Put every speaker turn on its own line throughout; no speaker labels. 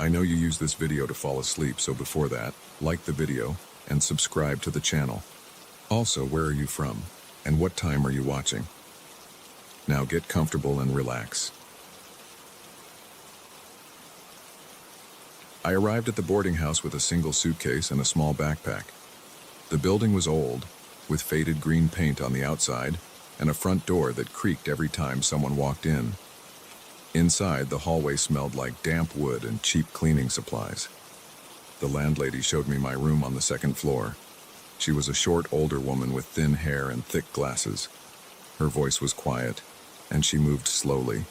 I know you use this video to fall asleep, so before that, like the video and subscribe to the channel. Also, where are you from? And what time are you watching? Now get comfortable and relax. I arrived at the boarding house with a single suitcase and a small backpack. The building was old, with faded green paint on the outside and a front door that creaked every time someone walked in. Inside, the hallway smelled like damp wood and cheap cleaning supplies. The landlady showed me my room on the second floor. She was a short, older woman with thin hair and thick glasses. Her voice was quiet, and she moved slowly,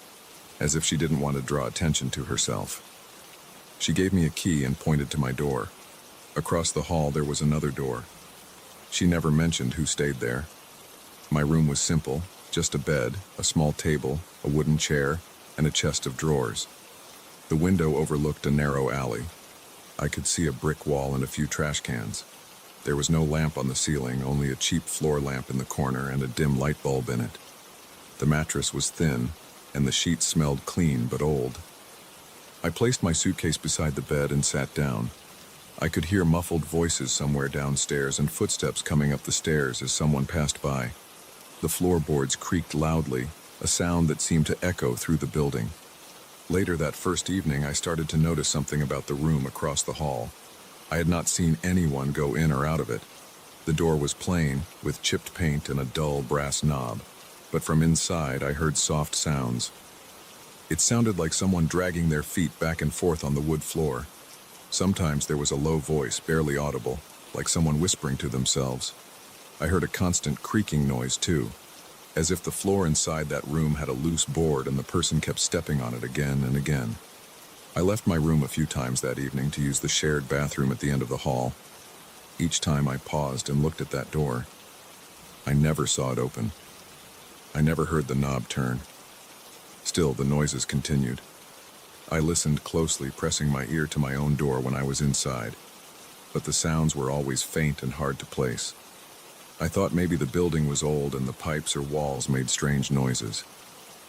as if she didn't want to draw attention to herself. She gave me a key and pointed to my door. Across the hall, there was another door. She never mentioned who stayed there. My room was simple, just a bed, a small table, a wooden chair, and a chest of drawers. The window overlooked a narrow alley. I could see a brick wall and a few trash cans. There was no lamp on the ceiling, only a cheap floor lamp in the corner and a dim light bulb in it. The mattress was thin, and the sheets smelled clean but old. I placed my suitcase beside the bed and sat down. I could hear muffled voices somewhere downstairs and footsteps coming up the stairs as someone passed by. The floorboards creaked loudly, a sound that seemed to echo through the building. Later that first evening, I started to notice something about the room across the hall. I had not seen anyone go in or out of it. The door was plain, with chipped paint and a dull brass knob, but from inside I heard soft sounds. It sounded like someone dragging their feet back and forth on the wood floor. Sometimes there was a low voice, barely audible, like someone whispering to themselves. I heard a constant creaking noise too, as if the floor inside that room had a loose board and the person kept stepping on it again and again. I left my room a few times that evening to use the shared bathroom at the end of the hall. Each time I paused and looked at that door. I never saw it open. I never heard the knob turn. Still, the noises continued. I listened closely, pressing my ear to my own door when I was inside, but the sounds were always faint and hard to place. I thought maybe the building was old and the pipes or walls made strange noises,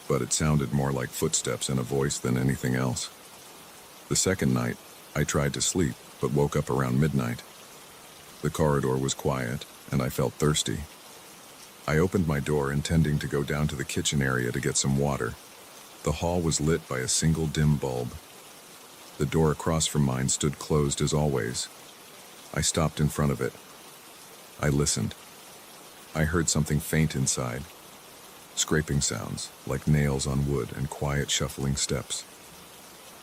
but it sounded more like footsteps and a voice than anything else. The second night, I tried to sleep, but woke up around midnight. The corridor was quiet, and I felt thirsty. I opened my door, intending to go down to the kitchen area to get some water. The hall was lit by a single dim bulb. The door across from mine stood closed as always. I stopped in front of it. I listened. I heard something faint inside. Scraping sounds, like nails on wood, and quiet shuffling steps.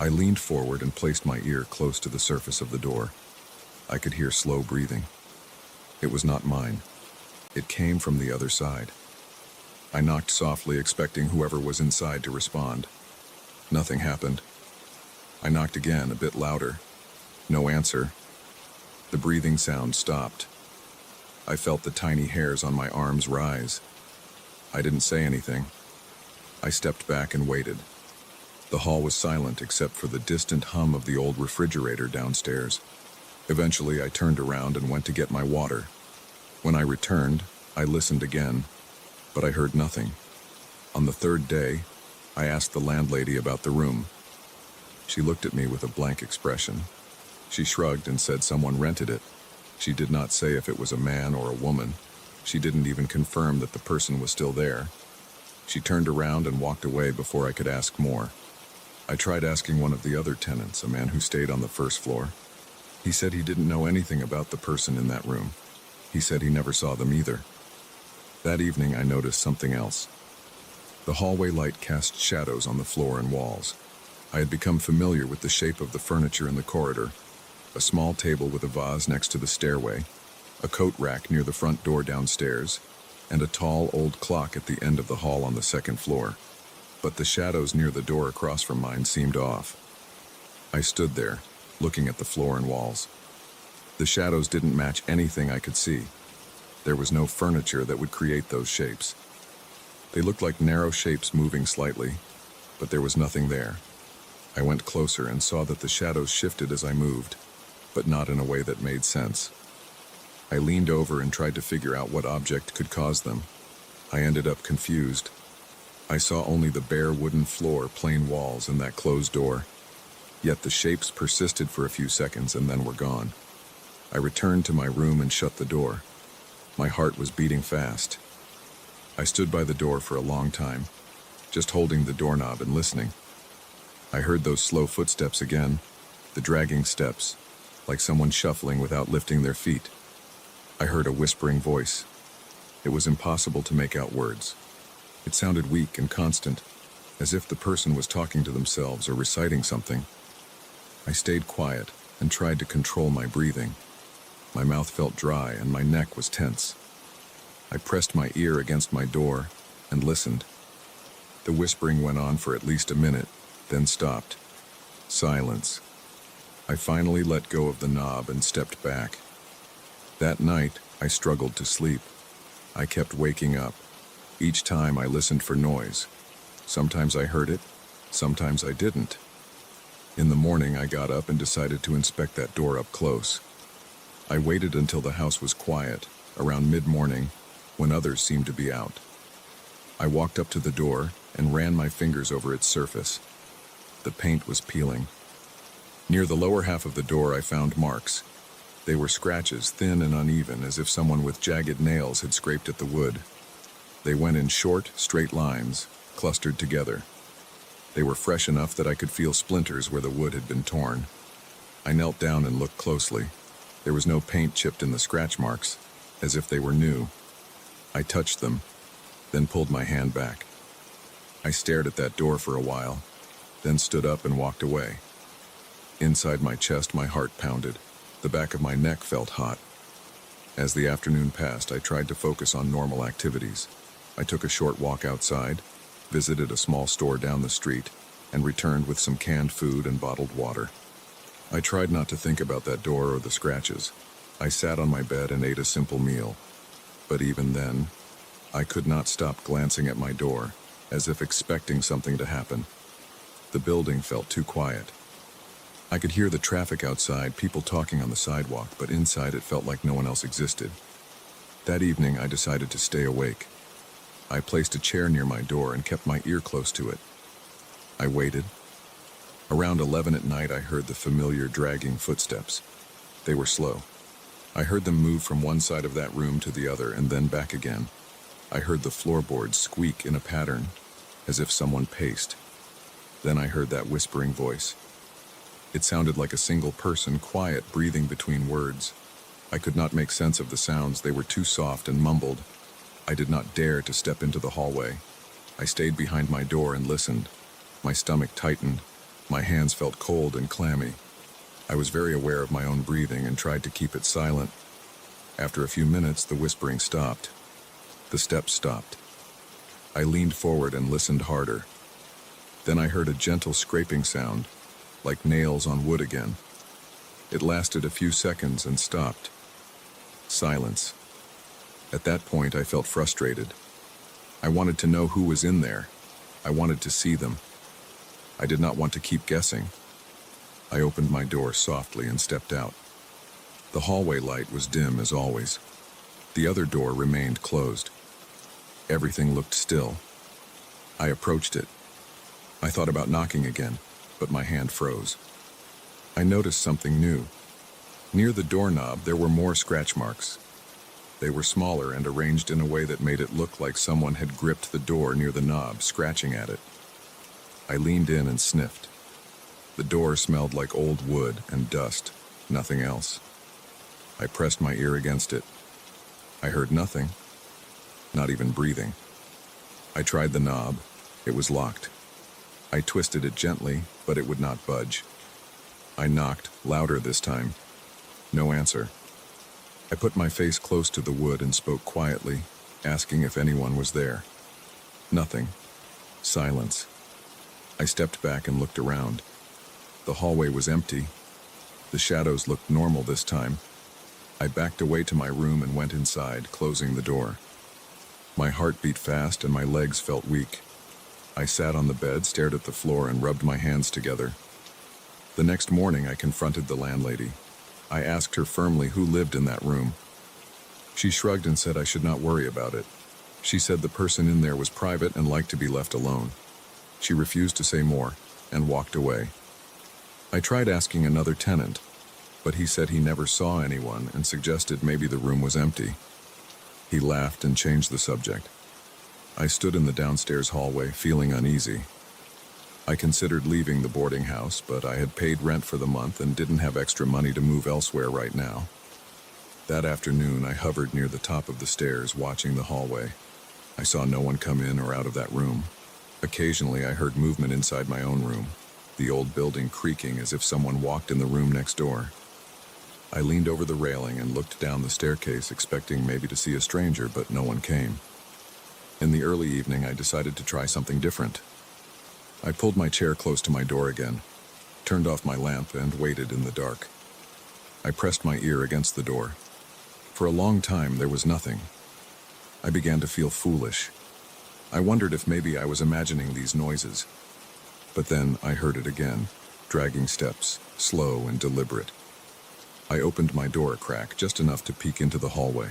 I leaned forward and placed my ear close to the surface of the door. I could hear slow breathing. It was not mine. It came from the other side. I knocked softly, expecting whoever was inside to respond. Nothing happened. I knocked again, a bit louder. No answer. The breathing sound stopped. I felt the tiny hairs on my arms rise. I didn't say anything. I stepped back and waited. The hall was silent except for the distant hum of the old refrigerator downstairs. Eventually, I turned around and went to get my water. When I returned, I listened again, but I heard nothing. On the third day, I asked the landlady about the room. She looked at me with a blank expression. She shrugged and said someone rented it. She did not say if it was a man or a woman. She didn't even confirm that the person was still there. She turned around and walked away before I could ask more. I tried asking one of the other tenants, a man who stayed on the first floor. He said he didn't know anything about the person in that room. He said he never saw them either. That evening, I noticed something else. The hallway light cast shadows on the floor and walls. I had become familiar with the shape of the furniture in the corridor. A small table with a vase next to the stairway, a coat rack near the front door downstairs, and a tall old clock at the end of the hall on the second floor. But the shadows near the door across from mine seemed off. I stood there, looking at the floor and walls. The shadows didn't match anything I could see. There was no furniture that would create those shapes. They looked like narrow shapes moving slightly, but there was nothing there. I went closer and saw that the shadows shifted as I moved, but not in a way that made sense. I leaned over and tried to figure out what object could cause them. I ended up confused. I saw only the bare wooden floor, plain walls, and that closed door. Yet the shapes persisted for a few seconds and then were gone. I returned to my room and shut the door. My heart was beating fast. I stood by the door for a long time, just holding the doorknob and listening. I heard those slow footsteps again, the dragging steps, like someone shuffling without lifting their feet. I heard a whispering voice. It was impossible to make out words. It sounded weak and constant, as if the person was talking to themselves or reciting something. I stayed quiet and tried to control my breathing. My mouth felt dry and my neck was tense. I pressed my ear against my door and listened. The whispering went on for at least a minute, then stopped. Silence. I finally let go of the knob and stepped back. That night, I struggled to sleep. I kept waking up. Each time I listened for noise. Sometimes I heard it, sometimes I didn't. In the morning, I got up and decided to inspect that door up close. I waited until the house was quiet, around mid-morning, when others seemed to be out. I walked up to the door and ran my fingers over its surface. The paint was peeling. Near the lower half of the door, I found marks. They were scratches, thin and uneven, as if someone with jagged nails had scraped at the wood. They went in short, straight lines, clustered together. They were fresh enough that I could feel splinters where the wood had been torn. I knelt down and looked closely. There was no paint chipped in the scratch marks, as if they were new. I touched them, then pulled my hand back. I stared at that door for a while, then stood up and walked away. Inside my chest, my heart pounded. The back of my neck felt hot. As the afternoon passed, I tried to focus on normal activities. I took a short walk outside, visited a small store down the street, and returned with some canned food and bottled water. I tried not to think about that door or the scratches. I sat on my bed and ate a simple meal. But even then, I could not stop glancing at my door, as if expecting something to happen. The building felt too quiet. I could hear the traffic outside, people talking on the sidewalk, but inside it felt like no one else existed. That evening, I decided to stay awake. I placed a chair near my door and kept my ear close to it. I waited. Around 11 at night, I heard the familiar dragging footsteps. They were slow. I heard them move from one side of that room to the other and then back again. I heard the floorboards squeak in a pattern, as if someone paced. Then I heard that whispering voice. It sounded like a single person, quiet, breathing between words. I could not make sense of the sounds. They were too soft and mumbled. I did not dare to step into the hallway. I stayed behind my door and listened. My stomach tightened. My hands felt cold and clammy. I was very aware of my own breathing and tried to keep it silent. After a few minutes, the whispering stopped. The steps stopped. I leaned forward and listened harder. Then I heard a gentle scraping sound, like nails on wood again. It lasted a few seconds and stopped. Silence. At that point, I felt frustrated. I wanted to know who was in there. I wanted to see them. I did not want to keep guessing. I opened my door softly and stepped out. The hallway light was dim as always. The other door remained closed. Everything looked still. I approached it. I thought about knocking again, but my hand froze. I noticed something new. Near the doorknob, there were more scratch marks. They were smaller and arranged in a way that made it look like someone had gripped the door near the knob, scratching at it. I leaned in and sniffed. The door smelled like old wood and dust, nothing else. I pressed my ear against it. I heard nothing, not even breathing. I tried the knob. It was locked. I twisted it gently, but it would not budge. I knocked, louder this time. No answer. I put my face close to the wood and spoke quietly, asking if anyone was there. Nothing. Silence. I stepped back and looked around. The hallway was empty. The shadows looked normal this time. I backed away to my room and went inside, closing the door. My heart beat fast and my legs felt weak. I sat on the bed, stared at the floor, and rubbed my hands together. The next morning, I confronted the landlady. I asked her firmly who lived in that room. She shrugged and said I should not worry about it. She said the person in there was private and liked to be left alone. She refused to say more and walked away. I tried asking another tenant, but he said he never saw anyone and suggested maybe the room was empty. He laughed and changed the subject. I stood in the downstairs hallway, feeling uneasy. I considered leaving the boarding house, but I had paid rent for the month and didn't have extra money to move elsewhere right now. That afternoon, I hovered near the top of the stairs, watching the hallway. I saw no one come in or out of that room. Occasionally, I heard movement inside my own room, the old building creaking as if someone walked in the room next door. I leaned over the railing and looked down the staircase, expecting maybe to see a stranger, but no one came. In the early evening, I decided to try something different. I pulled my chair close to my door again, turned off my lamp, and waited in the dark. I pressed my ear against the door. For a long time, there was nothing. I began to feel foolish. I wondered if maybe I was imagining these noises. But then I heard it again, dragging steps, slow and deliberate. I opened my door a crack, just enough to peek into the hallway.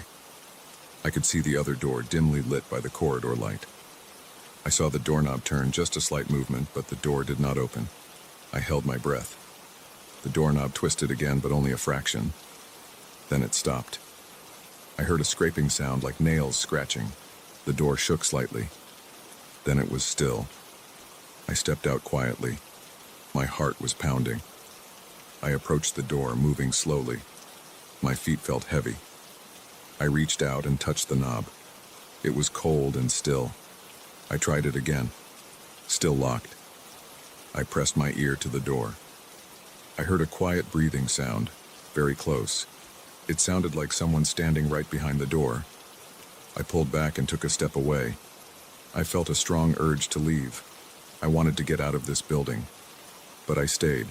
I could see the other door dimly lit by the corridor light. I saw the doorknob turn, just a slight movement, but the door did not open. I held my breath. The doorknob twisted again, but only a fraction. Then it stopped. I heard a scraping sound like nails scratching. The door shook slightly. Then it was still. I stepped out quietly. My heart was pounding. I approached the door, moving slowly. My feet felt heavy. I reached out and touched the knob. It was cold and still. I tried it again. Still locked. I pressed my ear to the door. I heard a quiet breathing sound, very close. It sounded like someone standing right behind the door. I pulled back and took a step away. I felt a strong urge to leave. I wanted to get out of this building. But I stayed.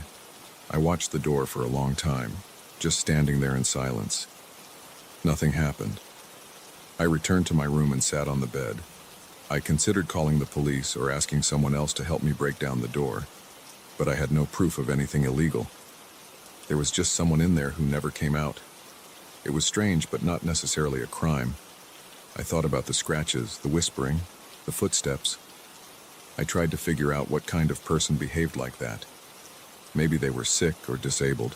I watched the door for a long time, just standing there in silence. Nothing happened. I returned to my room and sat on the bed. I considered calling the police or asking someone else to help me break down the door, but I had no proof of anything illegal. There was just someone in there who never came out. It was strange, but not necessarily a crime. I thought about the scratches, the whispering, the footsteps. I tried to figure out what kind of person behaved like that. Maybe they were sick or disabled.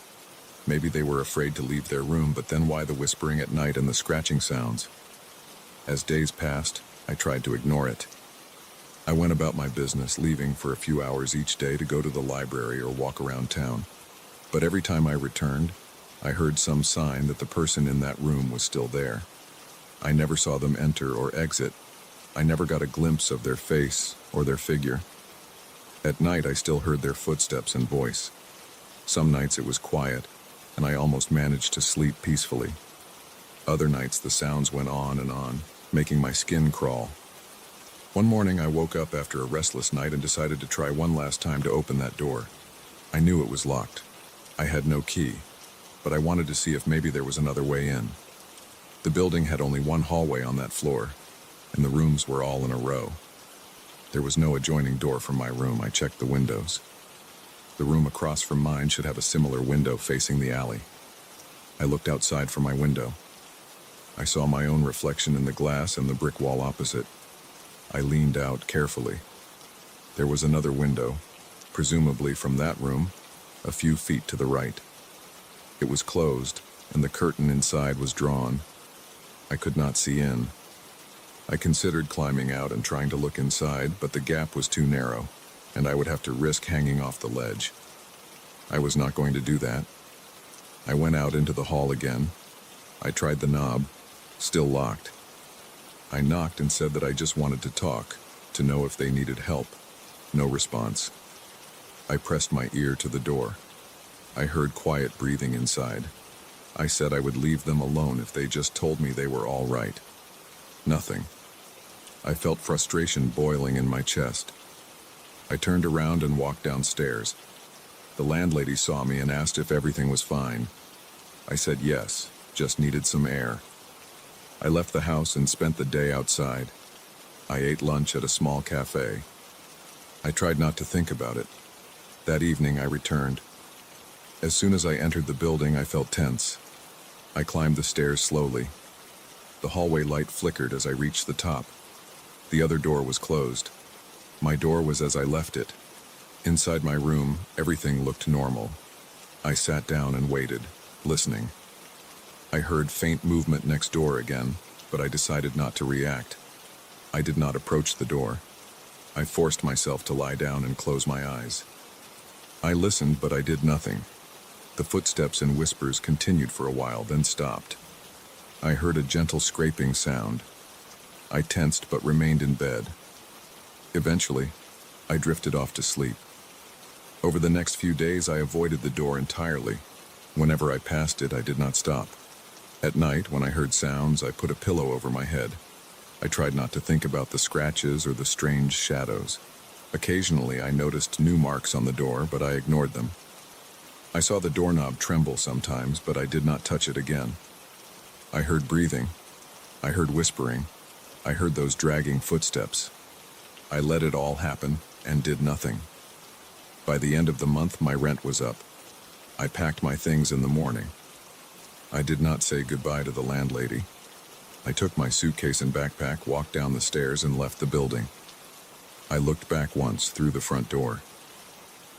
Maybe they were afraid to leave their room, but then why the whispering at night and the scratching sounds? As days passed, I tried to ignore it. I went about my business, leaving for a few hours each day to go to the library or walk around town. But every time I returned, I heard some sign that the person in that room was still there. I never saw them enter or exit. I never got a glimpse of their face or their figure. At night, I still heard their footsteps and voice. Some nights it was quiet, and I almost managed to sleep peacefully. Other nights the sounds went on, making my skin crawl. One morning I woke up after a restless night and decided to try one last time to open that door. I knew it was locked. I had no key, but I wanted to see if maybe there was another way in. The building had only one hallway on that floor, and the rooms were all in a row. There was no adjoining door from my room. I checked the windows. The room across from mine should have a similar window facing the alley. I looked outside from my window. I saw my own reflection in the glass and the brick wall opposite. I leaned out carefully. There was another window, presumably from that room, a few feet to the right. It was closed, and the curtain inside was drawn. I could not see in. I considered climbing out and trying to look inside, but the gap was too narrow, and I would have to risk hanging off the ledge. I was not going to do that. I went out into the hall again. I tried the knob, still locked. I knocked and said that I just wanted to talk, to know if they needed help. No response. I pressed my ear to the door. I heard quiet breathing inside. I said I would leave them alone if they just told me they were all right. Nothing. I felt frustration boiling in my chest. I turned around and walked downstairs. The landlady saw me and asked if everything was fine. I said yes, just needed some air. I left the house and spent the day outside. I ate lunch at a small cafe. I tried not to think about it. That evening I returned. As soon as I entered the building, I felt tense. I climbed the stairs slowly. The hallway light flickered as I reached the top. The other door was closed. My door was as I left it. Inside my room, everything looked normal. I sat down and waited, listening. I heard faint movement next door again, but I decided not to react. I did not approach the door. I forced myself to lie down and close my eyes. I listened, but I did nothing. The footsteps and whispers continued for a while, then stopped. I heard a gentle scraping sound. I tensed but remained in bed. Eventually, I drifted off to sleep. Over the next few days, I avoided the door entirely. Whenever I passed it, I did not stop. At night, when I heard sounds, I put a pillow over my head. I tried not to think about the scratches or the strange shadows. Occasionally, I noticed new marks on the door, but I ignored them. I saw the doorknob tremble sometimes, but I did not touch it again. I heard breathing. I heard whispering. I heard those dragging footsteps. I let it all happen and did nothing. By the end of the month, my rent was up. I packed my things in the morning. I did not say goodbye to the landlady. I took my suitcase and backpack, walked down the stairs, and left the building. I looked back once through the front door.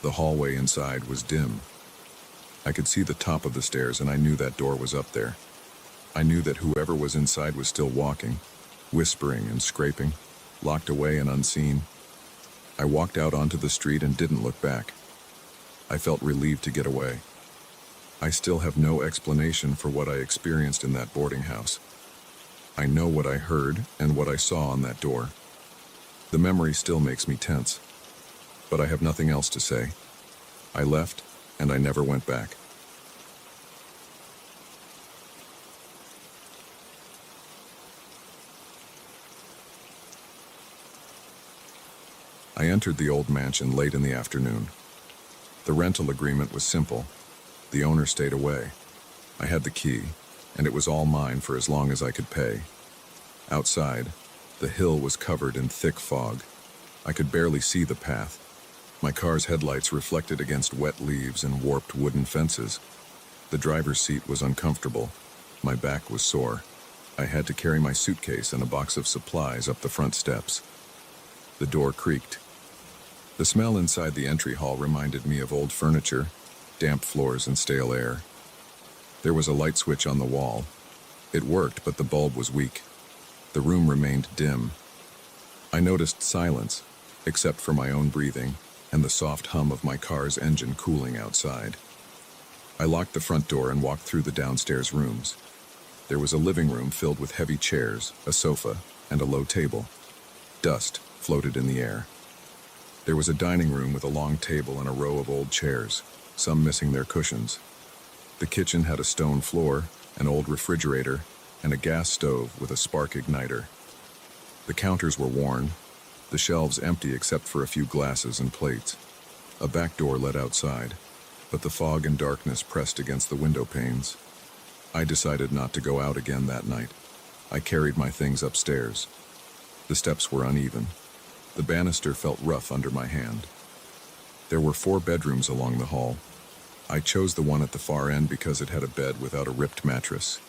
The hallway inside was dim. I could see the top of the stairs, and I knew that door was up there. I knew that whoever was inside was still walking, whispering and scraping, locked away and unseen. I walked out onto the street and didn't look back. I felt relieved to get away. I still have no explanation for what I experienced in that boarding house. I know what I heard and what I saw on that door. The memory still makes me tense, but I have nothing else to say. I left, and I never went back. I entered the old mansion late in the afternoon. The rental agreement was simple. The owner stayed away. I had the key, and it was all mine for as long as I could pay. Outside, the hill was covered in thick fog. I could barely see the path. My car's headlights reflected against wet leaves and warped wooden fences. The driver's seat was uncomfortable. My back was sore. I had to carry my suitcase and a box of supplies up the front steps. The door creaked. The smell inside the entry hall reminded me of old furniture, damp floors, and stale air. There was a light switch on the wall. It worked, but the bulb was weak. The room remained dim. I noticed silence, except for my own breathing and the soft hum of my car's engine cooling outside. I locked the front door and walked through the downstairs rooms. There was a living room filled with heavy chairs, a sofa, and a low table. Dust floated in the air. There was a dining room with a long table and a row of old chairs, some missing their cushions. The kitchen had a stone floor, an old refrigerator, and a gas stove with a spark igniter. The counters were worn, the shelves empty except for a few glasses and plates. A back door led outside, but the fog and darkness pressed against the window panes. I decided not to go out again that night. I carried my things upstairs. The steps were uneven. The banister felt rough under my hand. There were 4 bedrooms along the hall. I chose the one at the far end because it had a bed without a ripped mattress.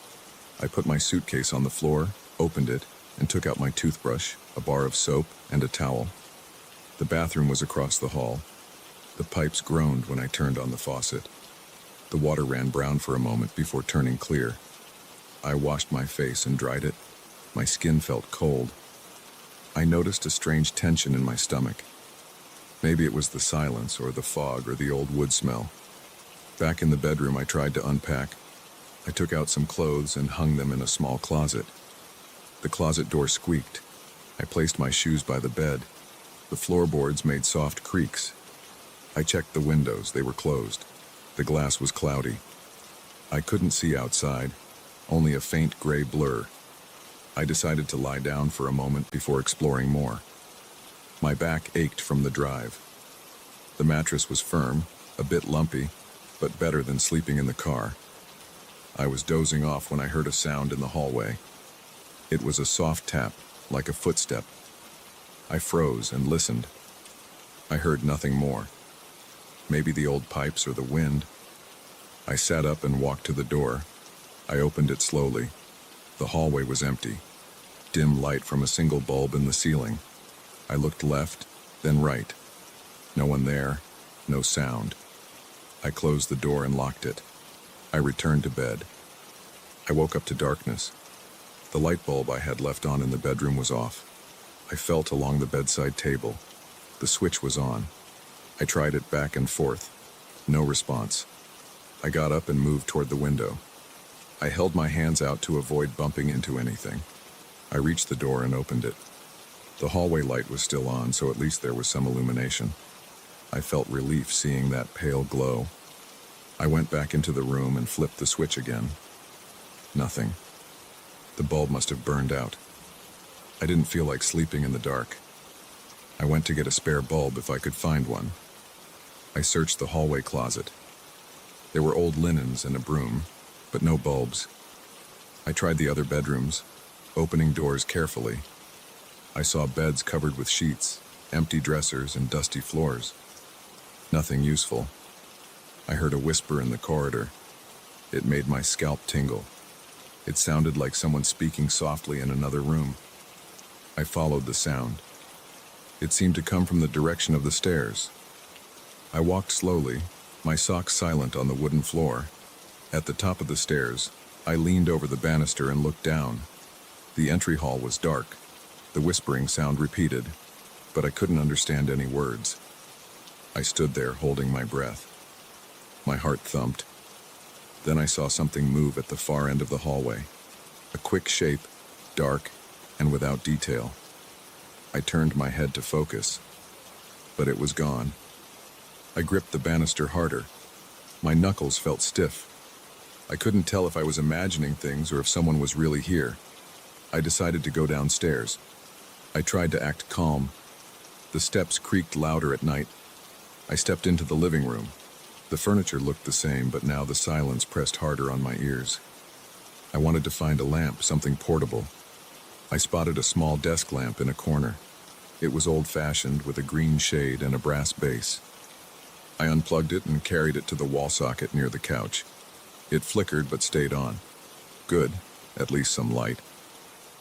I put my suitcase on the floor, opened it, and took out my toothbrush, a bar of soap, and a towel. The bathroom was across the hall. The pipes groaned when I turned on the faucet. The water ran brown for a moment before turning clear. I washed my face and dried it. My skin felt cold. I noticed a strange tension in my stomach. Maybe it was the silence or the fog or the old wood smell. Back in the bedroom, I tried to unpack. I took out some clothes and hung them in a small closet. The closet door squeaked. I placed my shoes by the bed. The floorboards made soft creaks. I checked the windows. They were closed. The glass was cloudy. I couldn't see outside, only a faint gray blur. I decided to lie down for a moment before exploring more. My back ached from the drive. The mattress was firm, a bit lumpy, but better than sleeping in the car. I was dozing off when I heard a sound in the hallway. It was a soft tap, like a footstep. I froze and listened. I heard nothing more. Maybe the old pipes or the wind. I sat up and walked to the door. I opened it slowly. The hallway was empty. Dim light from a single bulb in the ceiling. I looked left, then right. No one there, No sound. I closed the door and locked it. I returned to bed. I woke up to darkness. The light bulb I had left on in the bedroom was off. I felt along the bedside table. The switch was on. I tried it back and forth. No response. I got up and moved toward the window. I held my hands out to avoid bumping into anything. I reached the door and opened it. The hallway light was still on, so at least there was some illumination. I felt relief seeing that pale glow. I went back into the room and flipped the switch again. Nothing. The bulb must have burned out. I didn't feel like sleeping in the dark. I went to get a spare bulb if I could find one. I searched the hallway closet. There were old linens and a broom, but no bulbs. I tried the other bedrooms, opening doors carefully. I saw beds covered with sheets, empty dressers, and dusty floors. Nothing useful. I heard a whisper in the corridor. It made my scalp tingle. It sounded like someone speaking softly in another room. I followed the sound. It seemed to come from the direction of the stairs. I walked slowly, my socks silent on the wooden floor. At the top of the stairs, I leaned over the banister and looked down. The entry hall was dark. The whispering sound repeated, but I couldn't understand any words. I stood there holding my breath. My heart thumped. Then I saw something move at the far end of the hallway. A quick shape, dark, and without detail. I turned my head to focus, but it was gone. I gripped the banister harder. My knuckles felt stiff. I couldn't tell if I was imagining things or if someone was really here. I decided to go downstairs. I tried to act calm. The steps creaked louder at night. I stepped into the living room. The furniture looked the same, but now the silence pressed harder on my ears. I wanted to find a lamp, something portable. I spotted a small desk lamp in a corner. It was old-fashioned with a green shade and a brass base. I unplugged it and carried it to the wall socket near the couch. It flickered but stayed on. Good, at least some light.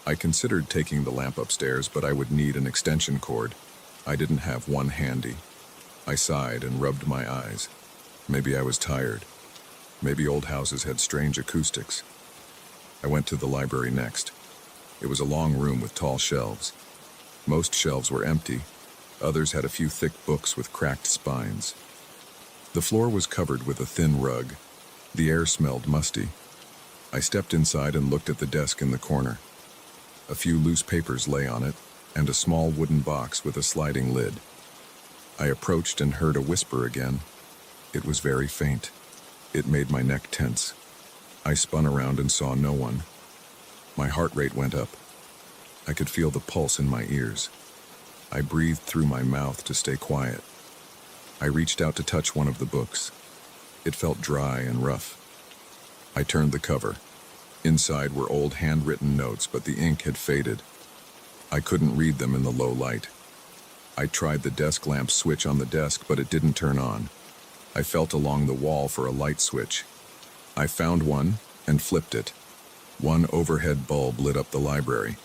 I considered taking the lamp upstairs, but I would need an extension cord. I didn't have one handy. I sighed and rubbed my eyes. Maybe I was tired. Maybe old houses had strange acoustics. I went to the library next. It was a long room with tall shelves. Most shelves were empty. Others had a few thick books with cracked spines. The floor was covered with a thin rug. The air smelled musty. I stepped inside and looked at the desk in the corner. A few loose papers lay on it, and a small wooden box with a sliding lid. I approached and heard a whisper again. It was very faint. It made my neck tense. I spun around and saw no one. My heart rate went up. I could feel the pulse in my ears. I breathed through my mouth to stay quiet. I reached out to touch one of the books. It felt dry and rough. I turned the cover. Inside were old handwritten notes, but the ink had faded. I couldn't read them in the low light. I tried the desk lamp switch on the desk, but it didn't turn on. I felt along the wall for a light switch. I found one and flipped it. One overhead bulb lit up the library.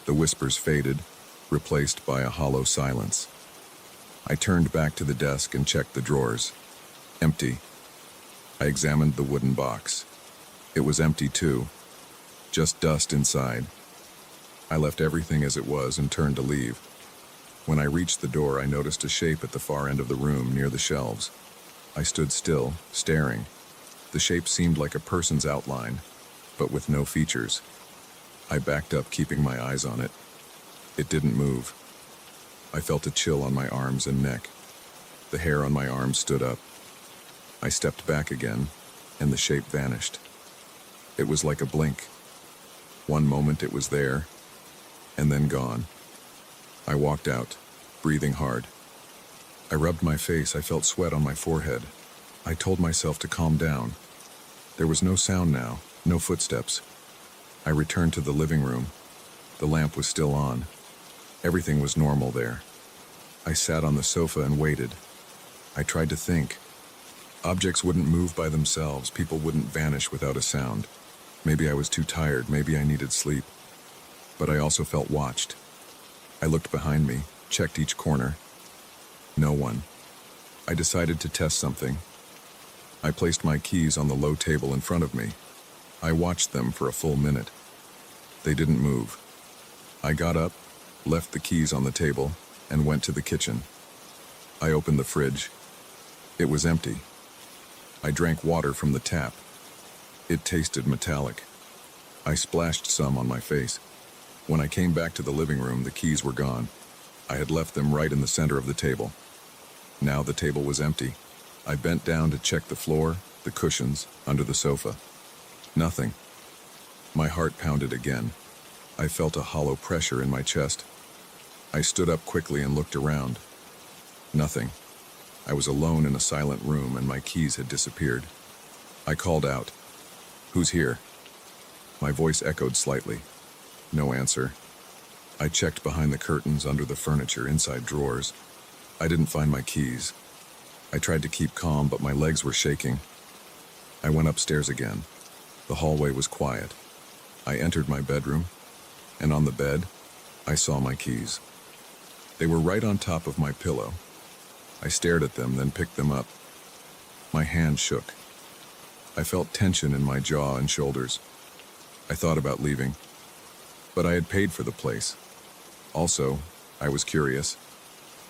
The whispers faded, replaced by a hollow silence. I turned back to the desk and checked the drawers. Empty. I examined the wooden box. It was empty too. Just dust inside. I left everything as it was and turned to leave. When I reached the door, I noticed a shape at the far end of the room near the shelves. I stood still, staring. The shape seemed like a person's outline, but with no features. I backed up, keeping my eyes on it. It didn't move. I felt a chill on my arms and neck. The hair on my arms stood up. I stepped back again, and the shape vanished. It was like a blink. One moment it was there, and then gone. I walked out, breathing hard. I rubbed my face. I felt sweat on my forehead. I told myself to calm down. There was no sound now, no footsteps. I returned to the living room. The lamp was still on. Everything was normal there. I sat on the sofa and waited. I tried to think. Objects wouldn't move by themselves. People wouldn't vanish without a sound. Maybe I was too tired. Maybe I needed sleep. But I also felt watched. I looked behind me, checked each corner. No one. I decided to test something. I placed my keys on the low table in front of me. I watched them for a full minute. They didn't move. I got up, left the keys on the table, and went to the kitchen. I opened the fridge. It was empty. I drank water from the tap. It tasted metallic. I splashed some on my face. When I came back to the living room, the keys were gone. I had left them right in the center of the table. Now the table was empty. I bent down to check the floor, the cushions, under the sofa. Nothing. My heart pounded again. I felt a hollow pressure in my chest. I stood up quickly and looked around. Nothing. I was alone in a silent room and my keys had disappeared. I called out, "Who's here?" My voice echoed slightly. No answer. I checked behind the curtains, under the furniture, inside drawers. I didn't find my keys. I tried to keep calm, but my legs were shaking. I went upstairs again. The hallway was quiet. I entered my bedroom, and on the bed, I saw my keys. They were right on top of my pillow. I stared at them, then picked them up. My hand shook. I felt tension in my jaw and shoulders. I thought about leaving, but I had paid for the place. Also, I was curious.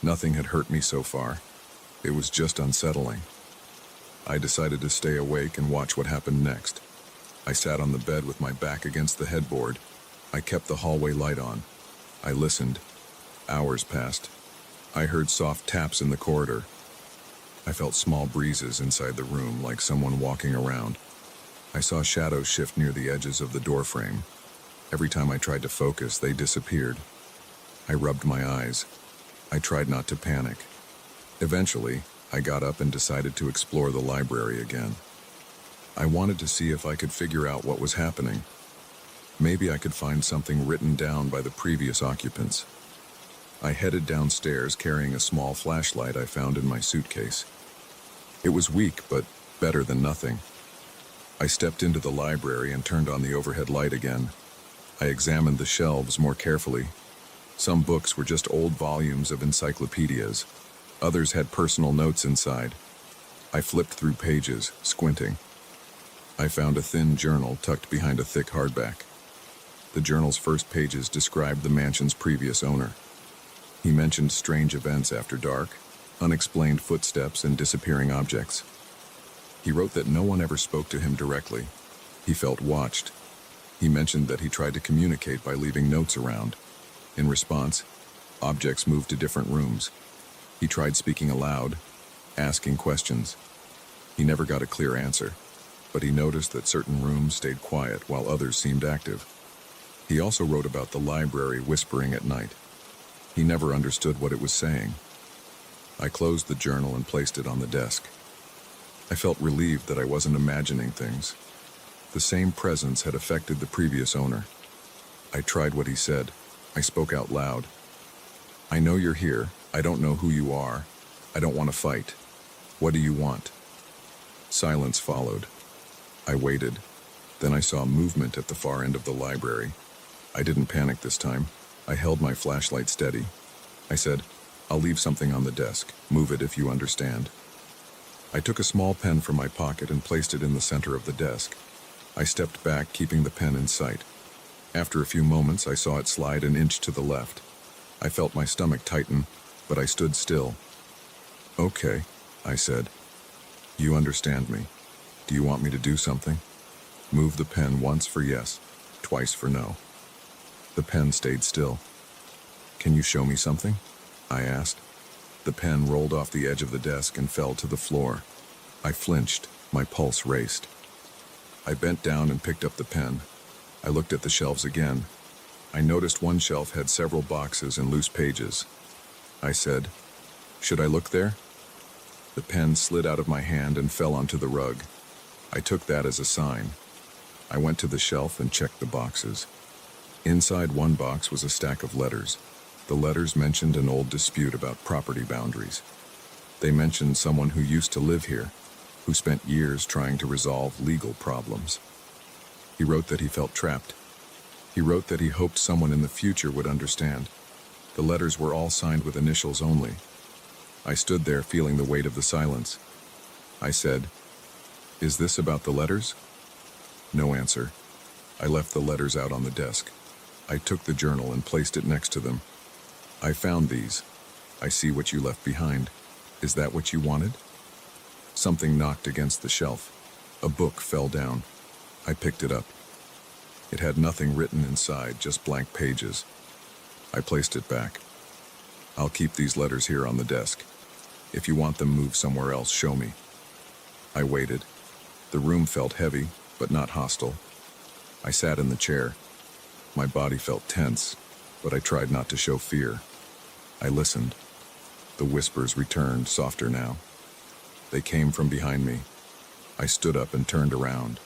Nothing had hurt me so far. It was just unsettling. I decided to stay awake and watch what happened next. I sat on the bed with my back against the headboard. I kept the hallway light on. I listened. Hours passed. I heard soft taps in the corridor. I felt small breezes inside the room, like someone walking around. I saw shadows shift near the edges of the doorframe. Every time I tried to focus, they disappeared. I rubbed my eyes. I tried not to panic. Eventually, I got up and decided to explore the library again. I wanted to see if I could figure out what was happening. Maybe I could find something written down by the previous occupants. I headed downstairs carrying a small flashlight I found in my suitcase. It was weak, but better than nothing. I stepped into the library and turned on the overhead light again. I examined the shelves more carefully. Some books were just old volumes of encyclopedias. Others had personal notes inside. I flipped through pages, squinting. I found a thin journal tucked behind a thick hardback. The journal's first pages described the mansion's previous owner. He mentioned strange events after dark, unexplained footsteps, and disappearing objects. He wrote that no one ever spoke to him directly. He felt watched. He mentioned that he tried to communicate by leaving notes around. In response, objects moved to different rooms. He tried speaking aloud, asking questions. He never got a clear answer, but he noticed that certain rooms stayed quiet while others seemed active. He also wrote about the library whispering at night. He never understood what it was saying. I closed the journal and placed it on the desk. I felt relieved that I wasn't imagining things. The same presence had affected the previous owner. I tried what he said. I spoke out loud. "I know you're here. I don't know who you are. I don't want to fight. What do you want?" Silence followed. I waited. Then I saw movement at the far end of the library. I didn't panic this time. I held my flashlight steady. I said, "I'll leave something on the desk. Move it if you understand." I took a small pen from my pocket and placed it in the center of the desk. I stepped back, keeping the pen in sight. After a few moments, I saw it slide an inch to the left. I felt my stomach tighten, but I stood still. "Okay," I said. "You understand me. Do you want me to do something?" Move the pen once for yes, twice for no. The pen stayed still. "Can you show me something?" I asked. The pen rolled off the edge of the desk and fell to the floor. I flinched. My pulse raced. I bent down and picked up the pen. I looked at the shelves again. I noticed one shelf had several boxes and loose pages. I said, "Should I look there?" The pen slid out of my hand and fell onto the rug. I took that as a sign. I went to the shelf and checked the boxes. Inside one box was a stack of letters. The letters mentioned an old dispute about property boundaries. They mentioned someone who used to live here, who spent years trying to resolve legal problems. He wrote that he felt trapped. He wrote that he hoped someone in the future would understand. The letters were all signed with initials only. I stood there feeling the weight of the silence. I said, "Is this about the letters?" No answer. I left the letters out on the desk. I took the journal and placed it next to them. "I found these. I see what you left behind. Is that what you wanted?" Something knocked against the shelf. A book fell down. I picked it up. It had nothing written inside, just blank pages. I placed it back. "I'll keep these letters here on the desk. If you want them moved somewhere else, show me." I waited. The room felt heavy, but not hostile. I sat in the chair. My body felt tense, but I tried not to show fear. I listened. The whispers returned, softer now. They came from behind me. I stood up and turned around.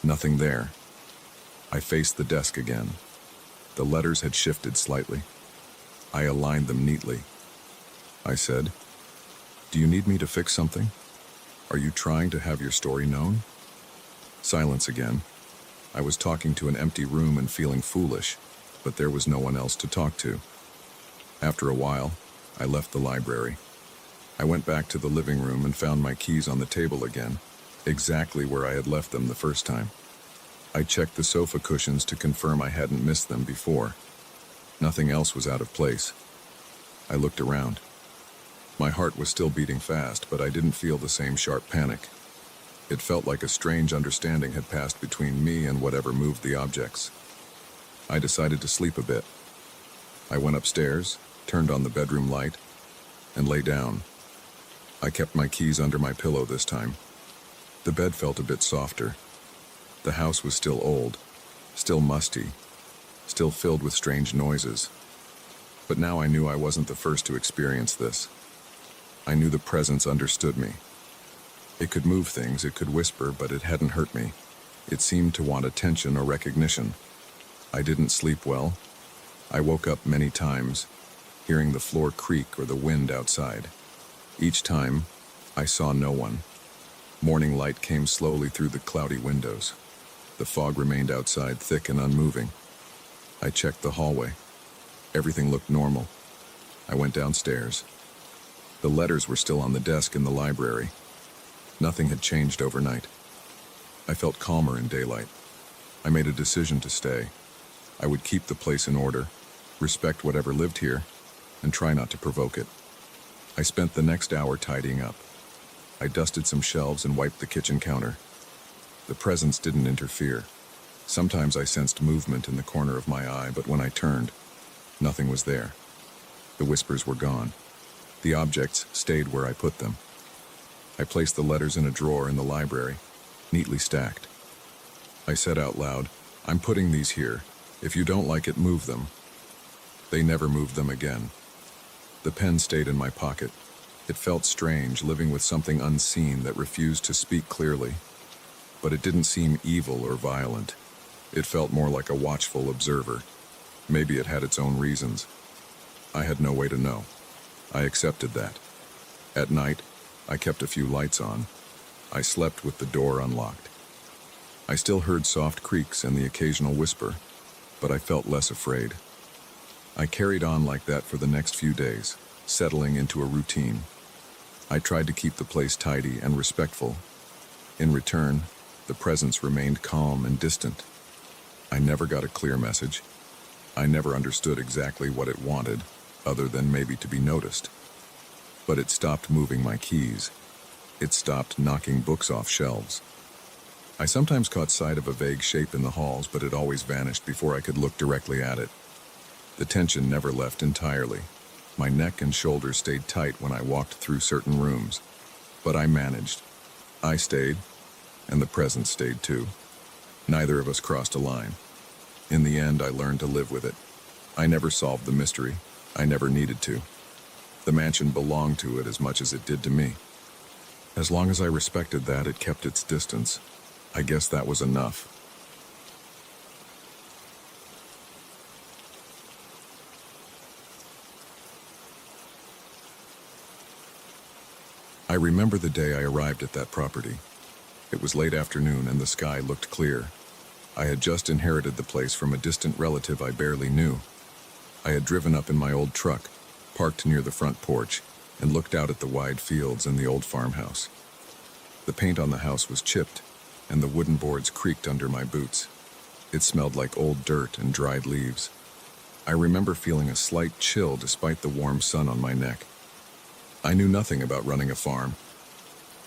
Nothing there. I faced the desk again. The letters had shifted slightly. I aligned them neatly. I said, "Do you need me to fix something? Are you trying to have your story known?" Silence again. I was talking to an empty room and feeling foolish, but there was no one else to talk to. After a while, I left the library. I went back to the living room and found my keys on the table again, exactly where I had left them the first time. I checked the sofa cushions to confirm I hadn't missed them before. Nothing else was out of place. I looked around. My heart was still beating fast, but I didn't feel the same sharp panic. It felt like a strange understanding had passed between me and whatever moved the objects. I decided to sleep a bit. I went upstairs, turned on the bedroom light, and lay down. I kept my keys under my pillow this time. The bed felt a bit softer. The house was still old, still musty, still filled with strange noises. But now I knew I wasn't the first to experience this. I knew the presence understood me. It could move things, it could whisper, but it hadn't hurt me. It seemed to want attention or recognition. I didn't sleep well. I woke up many times, hearing the floor creak or the wind outside. Each time, I saw no one. Morning light came slowly through the cloudy windows. The fog remained outside, thick and unmoving. I checked the hallway. Everything looked normal. I went downstairs. The letters were still on the desk in the library. Nothing had changed overnight. I felt calmer in daylight. I made a decision to stay. I would keep the place in order, respect whatever lived here, and try not to provoke it. I spent the next hour tidying up. I dusted some shelves and wiped the kitchen counter. The presence didn't interfere. Sometimes I sensed movement in the corner of my eye, but when I turned, nothing was there. The whispers were gone. The objects stayed where I put them. I placed the letters in a drawer in the library, neatly stacked. I said out loud, "I'm putting these here. If you don't like it, move them." They never moved them again. The pen stayed in my pocket. It felt strange, living with something unseen that refused to speak clearly. But it didn't seem evil or violent. It felt more like a watchful observer. Maybe it had its own reasons. I had no way to know. I accepted that. At night, I kept a few lights on. I slept with the door unlocked. I still heard soft creaks and the occasional whisper, but I felt less afraid. I carried on like that for the next few days, settling into a routine. I tried to keep the place tidy and respectful. In return, the presence remained calm and distant. I never got a clear message. I never understood exactly what it wanted, other than maybe to be noticed. But it stopped moving my keys. It stopped knocking books off shelves. I sometimes caught sight of a vague shape in the halls, but it always vanished before I could look directly at it. The tension never left entirely. My neck and shoulders stayed tight when I walked through certain rooms. But I managed. I stayed, and the presence stayed too. Neither of us crossed a line. In the end, I learned to live with it. I never solved the mystery. I never needed to. The mansion belonged to it as much as it did to me. As long as I respected that, it kept its distance. I guess that was enough. I remember the day I arrived at that property. It was late afternoon and the sky looked clear. I had just inherited the place from a distant relative I barely knew. I had driven up in my old truck, parked near the front porch, and looked out at the wide fields and the old farmhouse. The paint on the house was chipped, and the wooden boards creaked under my boots. It smelled like old dirt and dried leaves. I remember feeling a slight chill despite the warm sun on my neck. I knew nothing about running a farm.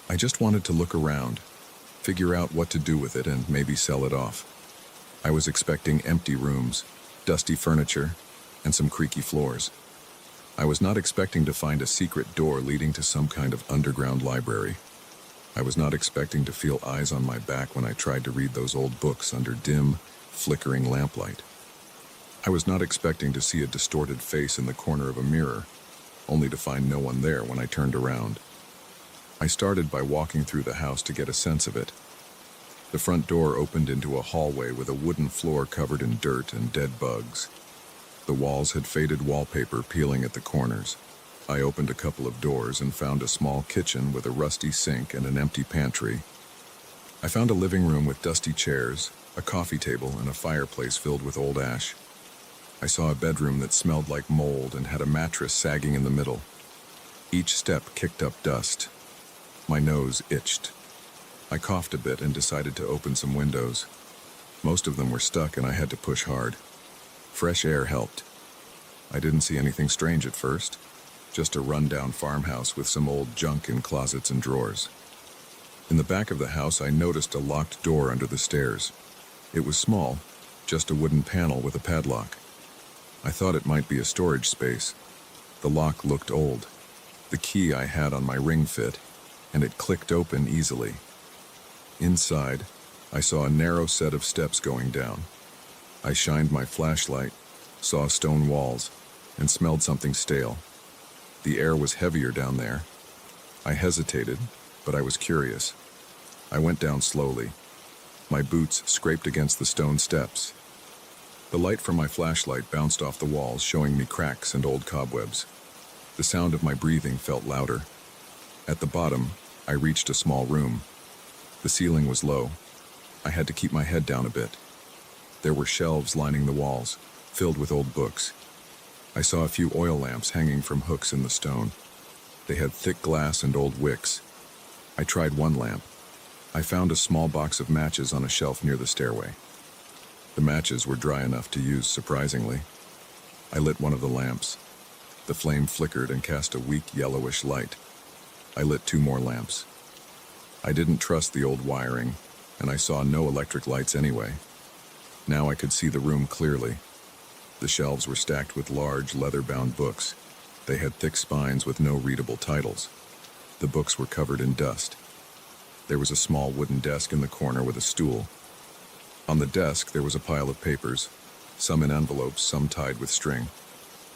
I just wanted to look around, figure out what to do with it, and maybe sell it off. I was expecting empty rooms, dusty furniture, and some creaky floors. I was not expecting to find a secret door leading to some kind of underground library. I was not expecting to feel eyes on my back when I tried to read those old books under dim, flickering lamplight. I was not expecting to see a distorted face in the corner of a mirror, only to find no one there when I turned around. I started by walking through the house to get a sense of it. The front door opened into a hallway with a wooden floor covered in dirt and dead bugs. The walls had faded wallpaper peeling at the corners. I opened a couple of doors and found a small kitchen with a rusty sink and an empty pantry. I found a living room with dusty chairs, a coffee table, and a fireplace filled with old ash. I saw a bedroom that smelled like mold and had a mattress sagging in the middle. Each step kicked up dust. My nose itched. I coughed a bit and decided to open some windows. Most of them were stuck and I had to push hard. Fresh air helped. I didn't see anything strange at first, just a run-down farmhouse with some old junk in closets and drawers. In the back of the house, I noticed a locked door under the stairs. It was small, just a wooden panel with a padlock. I thought it might be a storage space. The lock looked old. The key I had on my ring fit, and it clicked open easily. Inside, I saw a narrow set of steps going down. I shined my flashlight, saw stone walls, and smelled something stale. The air was heavier down there. I hesitated, but I was curious. I went down slowly. My boots scraped against the stone steps. The light from my flashlight bounced off the walls, showing me cracks and old cobwebs. The sound of my breathing felt louder. At the bottom, I reached a small room. The ceiling was low. I had to keep my head down a bit. There were shelves lining the walls, filled with old books. I saw a few oil lamps hanging from hooks in the stone. They had thick glass and old wicks. I tried one lamp. I found a small box of matches on a shelf near the stairway. The matches were dry enough to use, surprisingly. I lit one of the lamps. The flame flickered and cast a weak yellowish light. I lit 2 more lamps. I didn't trust the old wiring, and I saw no electric lights anyway. Now I could see the room clearly. The shelves were stacked with large, leather-bound books. They had thick spines with no readable titles. The books were covered in dust. There was a small wooden desk in the corner with a stool. On the desk, there was a pile of papers, some in envelopes, some tied with string.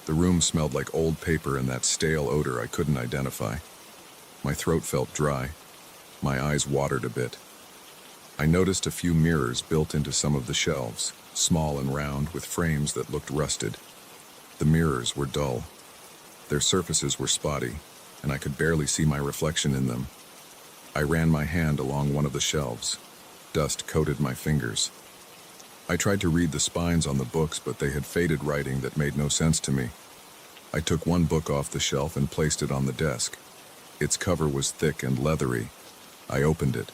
The room smelled like old paper and that stale odor I couldn't identify. My throat felt dry. My eyes watered a bit. I noticed a few mirrors built into some of the shelves, small and round with frames that looked rusted. The mirrors were dull. Their surfaces were spotty, and I could barely see my reflection in them. I ran my hand along one of the shelves. Dust coated my fingers. I tried to read the spines on the books, but they had faded writing that made no sense to me. I took one book off the shelf and placed it on the desk. Its cover was thick and leathery. I opened it.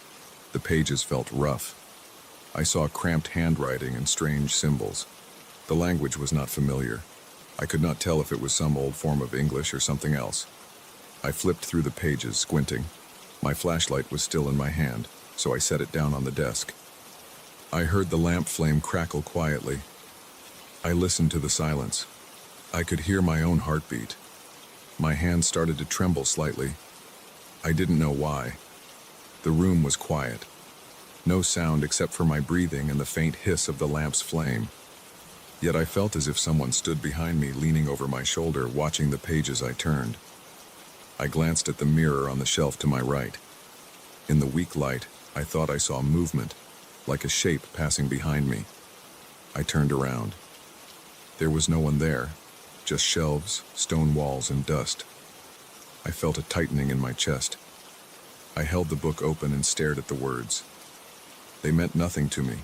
The pages felt rough. I saw cramped handwriting and strange symbols. The language was not familiar. I could not tell if it was some old form of English or something else. I flipped through the pages, squinting. My flashlight was still in my hand, so I set it down on the desk. I heard the lamp flame crackle quietly. I listened to the silence. I could hear my own heartbeat. My hand started to tremble slightly. I didn't know why. The room was quiet. No sound except for my breathing and the faint hiss of the lamp's flame. Yet I felt as if someone stood behind me, leaning over my shoulder, watching the pages I turned. I glanced at the mirror on the shelf to my right. In the weak light, I thought I saw movement, like a shape passing behind me. I turned around. There was no one there, just shelves, stone walls, and dust. I felt a tightening in my chest. I held the book open and stared at the words. They meant nothing to me.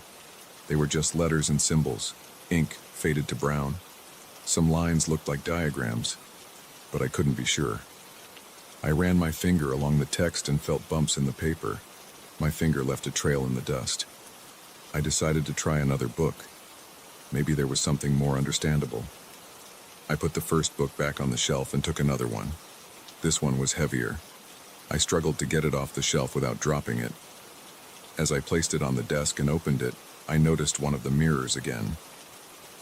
They were just letters and symbols, ink faded to brown. Some lines looked like diagrams, but I couldn't be sure. I ran my finger along the text and felt bumps in the paper. My finger left a trail in the dust. I decided to try another book. Maybe there was something more understandable. I put the first book back on the shelf and took another one. This one was heavier. I struggled to get it off the shelf without dropping it. As I placed it on the desk and opened it, I noticed one of the mirrors again.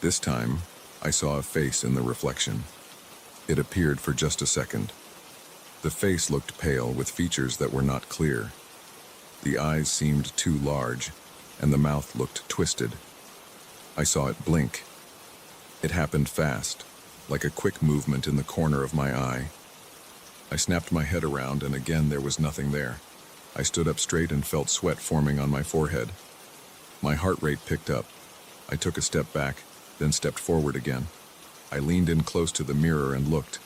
This time, I saw a face in the reflection. It appeared for just a second. The face looked pale with features that were not clear. The eyes seemed too large, and the mouth looked twisted. I saw it blink. It happened fast, like a quick movement in the corner of my eye. I snapped my head around, and again there was nothing there. I stood up straight and felt sweat forming on my forehead. My heart rate picked up. I took a step back, then stepped forward again. I leaned in close to the mirror and looked.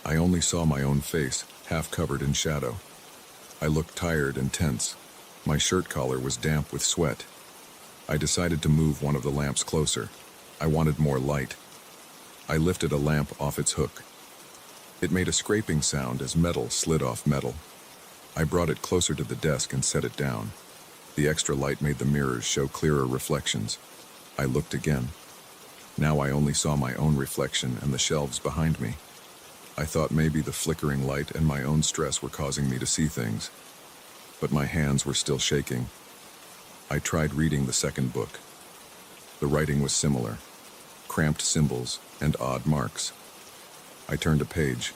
I only saw my own face, half covered in shadow. I looked tired and tense. My shirt collar was damp with sweat. I decided to move one of the lamps closer. I wanted more light. I lifted a lamp off its hook. It made a scraping sound as metal slid off metal. I brought it closer to the desk and set it down. The extra light made the mirrors show clearer reflections. I looked again. Now I only saw my own reflection and the shelves behind me. I thought maybe the flickering light and my own stress were causing me to see things. But my hands were still shaking. I tried reading the second book. The writing was similar, cramped symbols and odd marks. I turned a page.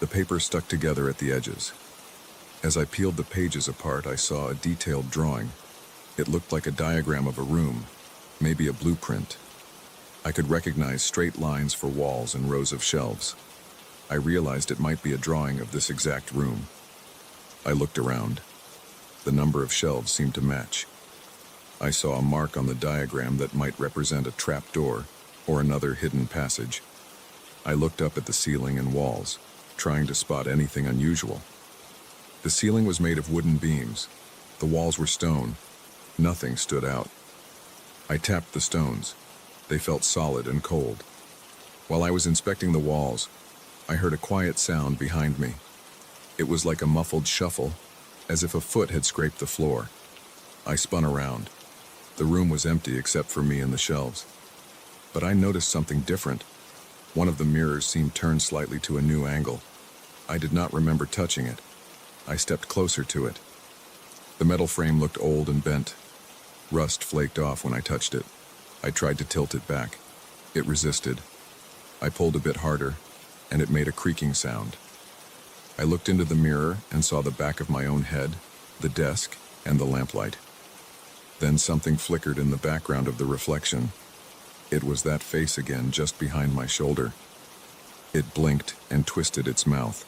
The paper stuck together at the edges. As I peeled the pages apart, I saw a detailed drawing. It looked like a diagram of a room, maybe a blueprint. I could recognize straight lines for walls and rows of shelves. I realized it might be a drawing of this exact room. I looked around. The number of shelves seemed to match. I saw a mark on the diagram that might represent a trap door or another hidden passage. I looked up at the ceiling and walls, trying to spot anything unusual. The ceiling was made of wooden beams. The walls were stone. Nothing stood out. I tapped the stones. They felt solid and cold. While I was inspecting the walls, I heard a quiet sound behind me. It was like a muffled shuffle, as if a foot had scraped the floor. I spun around. The room was empty except for me and the shelves. But I noticed something different. One of the mirrors seemed turned slightly to a new angle. I did not remember touching it. I stepped closer to it. The metal frame looked old and bent. Rust flaked off when I touched it. I tried to tilt it back. It resisted. I pulled a bit harder, and it made a creaking sound. I looked into the mirror and saw the back of my own head, the desk, and the lamplight. Then something flickered in the background of the reflection. It was that face again just behind my shoulder. It blinked and twisted its mouth.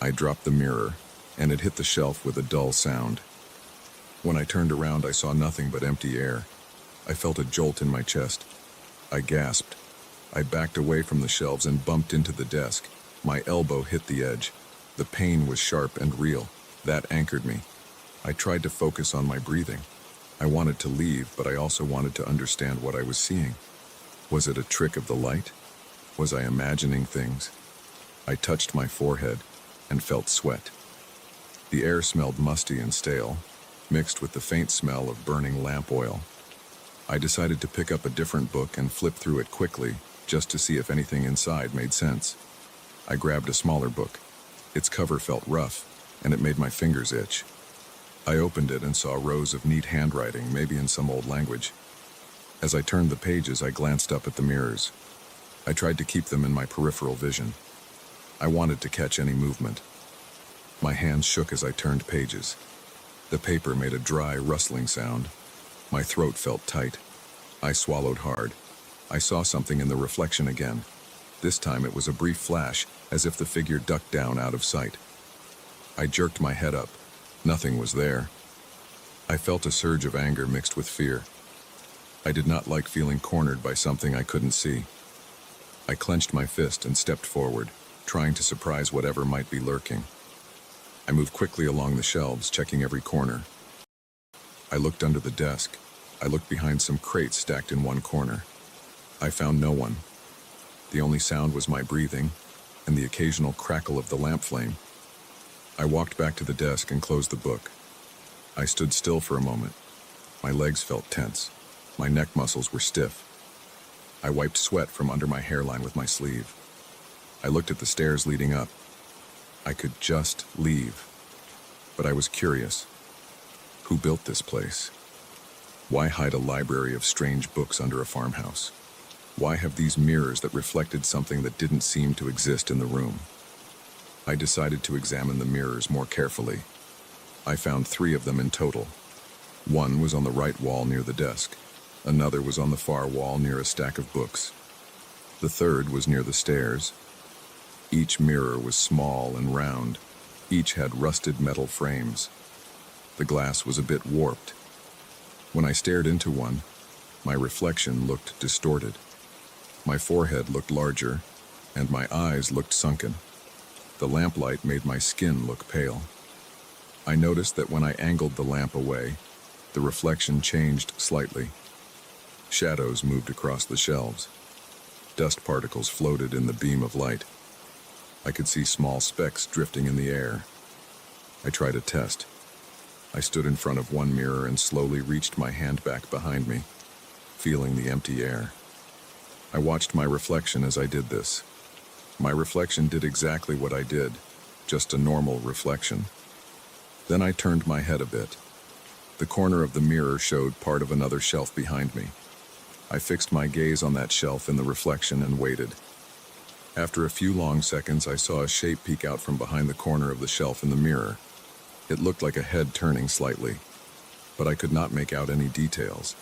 I dropped the mirror, and it hit the shelf with a dull sound. When I turned around, I saw nothing but empty air. I felt a jolt in my chest. I gasped. I backed away from the shelves and bumped into the desk. My elbow hit the edge. The pain was sharp and real. That anchored me. I tried to focus on my breathing. I wanted to leave, but I also wanted to understand what I was seeing. Was it a trick of the light? Was I imagining things? I touched my forehead and felt sweat. The air smelled musty and stale, mixed with the faint smell of burning lamp oil. I decided to pick up a different book and flip through it quickly, just to see if anything inside made sense. I grabbed a smaller book. Its cover felt rough, and it made my fingers itch. I opened it and saw rows of neat handwriting, maybe in some old language. As I turned the pages, I glanced up at the mirrors. I tried to keep them in my peripheral vision. I wanted to catch any movement. My hands shook as I turned pages. The paper made a dry, rustling sound. My throat felt tight. I swallowed hard. I saw something in the reflection again. This time it was a brief flash, as if the figure ducked down out of sight. I jerked my head up. Nothing was there. I felt a surge of anger mixed with fear. I did not like feeling cornered by something I couldn't see. I clenched my fist and stepped forward, trying to surprise whatever might be lurking. I moved quickly along the shelves, checking every corner. I looked under the desk. I looked behind some crates stacked in one corner. I found no one. The only sound was my breathing, and the occasional crackle of the lamp flame. I walked back to the desk and closed the book. I stood still for a moment. My legs felt tense. My neck muscles were stiff. I wiped sweat from under my hairline with my sleeve. I looked at the stairs leading up. I could just leave. But I was curious. Who built this place? Why hide a library of strange books under a farmhouse? Why have these mirrors that reflected something that didn't seem to exist in the room? I decided to examine the mirrors more carefully. I found 3 of them in total. One was on the right wall near the desk. Another was on the far wall near a stack of books. The third was near the stairs. Each mirror was small and round. Each had rusted metal frames. The glass was a bit warped. When I stared into one, my reflection looked distorted. My forehead looked larger, and my eyes looked sunken. The lamplight made my skin look pale. I noticed that when I angled the lamp away, the reflection changed slightly. Shadows moved across the shelves. Dust particles floated in the beam of light. I could see small specks drifting in the air. I tried a test. I stood in front of one mirror and slowly reached my hand back behind me, feeling the empty air. I watched my reflection as I did this. My reflection did exactly what I did, just a normal reflection. Then I turned my head a bit. The corner of the mirror showed part of another shelf behind me. I fixed my gaze on that shelf in the reflection and waited. After a few long seconds, I saw a shape peek out from behind the corner of the shelf in the mirror. It looked like a head turning slightly, but I could not make out any details.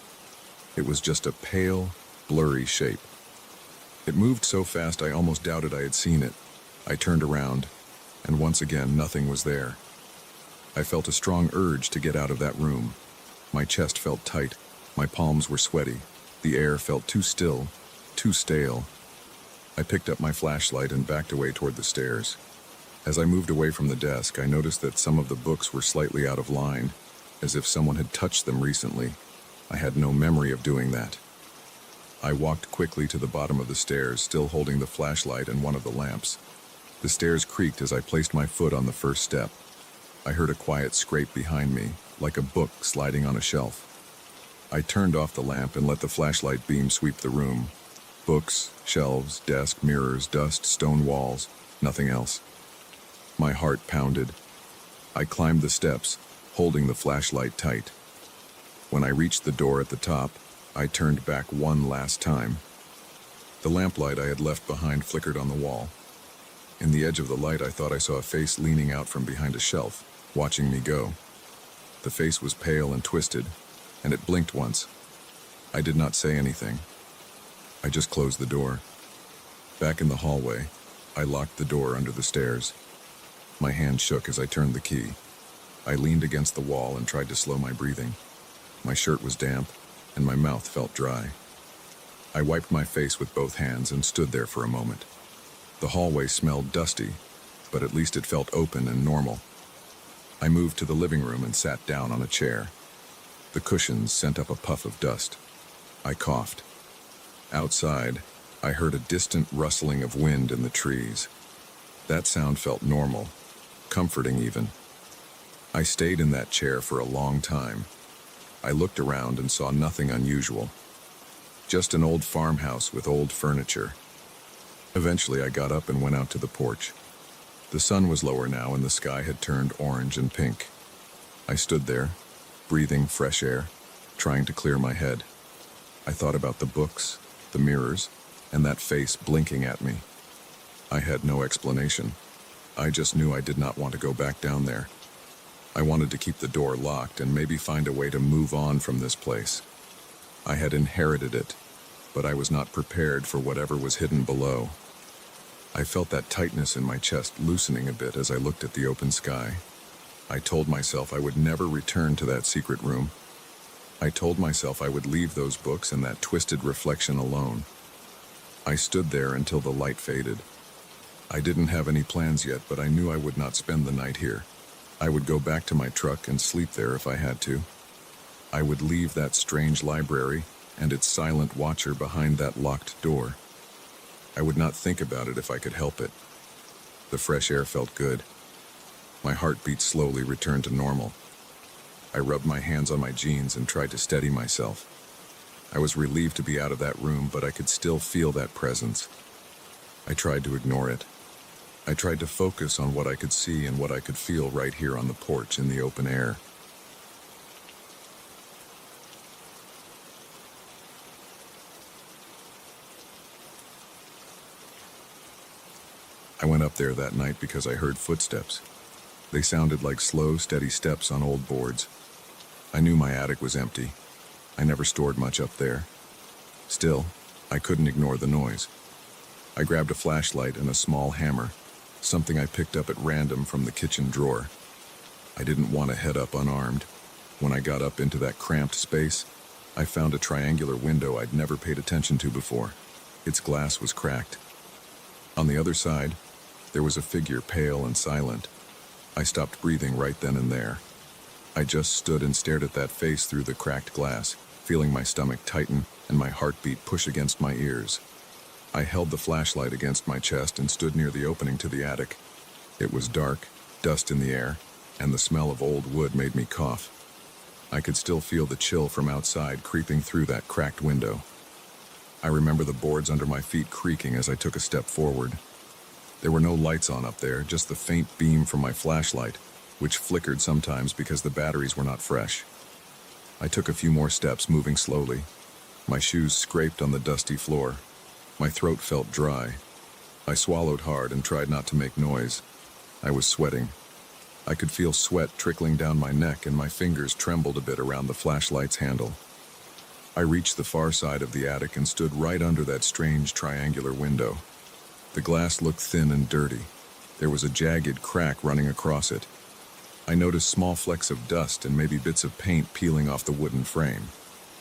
It was just a pale, blurry shape. It moved so fast I almost doubted I had seen it. I turned around, and once again nothing was there. I felt a strong urge to get out of that room. My chest felt tight, my palms were sweaty, the air felt too still, too stale. I picked up my flashlight and backed away toward the stairs. As I moved away from the desk, I noticed that some of the books were slightly out of line, as if someone had touched them recently. I had no memory of doing that. I walked quickly to the bottom of the stairs, still holding the flashlight and one of the lamps. The stairs creaked as I placed my foot on the first step. I heard a quiet scrape behind me, like a book sliding on a shelf. I turned off the lamp and let the flashlight beam sweep the room. Books, shelves, desk, mirrors, dust, stone walls, nothing else. My heart pounded. I climbed the steps, holding the flashlight tight. When I reached the door at the top, I turned back one last time. The lamplight I had left behind flickered on the wall. In the edge of the light, I thought I saw a face leaning out from behind a shelf, watching me go. The face was pale and twisted, and it blinked once. I did not say anything. I just closed the door. Back in the hallway, I locked the door under the stairs. My hand shook as I turned the key. I leaned against the wall and tried to slow my breathing. My shirt was damp, and my mouth felt dry. I wiped my face with both hands and stood there for a moment. The hallway smelled dusty, but at least it felt open and normal. I moved to the living room and sat down on a chair. The cushions sent up a puff of dust. I coughed. Outside, I heard a distant rustling of wind in the trees. That sound felt normal, comforting even. I stayed in that chair for a long time. I looked around and saw nothing unusual. Just an old farmhouse with old furniture. Eventually, I got up and went out to the porch. The sun was lower now and the sky had turned orange and pink. I stood there, breathing fresh air, trying to clear my head. I thought about the books, the mirrors, and that face blinking at me. I had no explanation. I just knew I did not want to go back down there. I wanted to keep the door locked and maybe find a way to move on from this place. I had inherited it, but I was not prepared for whatever was hidden below. I felt that tightness in my chest loosening a bit as I looked at the open sky. I told myself I would never return to that secret room. I told myself I would leave those books and that twisted reflection alone. I stood there until the light faded. I didn't have any plans yet, but I knew I would not spend the night here. I would go back to my truck and sleep there if I had to. I would leave that strange library and its silent watcher behind that locked door. I would not think about it if I could help it. The fresh air felt good. My heartbeat slowly returned to normal. I rubbed my hands on my jeans and tried to steady myself. I was relieved to be out of that room, but I could still feel that presence. I tried to ignore it. I tried to focus on what I could see and what I could feel right here on the porch in the open air. I went up there that night because I heard footsteps. They sounded like slow, steady steps on old boards. I knew my attic was empty. I never stored much up there. Still, I couldn't ignore the noise. I grabbed a flashlight and a small hammer, something I picked up at random from the kitchen drawer. I didn't want to head up unarmed. When I got up into that cramped space, I found a triangular window I'd never paid attention to before. Its glass was cracked. On the other side, there was a figure, pale and silent. I stopped breathing right then and there. I just stood and stared at that face through the cracked glass, feeling my stomach tighten and my heartbeat push against my ears. I held the flashlight against my chest and stood near the opening to the attic. It was dark, dust in the air, and the smell of old wood made me cough. I could still feel the chill from outside creeping through that cracked window. I remember the boards under my feet creaking as I took a step forward. There were no lights on up there, just the faint beam from my flashlight, which flickered sometimes because the batteries were not fresh. I took a few more steps, moving slowly. My shoes scraped on the dusty floor. My throat felt dry. I swallowed hard and tried not to make noise. I was sweating. I could feel sweat trickling down my neck and my fingers trembled a bit around the flashlight's handle. I reached the far side of the attic and stood right under that strange triangular window. The glass looked thin and dirty. There was a jagged crack running across it. I noticed small flecks of dust and maybe bits of paint peeling off the wooden frame.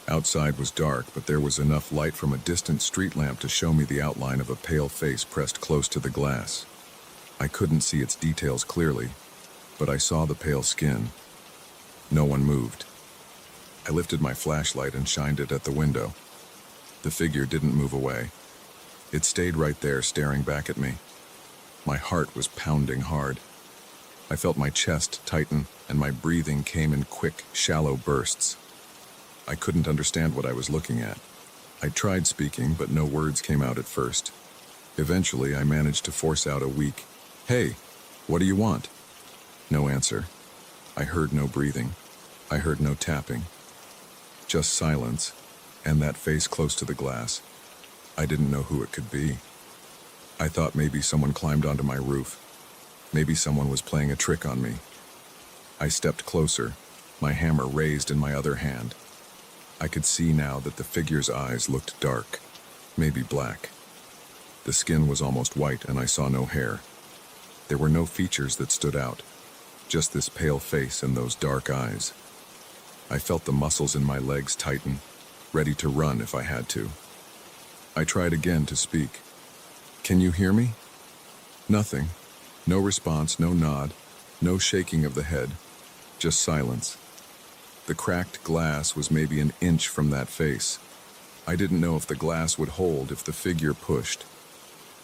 Outside was dark, but there was enough light from a distant street lamp to show me the outline of a pale face pressed close to the glass. I couldn't see its details clearly, but I saw the pale skin. No one moved. I lifted my flashlight and shined it at the window. The figure didn't move away. It stayed right there, staring back at me. My heart was pounding hard. I felt my chest tighten, and my breathing came in quick, shallow bursts. I couldn't understand what I was looking at. I tried speaking, but no words came out at first. Eventually, I managed to force out a weak, "Hey, what do you want?" No answer. I heard no breathing. I heard no tapping. Just silence, and that face close to the glass. I didn't know who it could be. I thought maybe someone climbed onto my roof. Maybe someone was playing a trick on me. I stepped closer, my hammer raised in my other hand. I could see now that the figure's eyes looked dark, maybe black. The skin was almost white and I saw no hair. There were no features that stood out, just this pale face and those dark eyes. I felt the muscles in my legs tighten, ready to run if I had to. I tried again to speak. "Can you hear me?" Nothing. No response, no nod, no shaking of the head, just silence. The cracked glass was maybe an inch from that face. I didn't know if the glass would hold if the figure pushed.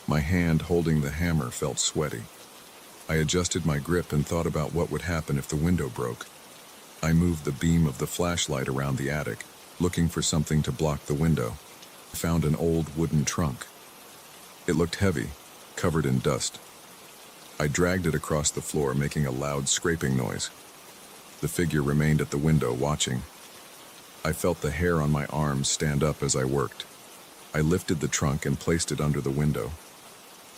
My hand holding the hammer felt sweaty. I adjusted my grip and thought about what would happen if the window broke. I moved the beam of the flashlight around the attic, looking for something to block the window. I found an old wooden trunk. It looked heavy, covered in dust. I dragged it across the floor, making a loud scraping noise. The figure remained at the window, watching. I felt the hair on my arms stand up as I worked. I lifted the trunk and placed it under the window.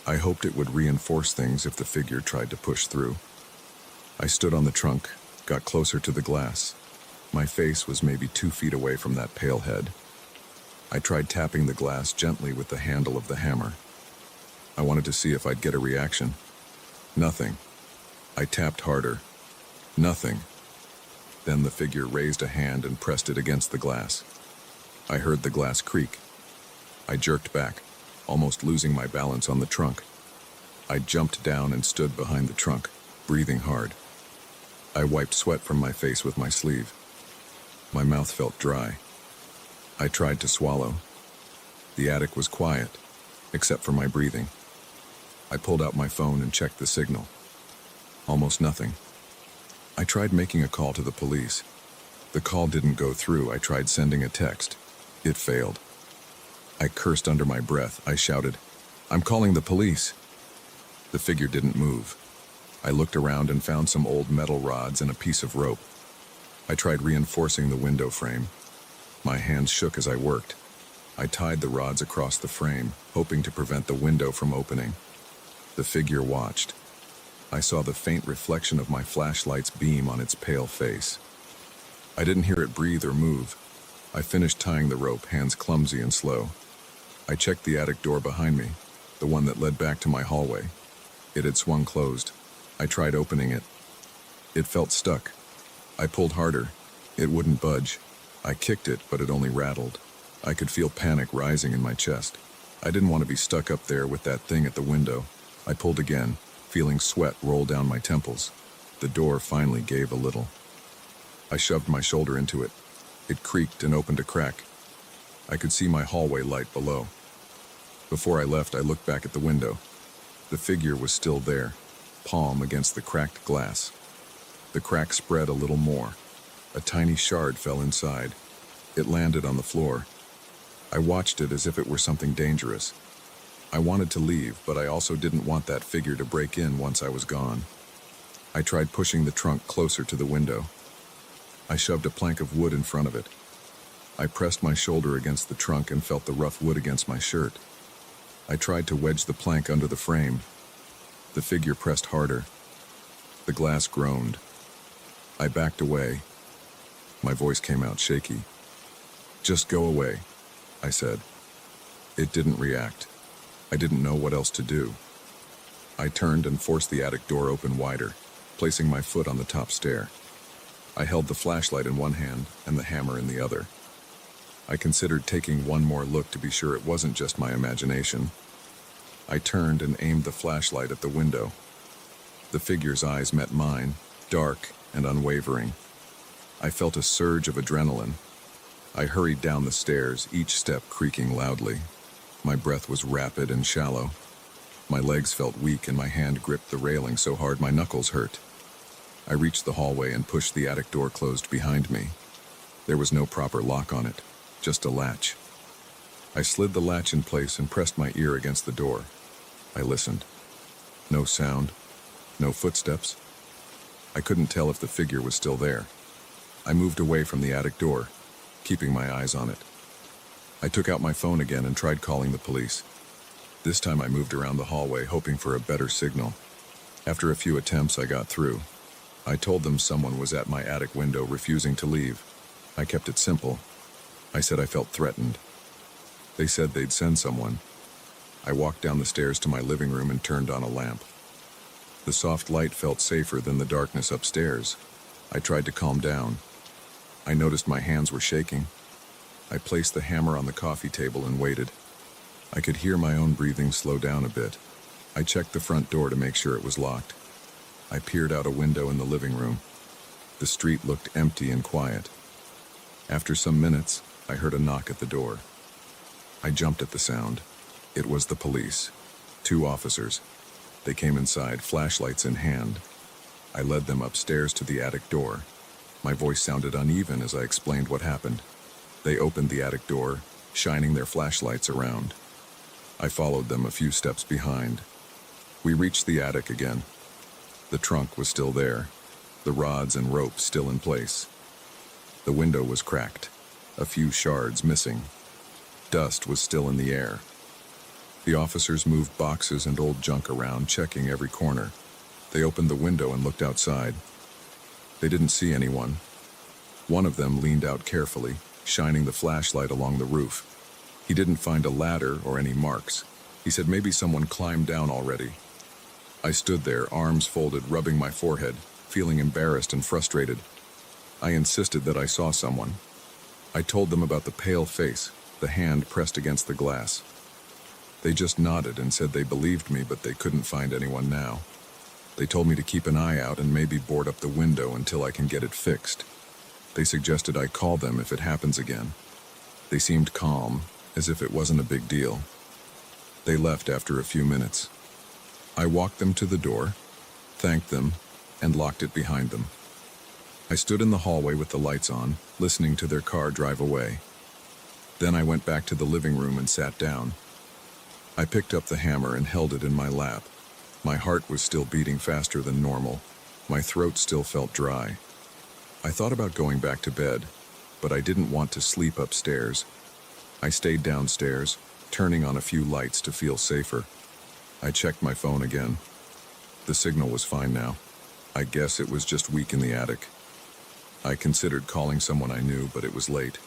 I hoped it would reinforce things if the figure tried to push through. I stood on the trunk, got closer to the glass. My face was maybe 2 feet away from that pale head. I tried tapping the glass gently with the handle of the hammer. I wanted to see if I'd get a reaction. Nothing. I tapped harder. Nothing. Then the figure raised a hand and pressed it against the glass. I heard the glass creak. I jerked back, almost losing my balance on the trunk. I jumped down and stood behind the trunk, breathing hard. I wiped sweat from my face with my sleeve. My mouth felt dry. I tried to swallow. The attic was quiet, except for my breathing. I pulled out my phone and checked the signal. Almost nothing. I tried making a call to the police. The call didn't go through. I tried sending a text. It failed. I cursed under my breath. I shouted, "I'm calling the police." The figure didn't move. I looked around and found some old metal rods and a piece of rope. I tried reinforcing the window frame. My hands shook as I worked. I tied the rods across the frame, hoping to prevent the window from opening. The figure watched. I saw the faint reflection of my flashlight's beam on its pale face. I didn't hear it breathe or move. I finished tying the rope, hands clumsy and slow. I checked the attic door behind me, the one that led back to my hallway. It had swung closed. I tried opening it. It felt stuck. I pulled harder. It wouldn't budge. I kicked it, but it only rattled. I could feel panic rising in my chest. I didn't want to be stuck up there with that thing at the window. I pulled again, feeling sweat roll down my temples. The door finally gave a little. I shoved my shoulder into it. It creaked and opened a crack. I could see my hallway light below. Before I left, I looked back at the window. The figure was still there, palm against the cracked glass. The crack spread a little more. A tiny shard fell inside. It landed on the floor. I watched it as if it were something dangerous. I wanted to leave, but I also didn't want that figure to break in once I was gone. I tried pushing the trunk closer to the window. I shoved a plank of wood in front of it. I pressed my shoulder against the trunk and felt the rough wood against my shirt. I tried to wedge the plank under the frame. The figure pressed harder. The glass groaned. I backed away. My voice came out shaky. "Just go away," I said. It didn't react. I didn't know what else to do. I turned and forced the attic door open wider, placing my foot on the top stair. I held the flashlight in one hand and the hammer in the other. I considered taking one more look to be sure it wasn't just my imagination. I turned and aimed the flashlight at the window. The figure's eyes met mine, dark and unwavering. I felt a surge of adrenaline. I hurried down the stairs, each step creaking loudly. My breath was rapid and shallow. My legs felt weak and my hand gripped the railing so hard my knuckles hurt. I reached the hallway and pushed the attic door closed behind me. There was no proper lock on it, just a latch. I slid the latch in place and pressed my ear against the door. I listened. No sound, no footsteps. I couldn't tell if the figure was still there. I moved away from the attic door, keeping my eyes on it. I took out my phone again and tried calling the police. This time I moved around the hallway, hoping for a better signal. After a few attempts, I got through. I told them someone was at my attic window refusing to leave. I kept it simple. I said I felt threatened. They said they'd send someone. I walked down the stairs to my living room and turned on a lamp. The soft light felt safer than the darkness upstairs. I tried to calm down. I noticed my hands were shaking. I placed the hammer on the coffee table and waited. I could hear my own breathing slow down a bit. I checked the front door to make sure it was locked. I peered out a window in the living room. The street looked empty and quiet. After some minutes, I heard a knock at the door. I jumped at the sound. It was the police. 2 officers. They came inside, flashlights in hand. I led them upstairs to the attic door. My voice sounded uneven as I explained what happened. They opened the attic door, shining their flashlights around. I followed them a few steps behind. We reached the attic again. The trunk was still there, the rods and rope still in place. The window was cracked, a few shards missing. Dust was still in the air. The officers moved boxes and old junk around, checking every corner. They opened the window and looked outside. They didn't see anyone. One of them leaned out carefully, shining the flashlight along the roof. He didn't find a ladder or any marks. He said maybe someone climbed down already. I stood there, arms folded, rubbing my forehead, feeling embarrassed and frustrated. I insisted that I saw someone. I told them about the pale face, the hand pressed against the glass. They just nodded and said they believed me, but they couldn't find anyone now. They told me to keep an eye out and maybe board up the window until I can get it fixed. They suggested I call them if it happens again. They seemed calm, as if it wasn't a big deal. They left after a few minutes. I walked them to the door, thanked them, and locked it behind them. I stood in the hallway with the lights on, listening to their car drive away. Then I went back to the living room and sat down. I picked up the hammer and held it in my lap. My heart was still beating faster than normal. My throat still felt dry. I thought about going back to bed, but I didn't want to sleep upstairs. I stayed downstairs, turning on a few lights to feel safer. I checked my phone again. The signal was fine now. I guess it was just weak in the attic. I considered calling someone I knew, but it was late.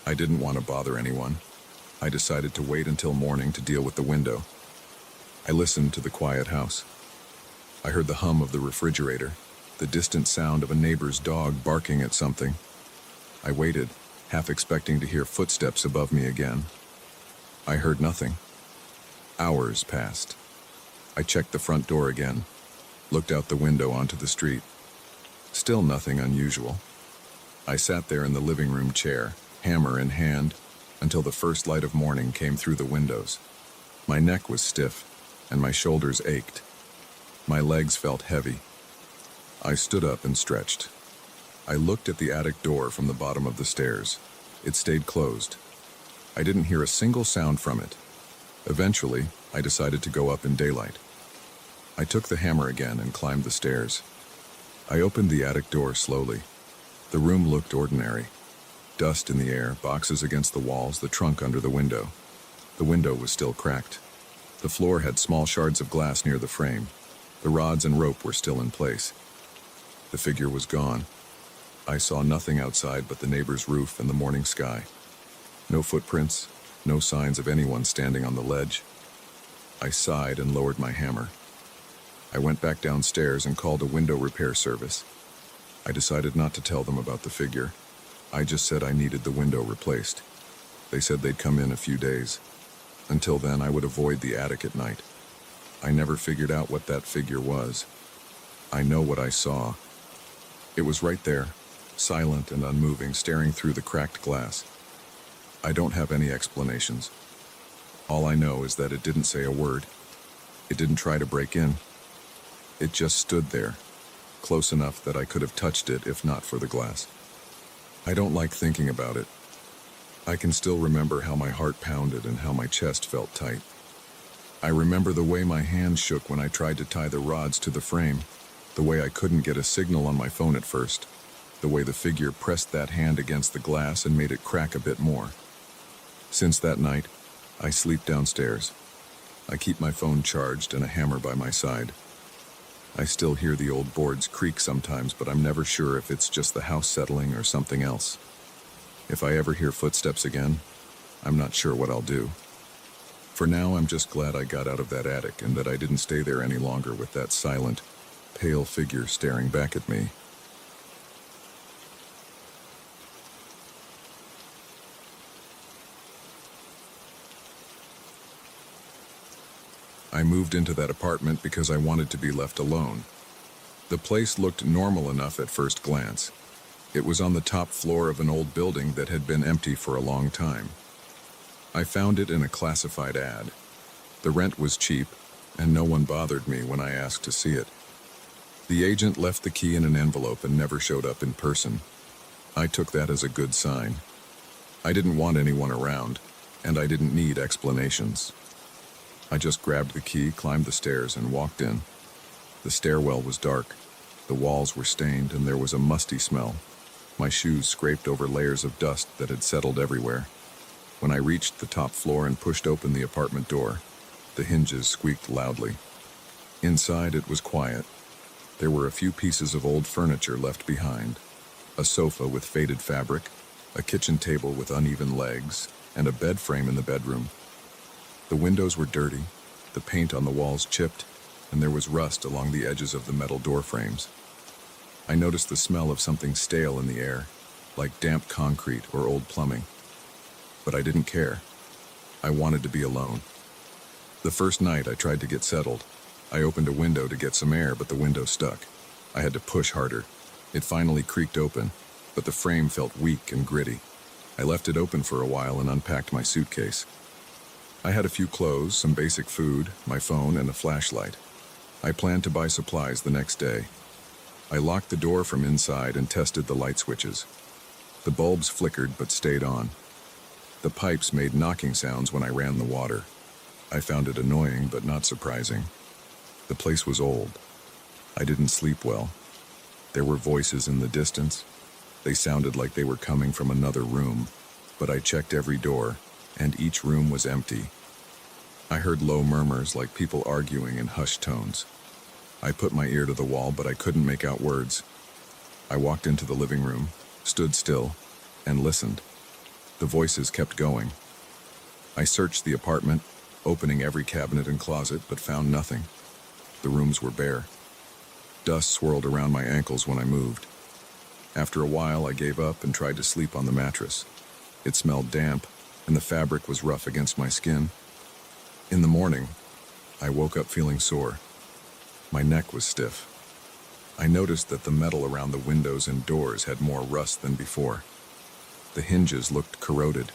I didn't want to bother anyone. I decided to wait until morning to deal with the window. I listened to the quiet house. I heard the hum of the refrigerator, the distant sound of a neighbor's dog barking at something. I waited, half expecting to hear footsteps above me again. I heard nothing. Hours passed. I checked the front door again, looked out the window onto the street. Still nothing unusual. I sat there in the living room chair, hammer in hand, until the first light of morning came through the windows. My neck was stiff, and my shoulders ached. My legs felt heavy. I stood up and stretched. I looked at the attic door from the bottom of the stairs. It stayed closed. I didn't hear a single sound from it. Eventually, I decided to go up in daylight. I took the hammer again and climbed the stairs. I opened the attic door slowly. The room looked ordinary. Dust in the air, boxes against the walls, the trunk under the window. The window was still cracked. The floor had small shards of glass near the frame. The rods and rope were still in place. The figure was gone. I saw nothing outside but the neighbor's roof and the morning sky. No footprints, no signs of anyone standing on the ledge. I sighed and lowered my hammer. I went back downstairs and called a window repair service. I decided not to tell them about the figure. I just said I needed the window replaced. They said they'd come in a few days. Until then, I would avoid the attic at night. I never figured out what that figure was. I know what I saw. It was right there, silent and unmoving, staring through the cracked glass. I don't have any explanations. All I know is that it didn't say a word. It didn't try to break in. It just stood there, close enough that I could have touched it if not for the glass. I don't like thinking about it. I can still remember how my heart pounded and how my chest felt tight. I remember the way my hands shook when I tried to tie the rods to the frame, the way I couldn't get a signal on my phone at first, the way the figure pressed that hand against the glass and made it crack a bit more. Since that night, I sleep downstairs. I keep my phone charged and a hammer by my side. I still hear the old boards creak sometimes, but I'm never sure if it's just the house settling or something else. If I ever hear footsteps again, I'm not sure what I'll do. For now, I'm just glad I got out of that attic and that I didn't stay there any longer with that silent, pale figure staring back at me. I moved into that apartment because I wanted to be left alone. The place looked normal enough at first glance. It was on the top floor of an old building that had been empty for a long time. I found it in a classified ad. The rent was cheap, and no one bothered me when I asked to see it. The agent left the key in an envelope and never showed up in person. I took that as a good sign. I didn't want anyone around, and I didn't need explanations. I just grabbed the key, climbed the stairs, and walked in. The stairwell was dark. The walls were stained, and there was a musty smell. My shoes scraped over layers of dust that had settled everywhere. When I reached the top floor and pushed open the apartment door, the hinges squeaked loudly. Inside, it was quiet. There were a few pieces of old furniture left behind. A sofa with faded fabric, a kitchen table with uneven legs, and a bed frame in the bedroom. The windows were dirty, the paint on the walls chipped, and there was rust along the edges of the metal door frames. I noticed the smell of something stale in the air, like damp concrete or old plumbing. But I didn't care. I wanted to be alone. The first night I tried to get settled. I opened a window to get some air, but the window stuck. I had to push harder. It finally creaked open, but the frame felt weak and gritty. I left it open for a while and unpacked my suitcase. I had a few clothes, some basic food, my phone, and a flashlight. I planned to buy supplies the next day. I locked the door from inside and tested the light switches. The bulbs flickered but stayed on. The pipes made knocking sounds when I ran the water. I found it annoying but not surprising. The place was old. I didn't sleep well. There were voices in the distance. They sounded like they were coming from another room, but I checked every door, and each room was empty. I heard low murmurs like people arguing in hushed tones. I put my ear to the wall, but I couldn't make out words. I walked into the living room, stood still, and listened. The voices kept going. I searched the apartment, opening every cabinet and closet, but found nothing. The rooms were bare. Dust swirled around my ankles when I moved. After a while, I gave up and tried to sleep on the mattress. It smelled damp, and the fabric was rough against my skin. In the morning, I woke up feeling sore. My neck was stiff. I noticed that the metal around the windows and doors had more rust than before. The hinges looked corroded.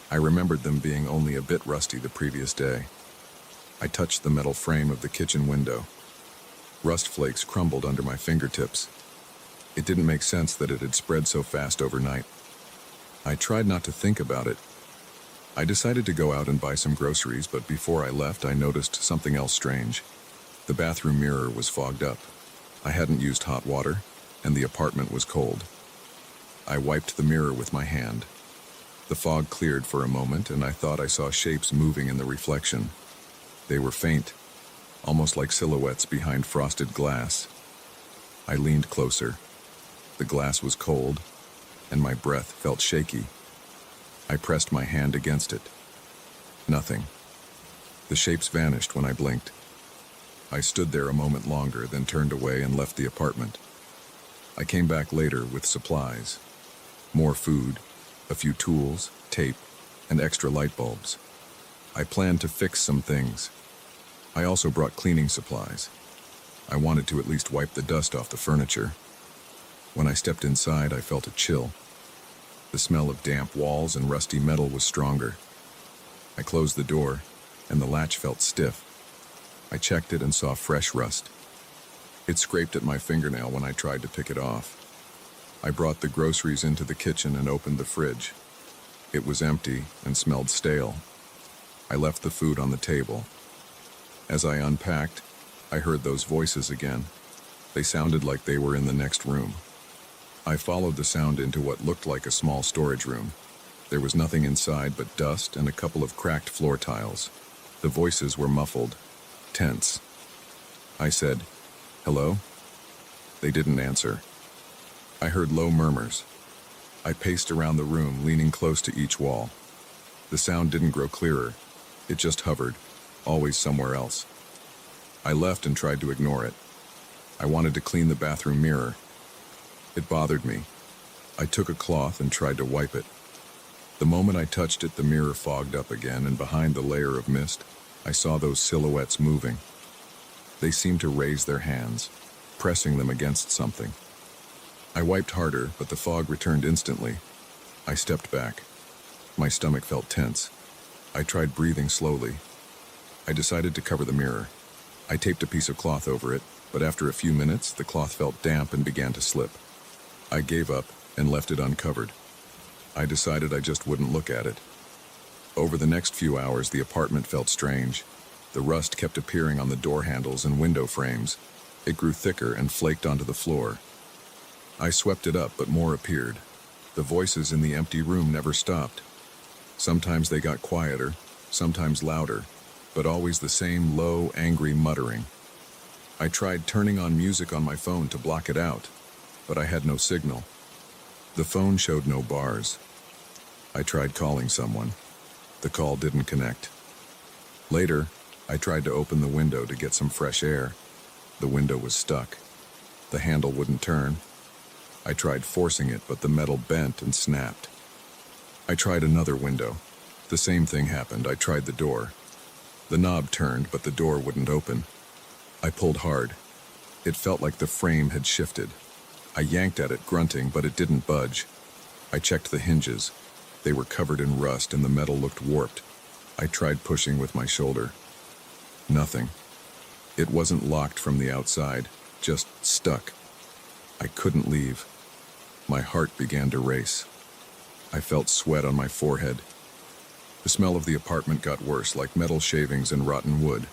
I remembered them being only a bit rusty the previous day. I touched the metal frame of the kitchen window. Rust flakes crumbled under my fingertips. It didn't make sense that it had spread so fast overnight. I tried not to think about it. I decided to go out and buy some groceries, but before I left, I noticed something else strange. The bathroom mirror was fogged up. I hadn't used hot water, and the apartment was cold. I wiped the mirror with my hand. The fog cleared for a moment, and I thought I saw shapes moving in the reflection. They were faint, almost like silhouettes behind frosted glass. I leaned closer. The glass was cold, and my breath felt shaky. I pressed my hand against it. Nothing. The shapes vanished when I blinked. I stood there a moment longer, then turned away and left the apartment. I came back later with supplies. More food, a few tools, tape, and extra light bulbs. I planned to fix some things. I also brought cleaning supplies. I wanted to at least wipe the dust off the furniture. When I stepped inside, I felt a chill. The smell of damp walls and rusty metal was stronger. I closed the door, and the latch felt stiff. I checked it and saw fresh rust. It scraped at my fingernail when I tried to pick it off. I brought the groceries into the kitchen and opened the fridge. It was empty and smelled stale. I left the food on the table. As I unpacked, I heard those voices again. They sounded like they were in the next room. I followed the sound into what looked like a small storage room. There was nothing inside but dust and a couple of cracked floor tiles. The voices were muffled, tense. I said, "Hello?" They didn't answer. I heard low murmurs. I paced around the room, leaning close to each wall. The sound didn't grow clearer. It just hovered, always somewhere else. I left and tried to ignore it. I wanted to clean the bathroom mirror. It bothered me. I took a cloth and tried to wipe it. The moment I touched it, the mirror fogged up again, and behind the layer of mist, I saw those silhouettes moving. They seemed to raise their hands, pressing them against something. I wiped harder, but the fog returned instantly. I stepped back. My stomach felt tense. I tried breathing slowly. I decided to cover the mirror. I taped a piece of cloth over it, but after a few minutes, the cloth felt damp and began to slip. I gave up and left it uncovered. I decided I just wouldn't look at it. Over the next few hours, the apartment felt strange. The rust kept appearing on the door handles and window frames. It grew thicker and flaked onto the floor. I swept it up, but more appeared. The voices in the empty room never stopped. Sometimes they got quieter, sometimes louder, but always the same low, angry muttering. I tried turning on music on my phone to block it out, but I had no signal. The phone showed no bars. I tried calling someone. The call didn't connect. Later, I tried to open the window to get some fresh air. The window was stuck. The handle wouldn't turn. I tried forcing it, but the metal bent and snapped. I tried another window. The same thing happened. I tried the door. The knob turned, but the door wouldn't open. I pulled hard. It felt like the frame had shifted. I yanked at it, grunting, but it didn't budge. I checked the hinges. They were covered in rust and the metal looked warped. I tried pushing with my shoulder. Nothing. It wasn't locked from the outside, just stuck. I couldn't leave. My heart began to race. I felt sweat on my forehead. The smell of the apartment got worse, like metal shavings and rotten wood.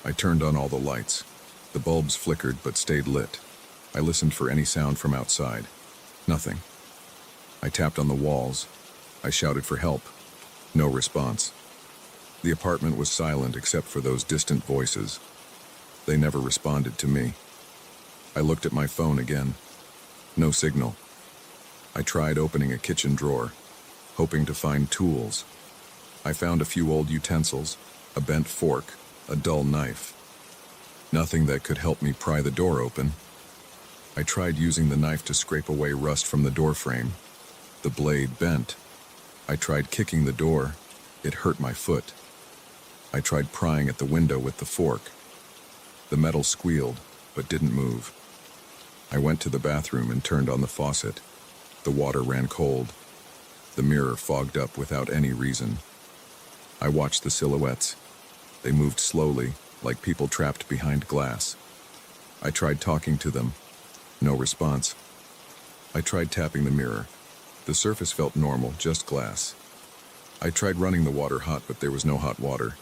I turned on all the lights. The bulbs flickered but stayed lit. I listened for any sound from outside. Nothing. I tapped on the walls. I shouted for help. No response. The apartment was silent except for those distant voices. They never responded to me. I looked at my phone again. No signal. I tried opening a kitchen drawer, hoping to find tools. I found a few old utensils, a bent fork, a dull knife. Nothing that could help me pry the door open. I tried using the knife to scrape away rust from the door frame. The blade bent. I tried kicking the door. It hurt my foot. I tried prying at the window with the fork. The metal squealed, but didn't move. I went to the bathroom and turned on the faucet. The water ran cold. The mirror fogged up without any reason. I watched the silhouettes. They moved slowly, like people trapped behind glass. I tried talking to them. No response. I tried tapping the mirror. The surface felt normal, just glass. I tried running the water hot, but there was no hot water.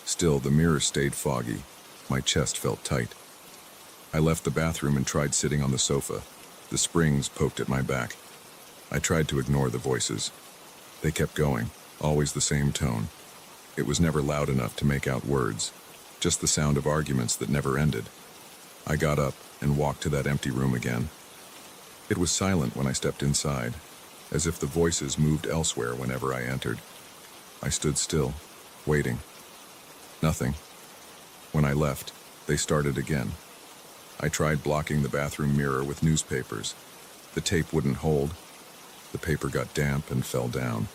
Still, the mirror stayed foggy. My chest felt tight. I left the bathroom and tried sitting on the sofa. The springs poked at my back. I tried to ignore the voices. They kept going, always the same tone. It was never loud enough to make out words, just the sound of arguments that never ended. I got up and walked to that empty room again. It was silent when I stepped inside, as if the voices moved elsewhere whenever I entered. I stood still, waiting. Nothing. When I left, they started again. I tried blocking the bathroom mirror with newspapers. The tape wouldn't hold. The paper got damp and fell down.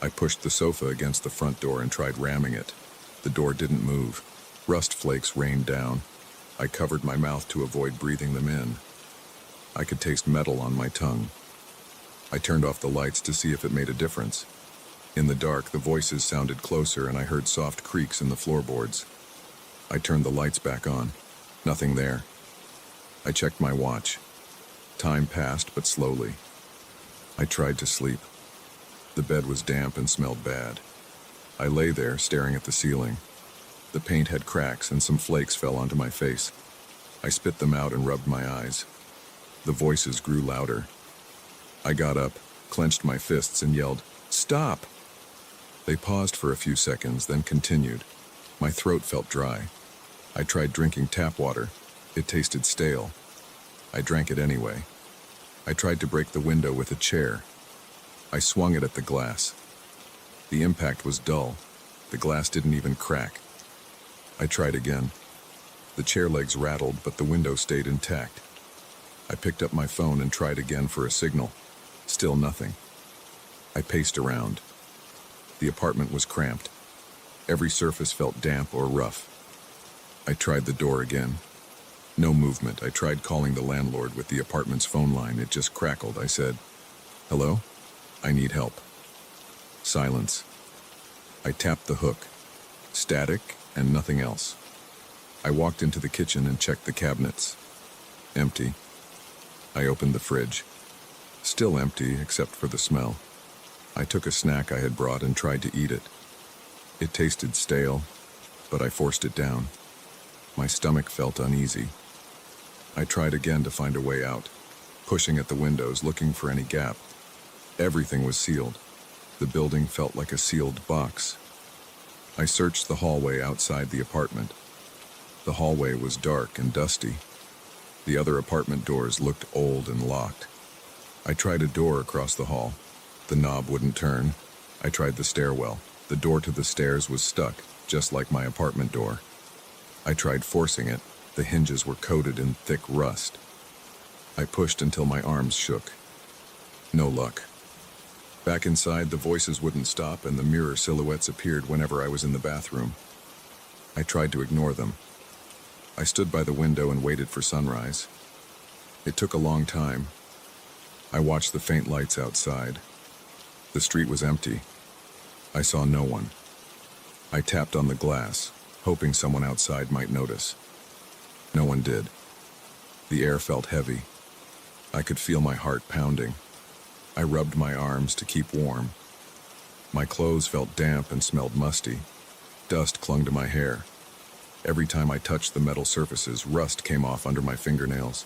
I pushed the sofa against the front door and tried ramming it. The door didn't move. Rust flakes rained down. I covered my mouth to avoid breathing them in. I could taste metal on my tongue. I turned off the lights to see if it made a difference. In the dark, the voices sounded closer and I heard soft creaks in the floorboards. I turned the lights back on. Nothing there. I checked my watch. Time passed, but slowly. I tried to sleep. The bed was damp and smelled bad. I lay there, staring at the ceiling. The paint had cracks and some flakes fell onto my face. I spit them out and rubbed my eyes. The voices grew louder. I got up, clenched my fists and yelled, "Stop!" They paused for a few seconds, then continued. My throat felt dry. I tried drinking tap water. It tasted stale. I drank it anyway. I tried to break the window with a chair. I swung it at the glass. The impact was dull. The glass didn't even crack. I tried again. The chair legs rattled, but the window stayed intact. I picked up my phone and tried again for a signal. Still nothing. I paced around. The apartment was cramped. Every surface felt damp or rough. I tried the door again. No movement. I tried calling the landlord with the apartment's phone line. It just crackled. I said, "Hello? I need help." Silence. I tapped the hook. Static and nothing else. I walked into the kitchen and checked the cabinets. Empty. I opened the fridge. Still empty except for the smell. I took a snack I had brought and tried to eat it. It tasted stale, but I forced it down. My stomach felt uneasy. I tried again to find a way out, pushing at the windows, looking for any gap. Everything was sealed. The building felt like a sealed box. I searched the hallway outside the apartment. The hallway was dark and dusty. The other apartment doors looked old and locked. I tried a door across the hall. The knob wouldn't turn. I tried the stairwell. The door to the stairs was stuck, just like my apartment door. I tried forcing it. The hinges were coated in thick rust. I pushed until my arms shook. No luck. Back inside, the voices wouldn't stop and the mirror silhouettes appeared whenever I was in the bathroom. I tried to ignore them. I stood by the window and waited for sunrise. It took a long time. I watched the faint lights outside. The street was empty. I saw no one. I tapped on the glass, hoping someone outside might notice. No one did. The air felt heavy. I could feel my heart pounding. I rubbed my arms to keep warm. My clothes felt damp and smelled musty. Dust clung to my hair. Every time I touched the metal surfaces, rust came off under my fingernails.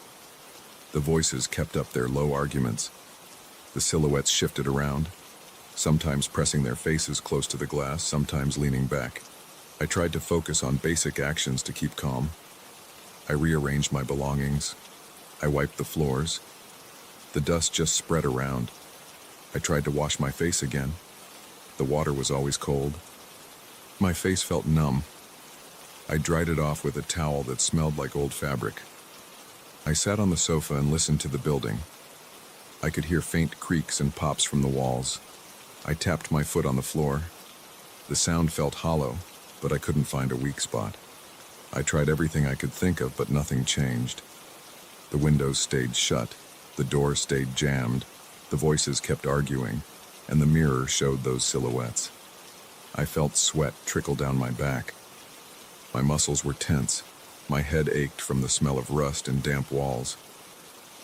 The voices kept up their low arguments. The silhouettes shifted around, sometimes pressing their faces close to the glass, sometimes leaning back. I tried to focus on basic actions to keep calm. I rearranged my belongings. I wiped the floors. The dust just spread around. I tried to wash my face again. The water was always cold. My face felt numb. I dried it off with a towel that smelled like old fabric. I sat on the sofa and listened to the building. I could hear faint creaks and pops from the walls. I tapped my foot on the floor. The sound felt hollow, but I couldn't find a weak spot. I tried everything I could think of, but nothing changed. The windows stayed shut, the door stayed jammed, the voices kept arguing, and the mirror showed those silhouettes. I felt sweat trickle down my back. My muscles were tense. My head ached from the smell of rust and damp walls.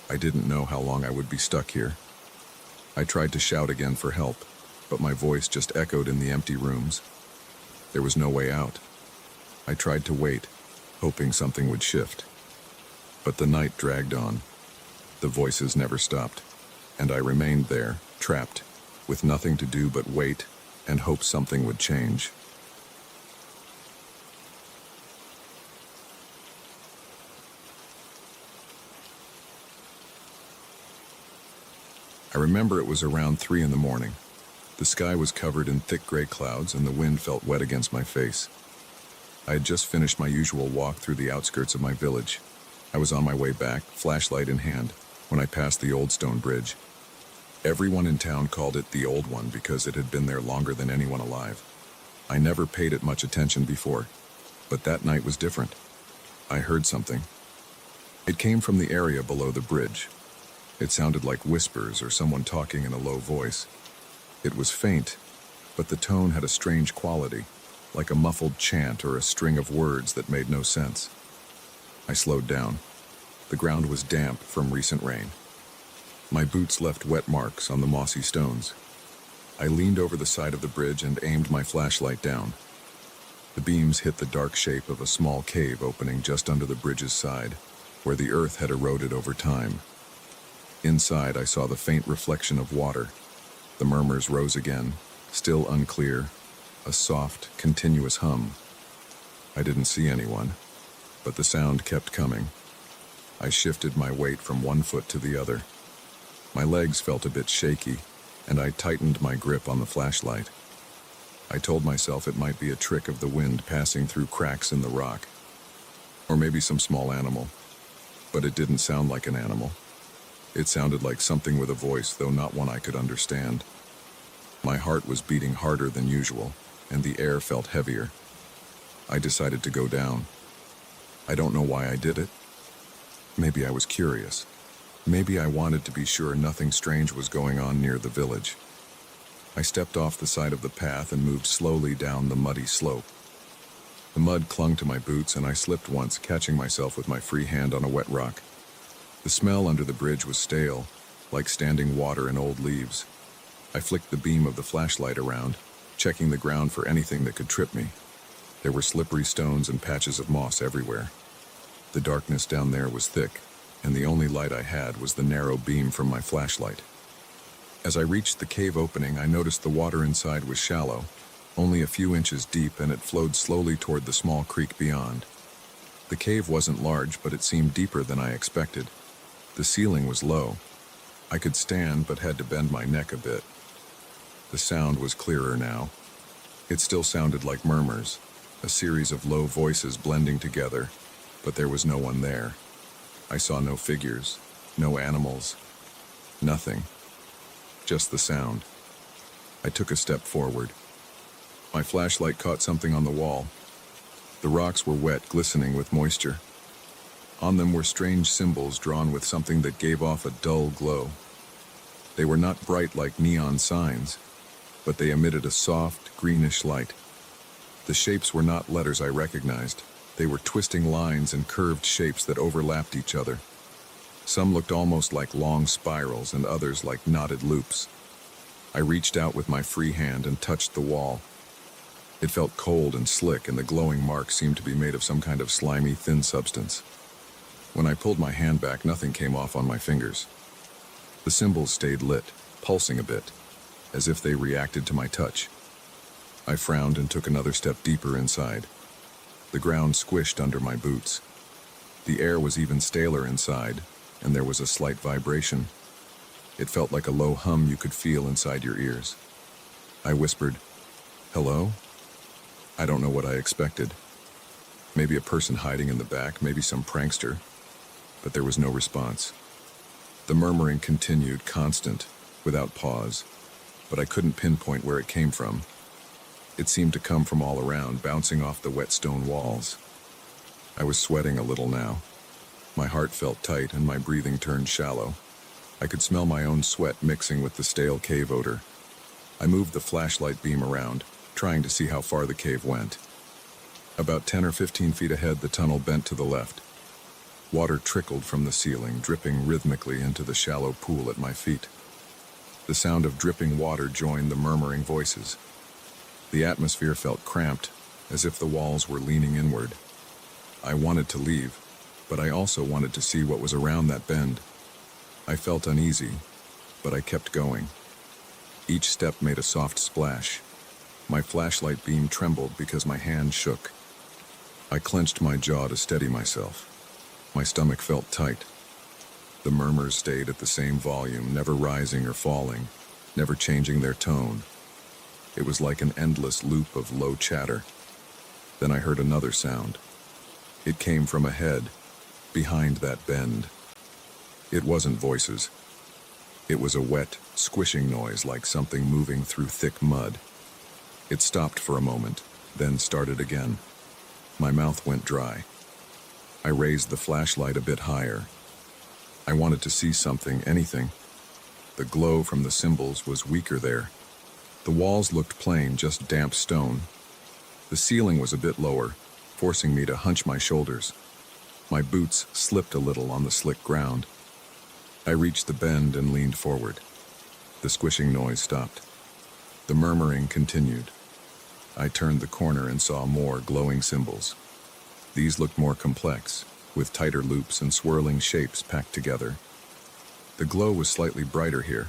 I didn't know how long I would be stuck here. I tried to shout again for help, but my voice just echoed in the empty rooms. There was no way out. I tried to wait, hoping something would shift. But the night dragged on. The voices never stopped, and I remained there, trapped, with nothing to do but wait and hope something would change. I remember it was around 3 in the morning. The sky was covered in thick gray clouds and the wind felt wet against my face. I had just finished my usual walk through the outskirts of my village. I was on my way back, flashlight in hand, when I passed the old stone bridge. Everyone in town called it the old one because it had been there longer than anyone alive. I never paid it much attention before, but that night was different. I heard something. It came from the area below the bridge. It sounded like whispers or someone talking in a low voice. It was faint, but the tone had a strange quality, like a muffled chant or a string of words that made no sense. I slowed down. The ground was damp from recent rain. My boots left wet marks on the mossy stones. I leaned over the side of the bridge and aimed my flashlight down. The beams hit the dark shape of a small cave opening just under the bridge's side, where the earth had eroded over time. Inside, I saw the faint reflection of water. The murmurs rose again, still unclear, a soft, continuous hum. I didn't see anyone, but the sound kept coming. I shifted my weight from one foot to the other. My legs felt a bit shaky, and I tightened my grip on the flashlight. I told myself it might be a trick of the wind passing through cracks in the rock, or maybe some small animal, but it didn't sound like an animal. It sounded like something with a voice, though not one I could understand. My heart was beating harder than usual, and the air felt heavier. I decided to go down. I don't know why I did it. Maybe I was curious. Maybe I wanted to be sure nothing strange was going on near the village. I stepped off the side of the path and moved slowly down the muddy slope. The mud clung to my boots, and I slipped once, catching myself with my free hand on a wet rock. The smell under the bridge was stale, like standing water and old leaves. I flicked the beam of the flashlight around, checking the ground for anything that could trip me. There were slippery stones and patches of moss everywhere. The darkness down there was thick, and the only light I had was the narrow beam from my flashlight. As I reached the cave opening, I noticed the water inside was shallow, only a few inches deep, and it flowed slowly toward the small creek beyond. The cave wasn't large, but it seemed deeper than I expected. The ceiling was low. I could stand, but had to bend my neck a bit. The sound was clearer now. It still sounded like murmurs, a series of low voices blending together, but there was no one there. I saw no figures, no animals, nothing. Just the sound. I took a step forward. My flashlight caught something on the wall. The rocks were wet, glistening with moisture. On them were strange symbols drawn with something that gave off a dull glow. They were not bright like neon signs, but they emitted a soft, greenish light. The shapes were not letters I recognized. They were twisting lines and curved shapes that overlapped each other. Some looked almost like long spirals and others like knotted loops. I reached out with my free hand and touched the wall. It felt cold and slick, and the glowing mark seemed to be made of some kind of slimy, thin substance. When I pulled my hand back, nothing came off on my fingers. The symbols stayed lit, pulsing a bit, as if they reacted to my touch. I frowned and took another step deeper inside. The ground squished under my boots. The air was even staler inside, and there was a slight vibration. It felt like a low hum you could feel inside your ears. I whispered, "Hello?" I don't know what I expected. Maybe a person hiding in the back, maybe some prankster, but there was no response. The murmuring continued, constant, without pause, but I couldn't pinpoint where it came from. It seemed to come from all around, bouncing off the wet stone walls. I was sweating a little now. My heart felt tight and my breathing turned shallow. I could smell my own sweat mixing with the stale cave odor. I moved the flashlight beam around, trying to see how far the cave went. About 10 or 15 feet ahead, the tunnel bent to the left. Water trickled from the ceiling, dripping rhythmically into the shallow pool at my feet. The sound of dripping water joined the murmuring voices. The atmosphere felt cramped, as if the walls were leaning inward. I wanted to leave, but I also wanted to see what was around that bend. I felt uneasy, but I kept going. Each step made a soft splash. My flashlight beam trembled because my hand shook. I clenched my jaw to steady myself. My stomach felt tight. The murmurs stayed at the same volume, never rising or falling, never changing their tone. It was like an endless loop of low chatter. Then I heard another sound. It came from ahead, behind that bend. It wasn't voices. It was a wet, squishing noise like something moving through thick mud. It stopped for a moment, then started again. My mouth went dry. I raised the flashlight a bit higher. I wanted to see something, anything. The glow from the symbols was weaker there. The walls looked plain, just damp stone. The ceiling was a bit lower, forcing me to hunch my shoulders. My boots slipped a little on the slick ground. I reached the bend and leaned forward. The squishing noise stopped. The murmuring continued. I turned the corner and saw more glowing symbols. These looked more complex, with tighter loops and swirling shapes packed together. The glow was slightly brighter here.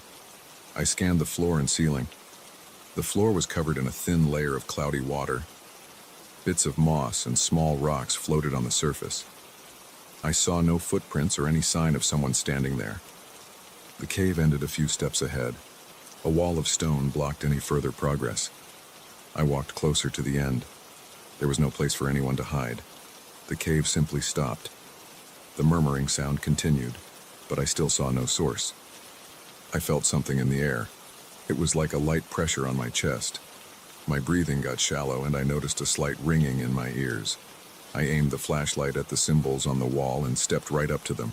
I scanned the floor and ceiling. The floor was covered in a thin layer of cloudy water. Bits of moss and small rocks floated on the surface. I saw no footprints or any sign of someone standing there. The cave ended a few steps ahead. A wall of stone blocked any further progress. I walked closer to the end. There was no place for anyone to hide. The cave simply stopped. The murmuring sound continued, but I still saw no source. I felt something in the air. It was like a light pressure on my chest. My breathing got shallow and I noticed a slight ringing in my ears. I aimed the flashlight at the symbols on the wall and stepped right up to them.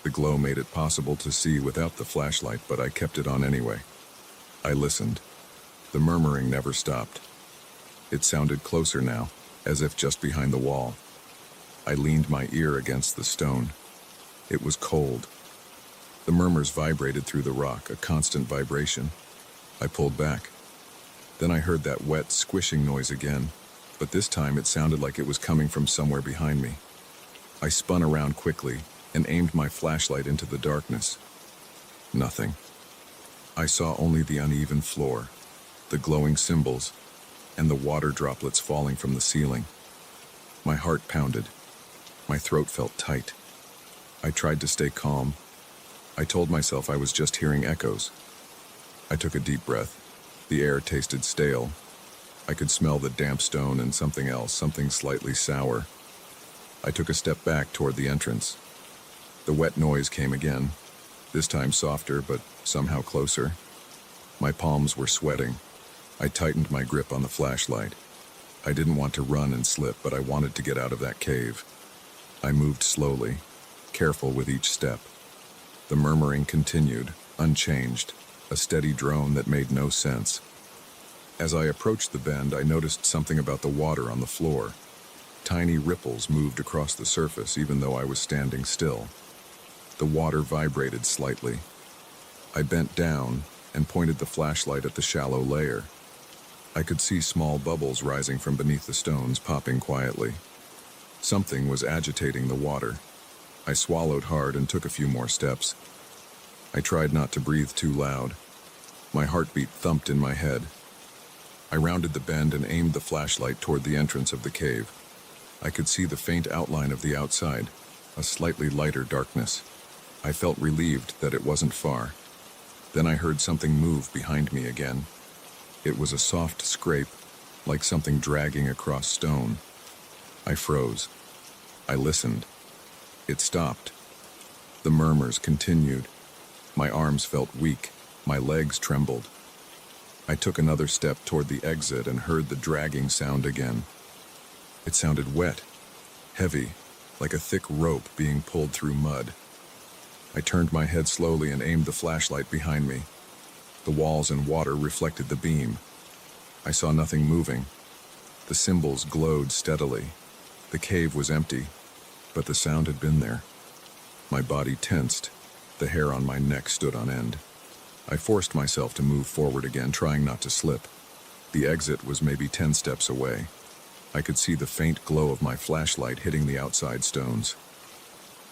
The glow made it possible to see without the flashlight, but I kept it on anyway. I listened. The murmuring never stopped. It sounded closer now, as if just behind the wall. I leaned my ear against the stone. It was cold. The murmurs vibrated through the rock, a constant vibration. I pulled back. Then I heard that wet, squishing noise again, but this time it sounded like it was coming from somewhere behind me. I spun around quickly and aimed my flashlight into the darkness. Nothing. I saw only the uneven floor, the glowing symbols, and the water droplets falling from the ceiling. My heart pounded. My throat felt tight. I tried to stay calm. I told myself I was just hearing echoes. I took a deep breath. The air tasted stale. I could smell the damp stone and something else, something slightly sour. I took a step back toward the entrance. The wet noise came again, this time softer, but somehow closer. My palms were sweating. I tightened my grip on the flashlight. I didn't want to run and slip, but I wanted to get out of that cave. I moved slowly, careful with each step. The murmuring continued, unchanged, a steady drone that made no sense. As I approached the bend, I noticed something about the water on the floor. Tiny ripples moved across the surface even though I was standing still. The water vibrated slightly. I bent down and pointed the flashlight at the shallow layer. I could see small bubbles rising from beneath the stones, popping quietly. Something was agitating the water. I swallowed hard and took a few more steps. I tried not to breathe too loud. My heartbeat thumped in my head. I rounded the bend and aimed the flashlight toward the entrance of the cave. I could see the faint outline of the outside, a slightly lighter darkness. I felt relieved that it wasn't far. Then I heard something move behind me again. It was a soft scrape, like something dragging across stone. I froze. I listened. It stopped. The murmurs continued. My arms felt weak. My legs trembled. I took another step toward the exit and heard the dragging sound again. It sounded wet, heavy, like a thick rope being pulled through mud. I turned my head slowly and aimed the flashlight behind me. The walls and water reflected the beam. I saw nothing moving. The symbols glowed steadily. The cave was empty, but the sound had been there. My body tensed. The hair on my neck stood on end. I forced myself to move forward again, trying not to slip. The exit was maybe 10 steps away. I could see the faint glow of my flashlight hitting the outside stones.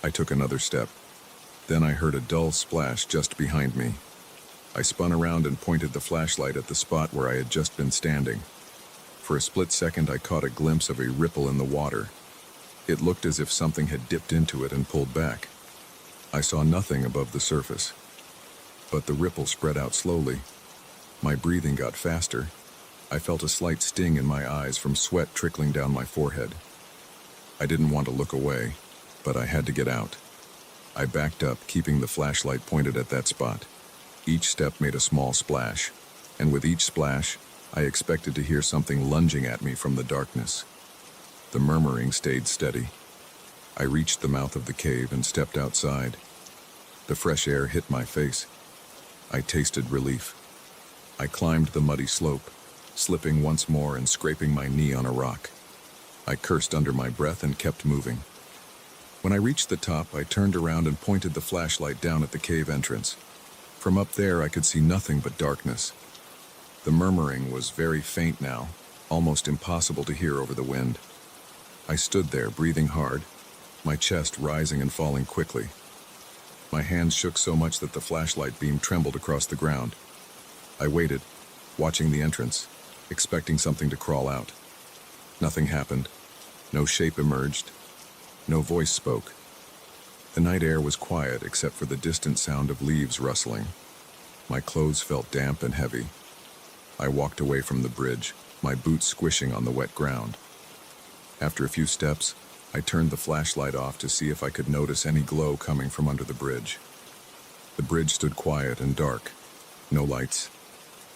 I took another step. Then I heard a dull splash just behind me. I spun around and pointed the flashlight at the spot where I had just been standing. For a split second, I caught a glimpse of a ripple in the water. It looked as if something had dipped into it and pulled back. I saw nothing above the surface, but the ripple spread out slowly. My breathing got faster. I felt a slight sting in my eyes from sweat trickling down my forehead. I didn't want to look away, but I had to get out. I backed up, keeping the flashlight pointed at that spot. Each step made a small splash, and with each splash, I expected to hear something lunging at me from the darkness. The murmuring stayed steady. I reached the mouth of the cave and stepped outside. The fresh air hit my face. I tasted relief. I climbed the muddy slope, slipping once more and scraping my knee on a rock. I cursed under my breath and kept moving. When I reached the top, I turned around and pointed the flashlight down at the cave entrance. From up there, I could see nothing but darkness. The murmuring was very faint now, almost impossible to hear over the wind. I stood there, breathing hard, my chest rising and falling quickly. My hands shook so much that the flashlight beam trembled across the ground. I waited, watching the entrance, expecting something to crawl out. Nothing happened. No shape emerged. No voice spoke. The night air was quiet except for the distant sound of leaves rustling. My clothes felt damp and heavy. I walked away from the bridge, my boots squishing on the wet ground. After a few steps, I turned the flashlight off to see if I could notice any glow coming from under the bridge. The bridge stood quiet and dark. No lights,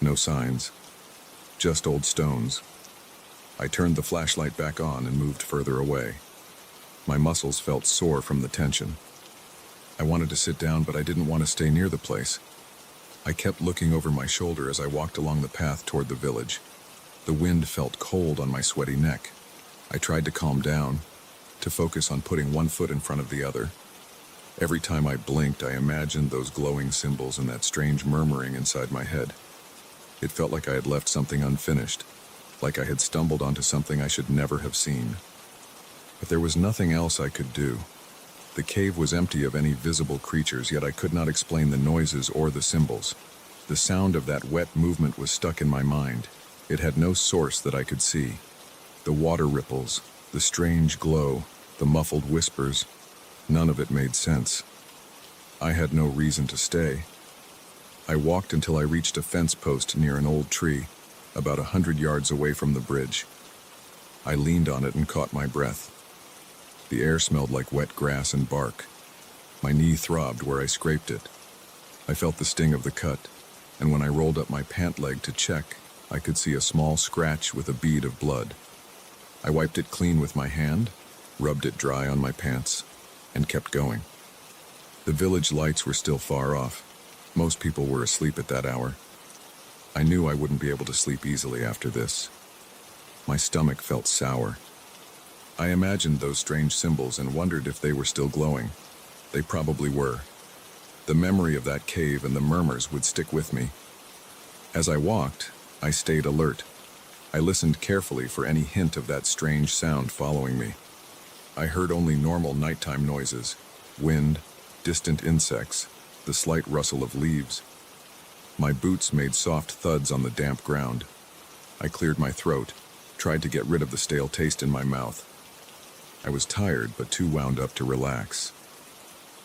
no signs, just old stones. I turned the flashlight back on and moved further away. My muscles felt sore from the tension. I wanted to sit down, but I didn't want to stay near the place. I kept looking over my shoulder as I walked along the path toward the village. The wind felt cold on my sweaty neck. I tried to calm down, to focus on putting one foot in front of the other. Every time I blinked, I imagined those glowing symbols and that strange murmuring inside my head. It felt like I had left something unfinished, like I had stumbled onto something I should never have seen. But there was nothing else I could do. The cave was empty of any visible creatures, yet I could not explain the noises or the symbols. The sound of that wet movement was stuck in my mind. It had no source that I could see. The water ripples, the strange glow, the muffled whispers, none of it made sense. I had no reason to stay. I walked until I reached a fence post near an old tree, about 100 yards away from the bridge. I leaned on it and caught my breath. The air smelled like wet grass and bark. My knee throbbed where I scraped it. I felt the sting of the cut, and when I rolled up my pant leg to check, I could see a small scratch with a bead of blood. I wiped it clean with my hand, rubbed it dry on my pants, and kept going. The village lights were still far off. Most people were asleep at that hour. I knew I wouldn't be able to sleep easily after this. My stomach felt sour. I imagined those strange symbols and wondered if they were still glowing. They probably were. The memory of that cave and the murmurs would stick with me. As I walked, I stayed alert. I listened carefully for any hint of that strange sound following me. I heard only normal nighttime noises: wind, distant insects, the slight rustle of leaves. My boots made soft thuds on the damp ground. I cleared my throat, tried to get rid of the stale taste in my mouth. I was tired, but too wound up to relax.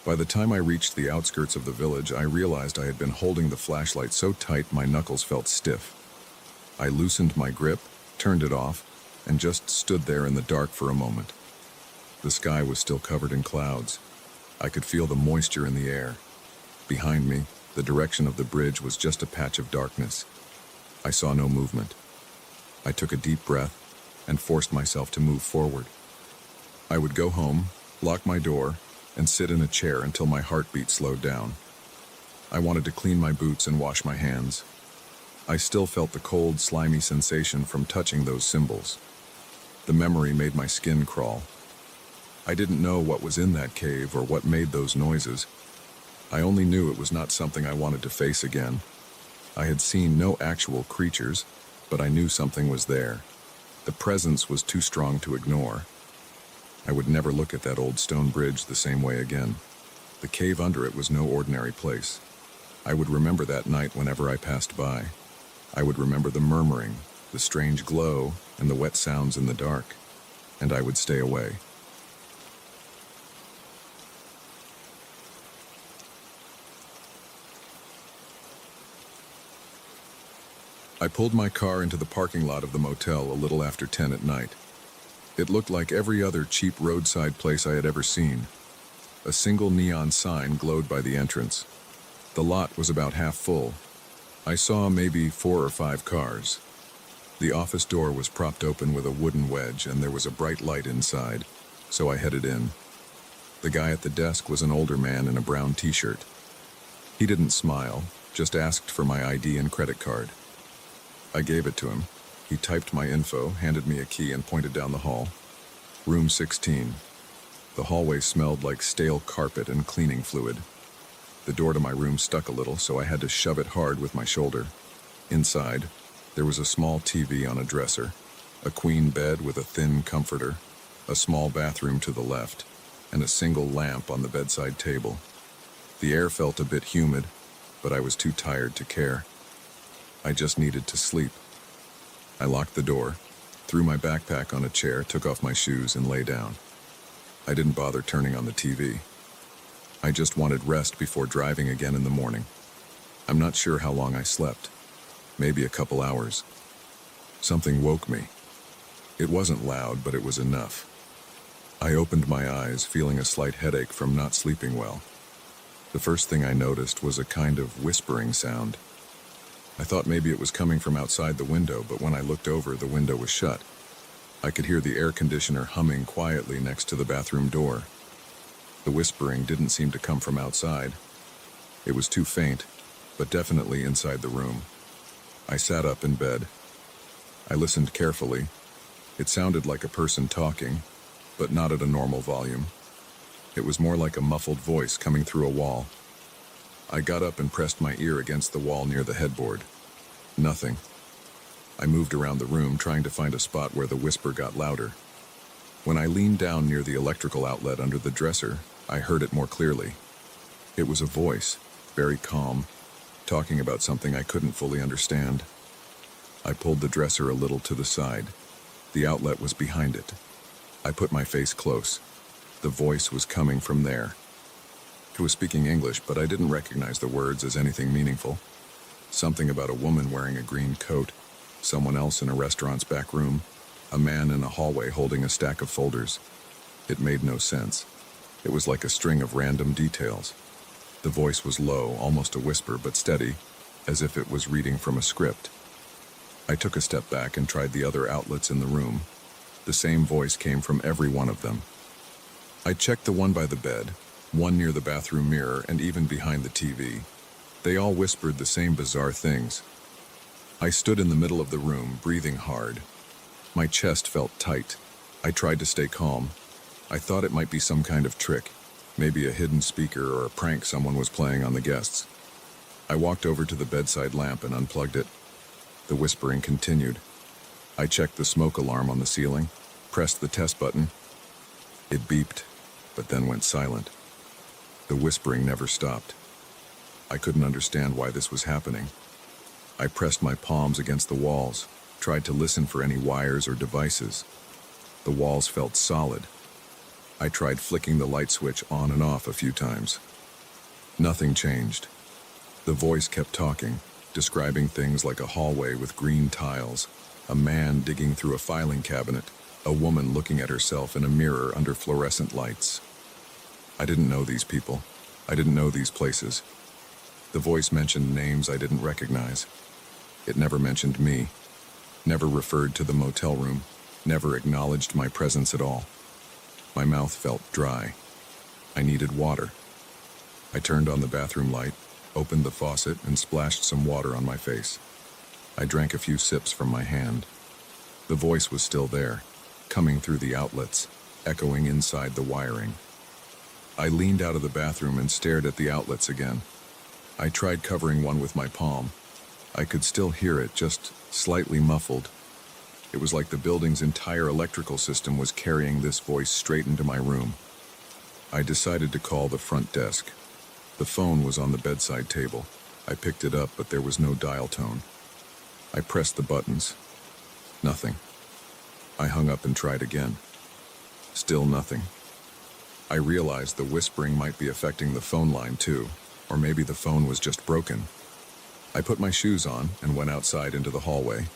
By the time I reached the outskirts of the village, I realized I had been holding the flashlight so tight my knuckles felt stiff. I loosened my grip, turned it off, and just stood there in the dark for a moment. The sky was still covered in clouds. I could feel the moisture in the air. Behind me, the direction of the bridge was just a patch of darkness. I saw no movement. I took a deep breath and forced myself to move forward. I would go home, lock my door, and sit in a chair until my heartbeat slowed down. I wanted to clean my boots and wash my hands. I still felt the cold, slimy sensation from touching those symbols. The memory made my skin crawl. I didn't know what was in that cave or what made those noises. I only knew it was not something I wanted to face again. I had seen no actual creatures, but I knew something was there. The presence was too strong to ignore. I would never look at that old stone bridge the same way again. The cave under it was no ordinary place. I would remember that night whenever I passed by. I would remember the murmuring, the strange glow, and the wet sounds in the dark. And I would stay away. I pulled my car into the parking lot of the motel a little after 10 at night. It looked like every other cheap roadside place I had ever seen. A single neon sign glowed by the entrance. The lot was about half full. I saw maybe 4 or 5 cars. The office door was propped open with a wooden wedge, and there was a bright light inside, so I headed in. The guy at the desk was an older man in a brown t-shirt. He didn't smile, just asked for my ID and credit card. I gave it to him. He typed my info, handed me a key, and pointed down the hall. Room 16. The hallway smelled like stale carpet and cleaning fluid. The door to my room stuck a little, so I had to shove it hard with my shoulder. Inside, there was a small TV on a dresser, a queen bed with a thin comforter, a small bathroom to the left, and a single lamp on the bedside table. The air felt a bit humid, but I was too tired to care. I just needed to sleep. I locked the door, threw my backpack on a chair, took off my shoes, and lay down. I didn't bother turning on the TV. I just wanted rest before driving again in the morning. I'm not sure how long I slept. Maybe a couple hours. Something woke me. It wasn't loud, but it was enough. I opened my eyes, feeling a slight headache from not sleeping well. The first thing I noticed was a kind of whispering sound. I thought maybe it was coming from outside the window, but when I looked over, the window was shut. I could hear the air conditioner humming quietly next to the bathroom door. The whispering didn't seem to come from outside. It was too faint, but definitely inside the room. I sat up in bed. I listened carefully. It sounded like a person talking, but not at a normal volume. It was more like a muffled voice coming through a wall. I got up and pressed my ear against the wall near the headboard. Nothing. I moved around the room, trying to find a spot where the whisper got louder. When I leaned down near the electrical outlet under the dresser, I heard it more clearly. It was a voice, very calm, talking about something I couldn't fully understand. I pulled the dresser a little to the side. The outlet was behind it. I put my face close. The voice was coming from there. It was speaking English, but I didn't recognize the words as anything meaningful. Something about a woman wearing a green coat, someone else in a restaurant's back room, a man in a hallway holding a stack of folders. It made no sense. It was like a string of random details. The voice was low, almost a whisper, but steady, as if it was reading from a script. I took a step back and tried the other outlets in the room. The same voice came from every one of them. I checked the one by the bed, one near the bathroom mirror, and even behind the TV. They all whispered the same bizarre things. I stood in the middle of the room, breathing hard. My chest felt tight. I tried to stay calm. I thought it might be some kind of trick, maybe a hidden speaker or a prank someone was playing on the guests. I walked over to the bedside lamp and unplugged it. The whispering continued. I checked the smoke alarm on the ceiling, pressed the test button. It beeped, but then went silent. The whispering never stopped. I couldn't understand why this was happening. I pressed my palms against the walls, tried to listen for any wires or devices. The walls felt solid. I tried flicking the light switch on and off a few times. Nothing changed. The voice kept talking, describing things like a hallway with green tiles, a man digging through a filing cabinet, a woman looking at herself in a mirror under fluorescent lights. I didn't know these people. I didn't know these places. The voice mentioned names I didn't recognize. It never mentioned me, never referred to the motel room, never acknowledged my presence at all. My mouth felt dry. I needed water. I turned on the bathroom light, opened the faucet, and splashed some water on my face. I drank a few sips from my hand. The voice was still there, coming through the outlets, echoing inside the wiring. I leaned out of the bathroom and stared at the outlets again. I tried covering one with my palm. I could still hear it, just slightly muffled. It was like the building's entire electrical system was carrying this voice straight into my room. I decided to call the front desk. The phone was on the bedside table. I picked it up, but there was no dial tone. I pressed the buttons. Nothing. I hung up and tried again. Still nothing. I realized the whispering might be affecting the phone line too, or maybe the phone was just broken. I put my shoes on and went outside into the hallway.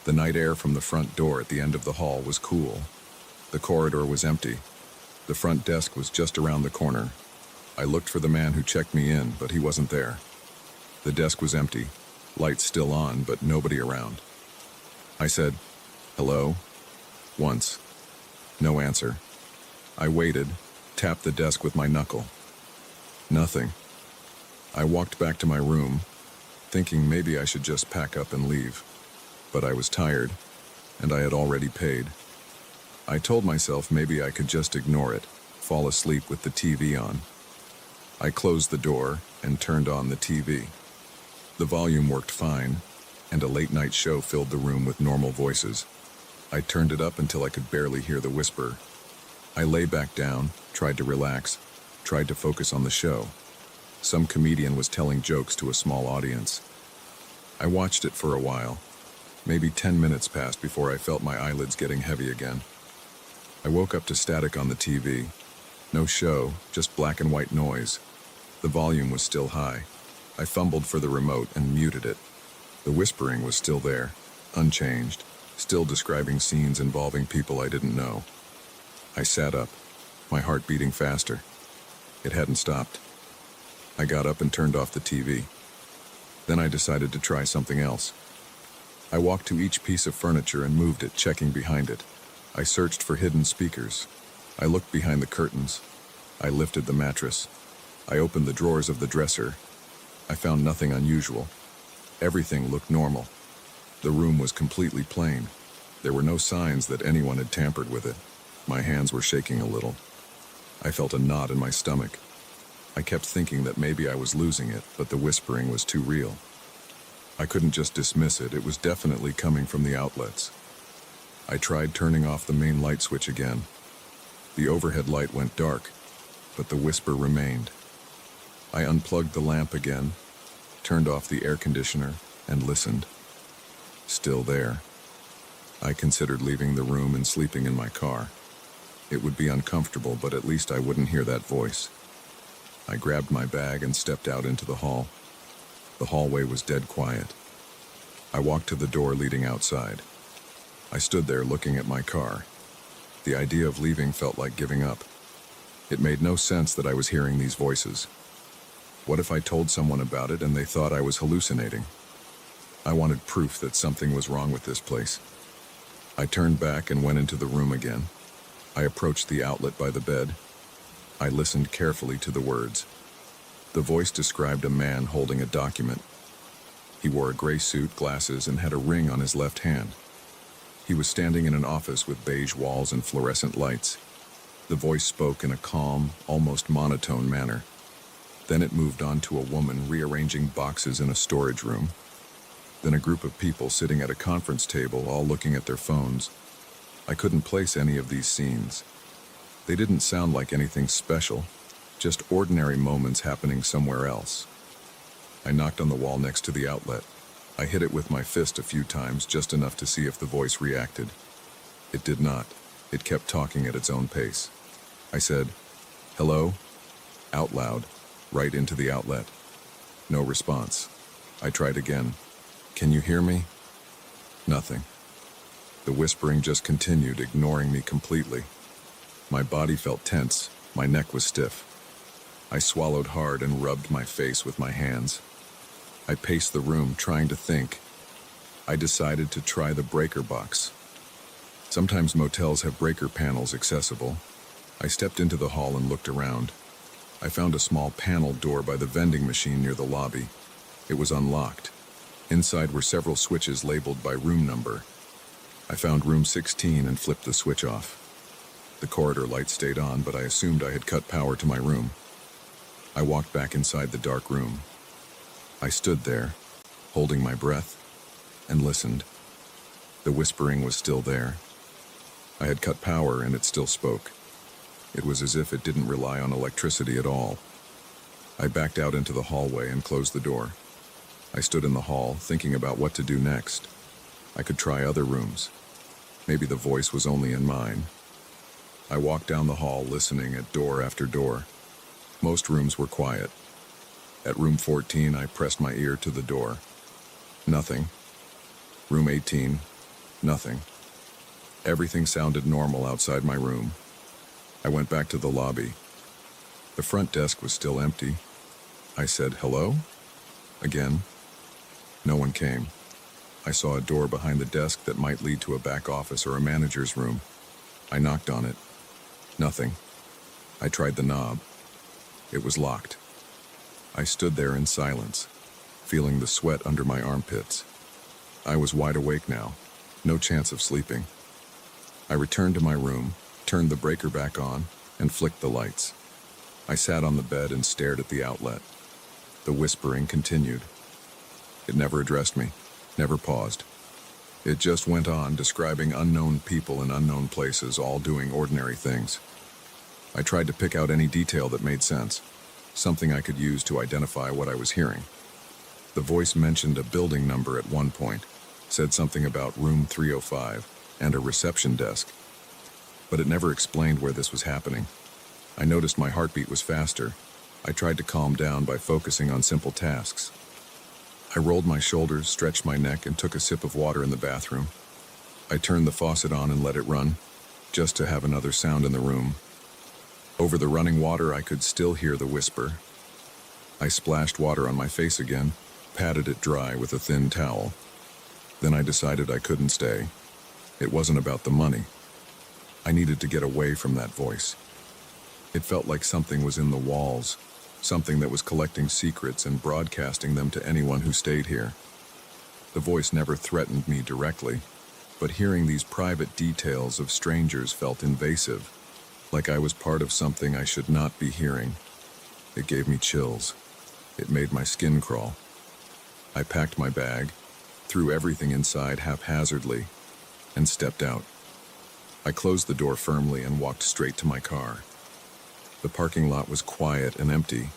The night air from the front door at the end of the hall was cool. The corridor was empty. The front desk was just around the corner. I looked for the man who checked me in, but he wasn't there. The desk was empty, lights still on, but nobody around. I said, "Hello?" once. No answer. I waited, tapped the desk with my knuckle. Nothing. I walked back to my room, thinking maybe I should just pack up and leave. But I was tired, and I had already paid. I told myself maybe I could just ignore it, fall asleep with the TV on. I closed the door and turned on the TV. The volume worked fine, and a late-night show filled the room with normal voices. I turned it up until I could barely hear the whisper. I lay back down, tried to relax, tried to focus on the show. Some comedian was telling jokes to a small audience. I watched it for a while. Maybe 10 minutes passed before I felt my eyelids getting heavy again. I woke up to static on the TV. No show, just black and white noise. The volume was still high. I fumbled for the remote and muted it. The whispering was still there, unchanged, still describing scenes involving people I didn't know. I sat up, my heart beating faster. It hadn't stopped. I got up and turned off the TV. Then I decided to try something else. I walked to each piece of furniture and moved it, checking behind it. I searched for hidden speakers. I looked behind the curtains. I lifted the mattress. I opened the drawers of the dresser. I found nothing unusual. Everything looked normal. The room was completely plain. There were no signs that anyone had tampered with it. My hands were shaking a little. I felt a knot in my stomach. I kept thinking that maybe I was losing it, but the whispering was too real. I couldn't just dismiss it. It was definitely coming from the outlets. I tried turning off the main light switch again. The overhead light went dark, but the whisper remained. I unplugged the lamp again, turned off the air conditioner, and listened. Still there. I considered leaving the room and sleeping in my car. It would be uncomfortable, but at least I wouldn't hear that voice. I grabbed my bag and stepped out into the hall. The hallway was dead quiet. I walked to the door leading outside. I stood there looking at my car. The idea of leaving felt like giving up. It made no sense that I was hearing these voices. What if I told someone about it and they thought I was hallucinating? I wanted proof that something was wrong with this place. I turned back and went into the room again. I approached the outlet by the bed. I listened carefully to the words. The voice described a man holding a document. He wore a gray suit, glasses, and had a ring on his left hand. He was standing in an office with beige walls and fluorescent lights. The voice spoke in a calm, almost monotone manner. Then it moved on to a woman rearranging boxes in a storage room. Then a group of people sitting at a conference table, all looking at their phones. I couldn't place any of these scenes. They didn't sound like anything special, just ordinary moments happening somewhere else. I knocked on the wall next to the outlet. I hit it with my fist a few times, just enough to see if the voice reacted. It did not. It kept talking at its own pace. I said, "Hello?" out loud, right into the outlet. No response. I tried again. "Can you hear me?" Nothing. The whispering just continued, ignoring me completely. My body felt tense. My neck was stiff. I swallowed hard and rubbed my face with my hands. I paced the room, trying to think. I decided to try the breaker box. Sometimes motels have breaker panels accessible. I stepped into the hall and looked around. I found a small panel door by the vending machine near the lobby. It was unlocked. Inside were several switches labeled by room number. I found room 16 and flipped the switch off. The corridor light stayed on, but I assumed I had cut power to my room. I walked back inside the dark room. I stood there, holding my breath, and listened. The whispering was still there. I had cut power and it still spoke. It was as if it didn't rely on electricity at all. I backed out into the hallway and closed the door. I stood in the hall, thinking about what to do next. I could try other rooms. Maybe the voice was only in mine. I walked down the hall, listening at door after door. Most rooms were quiet. At room 14, I pressed my ear to the door. Nothing. Room 18, nothing. Everything sounded normal outside my room. I went back to the lobby. The front desk was still empty. I said, "Hello?" Again. No one came. I saw a door behind the desk that might lead to a back office or a manager's room. I knocked on it. Nothing. I tried the knob. It was locked. I stood there in silence, feeling the sweat under my armpits. I was wide awake now, no chance of sleeping. I returned to my room, turned the breaker back on, and flicked the lights. I sat on the bed and stared at the outlet. The whispering continued. It never addressed me, never paused. It just went on, describing unknown people in unknown places, all doing ordinary things. I tried to pick out any detail that made sense, something I could use to identify what I was hearing. The voice mentioned a building number at one point, said something about room 305 and a reception desk. But it never explained where this was happening. I noticed my heartbeat was faster. I tried to calm down by focusing on simple tasks. I rolled my shoulders, stretched my neck, and took a sip of water in the bathroom. I turned the faucet on and let it run, just to have another sound in the room. Over the running water, I could still hear the whisper. I splashed water on my face again, patted it dry with a thin towel. Then I decided I couldn't stay. It wasn't about the money. I needed to get away from that voice. It felt like something was in the walls, something that was collecting secrets and broadcasting them to anyone who stayed here. The voice never threatened me directly, but hearing these private details of strangers felt invasive, like I was part of something I should not be hearing. It gave me chills. It made my skin crawl. I packed my bag, threw everything inside haphazardly, and stepped out. I closed the door firmly and walked straight to my car. The parking lot was quiet and empty.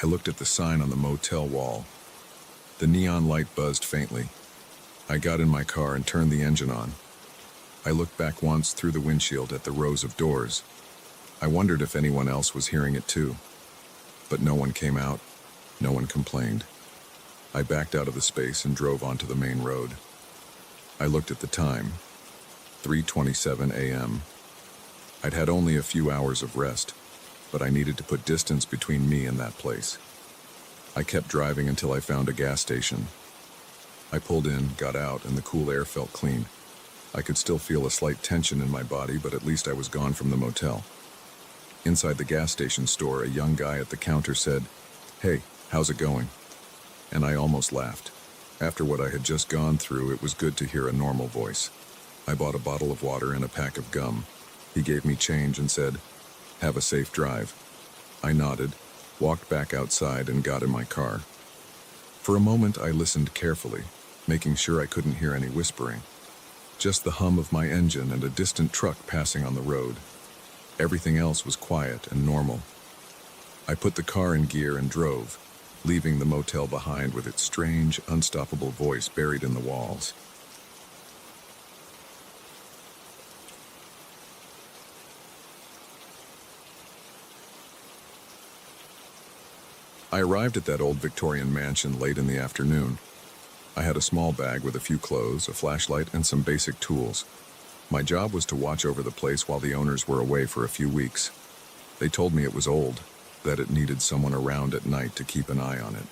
I looked at the sign on the motel wall. The neon light buzzed faintly. I got in my car and turned the engine on. I looked back once through the windshield at the rows of doors. I wondered if anyone else was hearing it too. But no one came out. No one complained. I backed out of the space and drove onto the main road. I looked at the time. 3:27 a.m. I'd had only a few hours of rest, but I needed to put distance between me and that place. I kept driving until I found a gas station. I pulled in, got out, and the cool air felt clean. I could still feel a slight tension in my body, but at least I was gone from the motel. Inside the gas station store, a young guy at the counter said, "Hey, how's it going?" and I almost laughed. After what I had just gone through, it was good to hear a normal voice. I bought a bottle of water and a pack of gum. He gave me change and said, "Have a safe drive." I nodded, walked back outside, and got in my car. For a moment, I listened carefully, making sure I couldn't hear any whispering. Just the hum of my engine and a distant truck passing on the road. Everything else was quiet and normal. I put the car in gear and drove, leaving the motel behind with its strange, unstoppable voice buried in the walls. I arrived at that old Victorian mansion late in the afternoon. I had a small bag with a few clothes, a flashlight, and some basic tools. My job was to watch over the place while the owners were away for a few weeks. They told me it was old, that it needed someone around at night to keep an eye on it.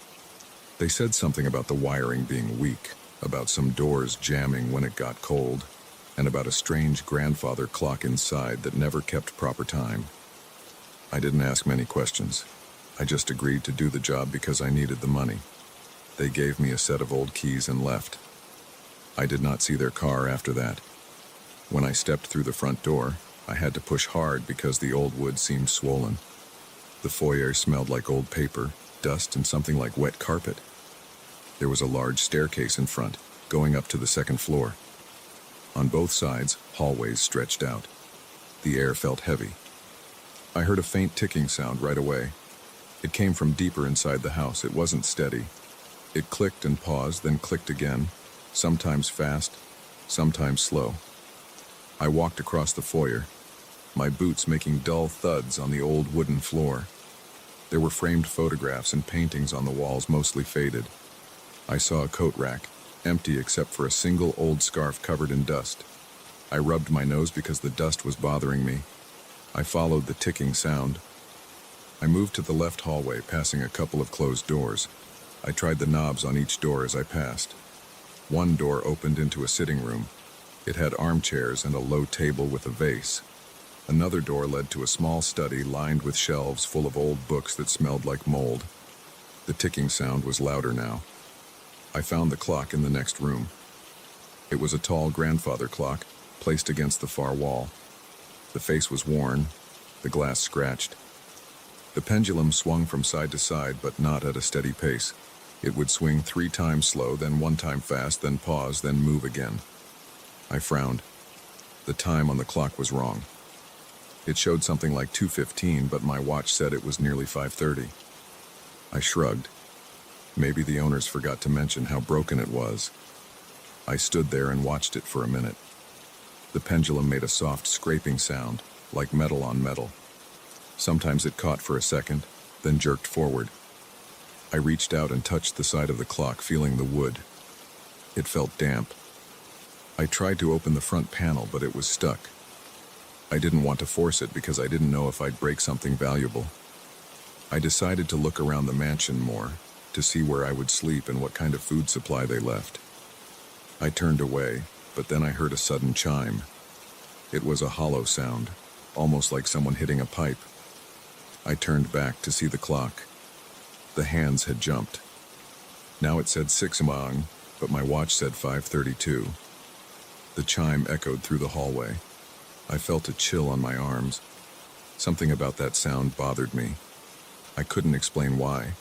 They said something about the wiring being weak, about some doors jamming when it got cold, and about a strange grandfather clock inside that never kept proper time. I didn't ask many questions. I just agreed to do the job because I needed the money. They gave me a set of old keys and left. I did not see their car after that. When I stepped through the front door, I had to push hard because the old wood seemed swollen. The foyer smelled like old paper, dust, and something like wet carpet. There was a large staircase in front, going up to the second floor. On both sides, hallways stretched out. The air felt heavy. I heard a faint ticking sound right away. It came from deeper inside the house. It wasn't steady. It clicked and paused, then clicked again, sometimes fast, sometimes slow. I walked across the foyer, my boots making dull thuds on the old wooden floor. There were framed photographs and paintings on the walls, mostly faded. I saw a coat rack, empty except for a single old scarf covered in dust. I rubbed my nose because the dust was bothering me. I followed the ticking sound. I moved to the left hallway, passing a couple of closed doors. I tried the knobs on each door as I passed. One door opened into a sitting room. It had armchairs and a low table with a vase. Another door led to a small study lined with shelves full of old books that smelled like mold. The ticking sound was louder now. I found the clock in the next room. It was a tall grandfather clock, placed against the far wall. The face was worn, the glass scratched. The pendulum swung from side to side, but not at a steady pace. It would swing 3 times slow, then 1 time fast, then pause, then move again. I frowned. The time on the clock was wrong. It showed something like 2:15, but my watch said it was nearly 5:30. I shrugged. Maybe the owners forgot to mention how broken it was. I stood there and watched it for a minute. The pendulum made a soft scraping sound, like metal on metal. Sometimes it caught for a second, then jerked forward. I reached out and touched the side of the clock, feeling the wood. It felt damp. I tried to open the front panel, but it was stuck. I didn't want to force it because I didn't know if I'd break something valuable. I decided to look around the mansion more, to see where I would sleep and what kind of food supply they left. I turned away, but then I heard a sudden chime. It was a hollow sound, almost like someone hitting a pipe. I turned back to see the clock. The hands had jumped. Now it said 6 o'clock, but my watch said 5:32. The chime echoed through the hallway. I felt a chill on my arms. Something about that sound bothered me. I couldn't explain why.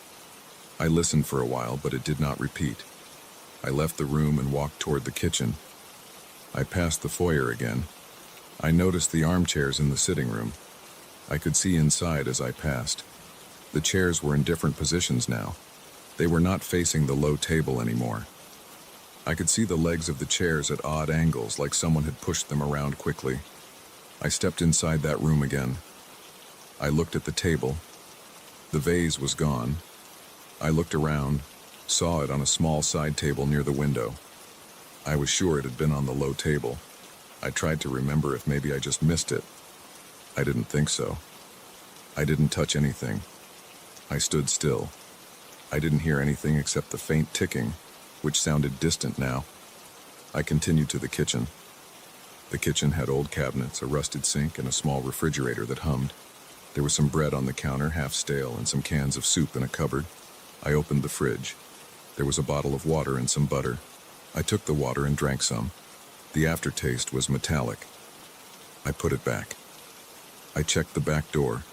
I listened for a while, but it did not repeat. I left the room and walked toward the kitchen. I passed the foyer again. I noticed the armchairs in the sitting room. I could see inside as I passed. The chairs were in different positions now. They were not facing the low table anymore. I could see the legs of the chairs at odd angles, like someone had pushed them around quickly. I stepped inside that room again. I looked at the table. The vase was gone. I looked around, saw it on a small side table near the window. I was sure it had been on the low table. I tried to remember if maybe I just missed it. I didn't think so. I didn't touch anything. I stood still. I didn't hear anything except the faint ticking, which sounded distant now. I continued to the kitchen. The kitchen had old cabinets, a rusted sink, and a small refrigerator that hummed. There was some bread on the counter, half stale, and some cans of soup in a cupboard. I opened the fridge. There was a bottle of water and some butter. I took the water and drank some. The aftertaste was metallic. I put it back. I checked the back door.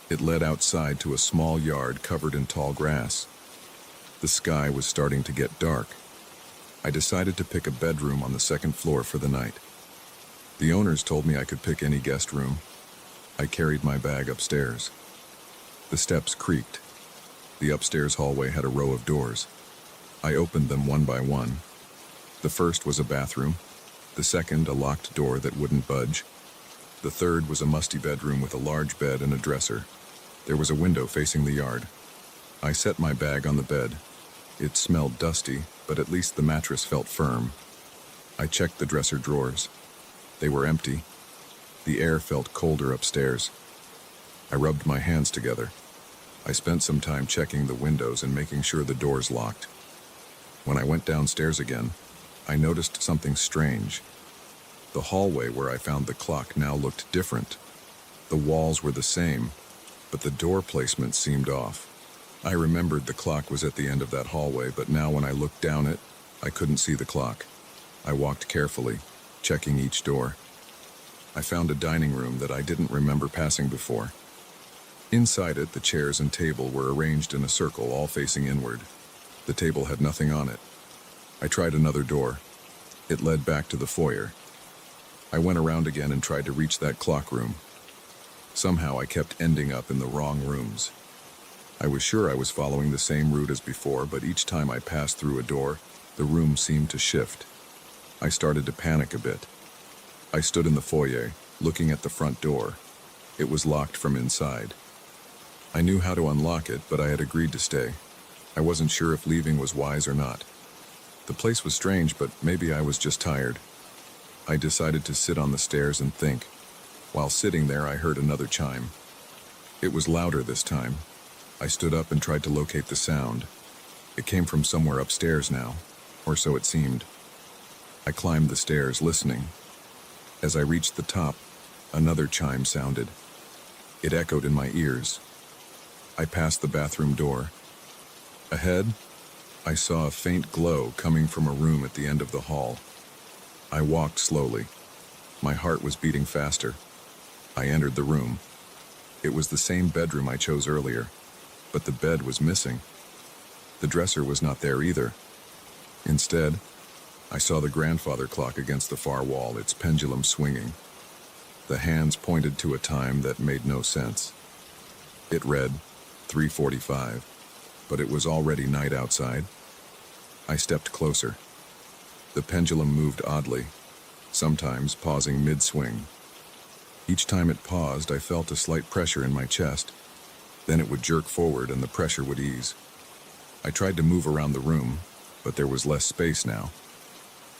It led outside to a small yard covered in tall grass. The sky was starting to get dark. I decided to pick a bedroom on the second floor for the night. The owners told me I could pick any guest room. I carried my bag upstairs. The steps creaked. The upstairs hallway had a row of doors. I opened them one by one. The first was a bathroom. The second, a locked door that wouldn't budge. The third was a musty bedroom with a large bed and a dresser. There was a window facing the yard. I set my bag on the bed. It smelled dusty, but at least the mattress felt firm. I checked the dresser drawers. They were empty. The air felt colder upstairs. I rubbed my hands together. I spent some time checking the windows and making sure the doors locked. When I went downstairs again, I noticed something strange. The hallway where I found the clock now looked different. The walls were the same, but the door placement seemed off. I remembered the clock was at the end of that hallway, but now when I looked down it, I couldn't see the clock. I walked carefully, checking each door. I found a dining room that I didn't remember passing before. Inside it, the chairs and table were arranged in a circle, all facing inward. The table had nothing on it. I tried another door. It led back to the foyer. I went around again and tried to reach that clock room. Somehow I kept ending up in the wrong rooms. I was sure I was following the same route as before, but each time I passed through a door, the room seemed to shift. I started to panic a bit. I stood in the foyer, looking at the front door. It was locked from inside. I knew how to unlock it, but I had agreed to stay. I wasn't sure if leaving was wise or not. The place was strange, but maybe I was just tired. I decided to sit on the stairs and think. While sitting there, I heard another chime. It was louder this time. I stood up and tried to locate the sound. It came from somewhere upstairs now, or so it seemed. I climbed the stairs, listening. As I reached the top, another chime sounded. It echoed in my ears. I passed the bathroom door. Ahead, I saw a faint glow coming from a room at the end of the hall. I walked slowly. My heart was beating faster. I entered the room. It was the same bedroom I chose earlier, but the bed was missing. The dresser was not there either. Instead, I saw the grandfather clock against the far wall, its pendulum swinging. The hands pointed to a time that made no sense. It read 3:45, but it was already night outside. I stepped closer. The pendulum moved oddly, sometimes pausing mid-swing. Each time it paused, I felt a slight pressure in my chest. Then it would jerk forward and the pressure would ease. I tried to move around the room, but there was less space now.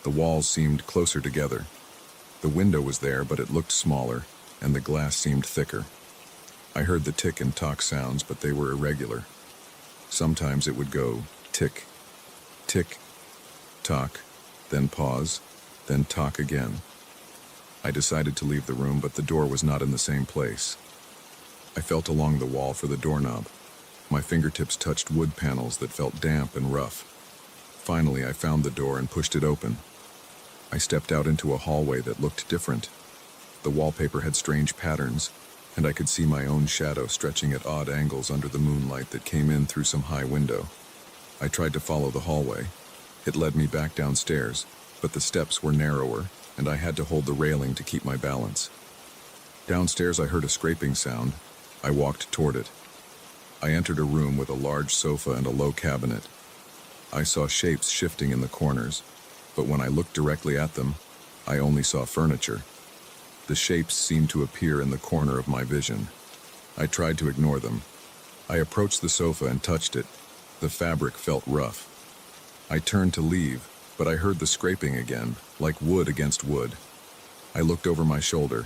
The walls seemed closer together. The window was there, but it looked smaller, and the glass seemed thicker. I heard the tick and tock sounds, but they were irregular. Sometimes it would go tick, tick, tock, then pause, then tock again. I decided to leave the room, but the door was not in the same place. I felt along the wall for the doorknob. My fingertips touched wood panels that felt damp and rough. Finally, I found the door and pushed it open. I stepped out into a hallway that looked different. The wallpaper had strange patterns, and I could see my own shadow stretching at odd angles under the moonlight that came in through some high window. I tried to follow the hallway. It led me back downstairs, but the steps were narrower, and I had to hold the railing to keep my balance. Downstairs, I heard a scraping sound. I walked toward it. I entered a room with a large sofa and a low cabinet. I saw shapes shifting in the corners, but when I looked directly at them, I only saw furniture. The shapes seemed to appear in the corner of my vision. I tried to ignore them. I approached the sofa and touched it. The fabric felt rough. I turned to leave, but I heard the scraping again, like wood against wood. I looked over my shoulder.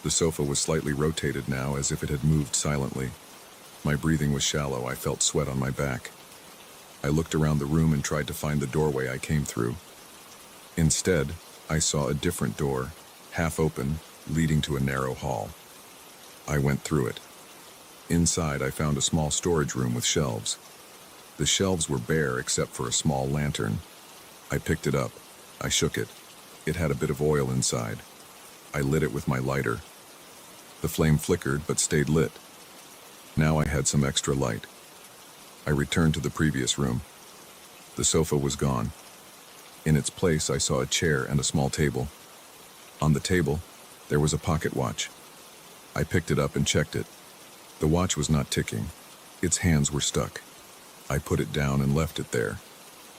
The sofa was slightly rotated now, as if it had moved silently. My breathing was shallow. I felt sweat on my back. I looked around the room and tried to find the doorway I came through. Instead, I saw a different door, half open, leading to a narrow hall. I went through it. Inside, I found a small storage room with shelves. The shelves were bare except for a small lantern. I picked it up. I shook it. It had a bit of oil inside. I lit it with my lighter. The flame flickered but stayed lit. Now I had some extra light. I returned to the previous room. The sofa was gone. In its place, I saw a chair and a small table. On the table, there was a pocket watch. I picked it up and checked it. The watch was not ticking. Its hands were stuck. I put it down and left it there.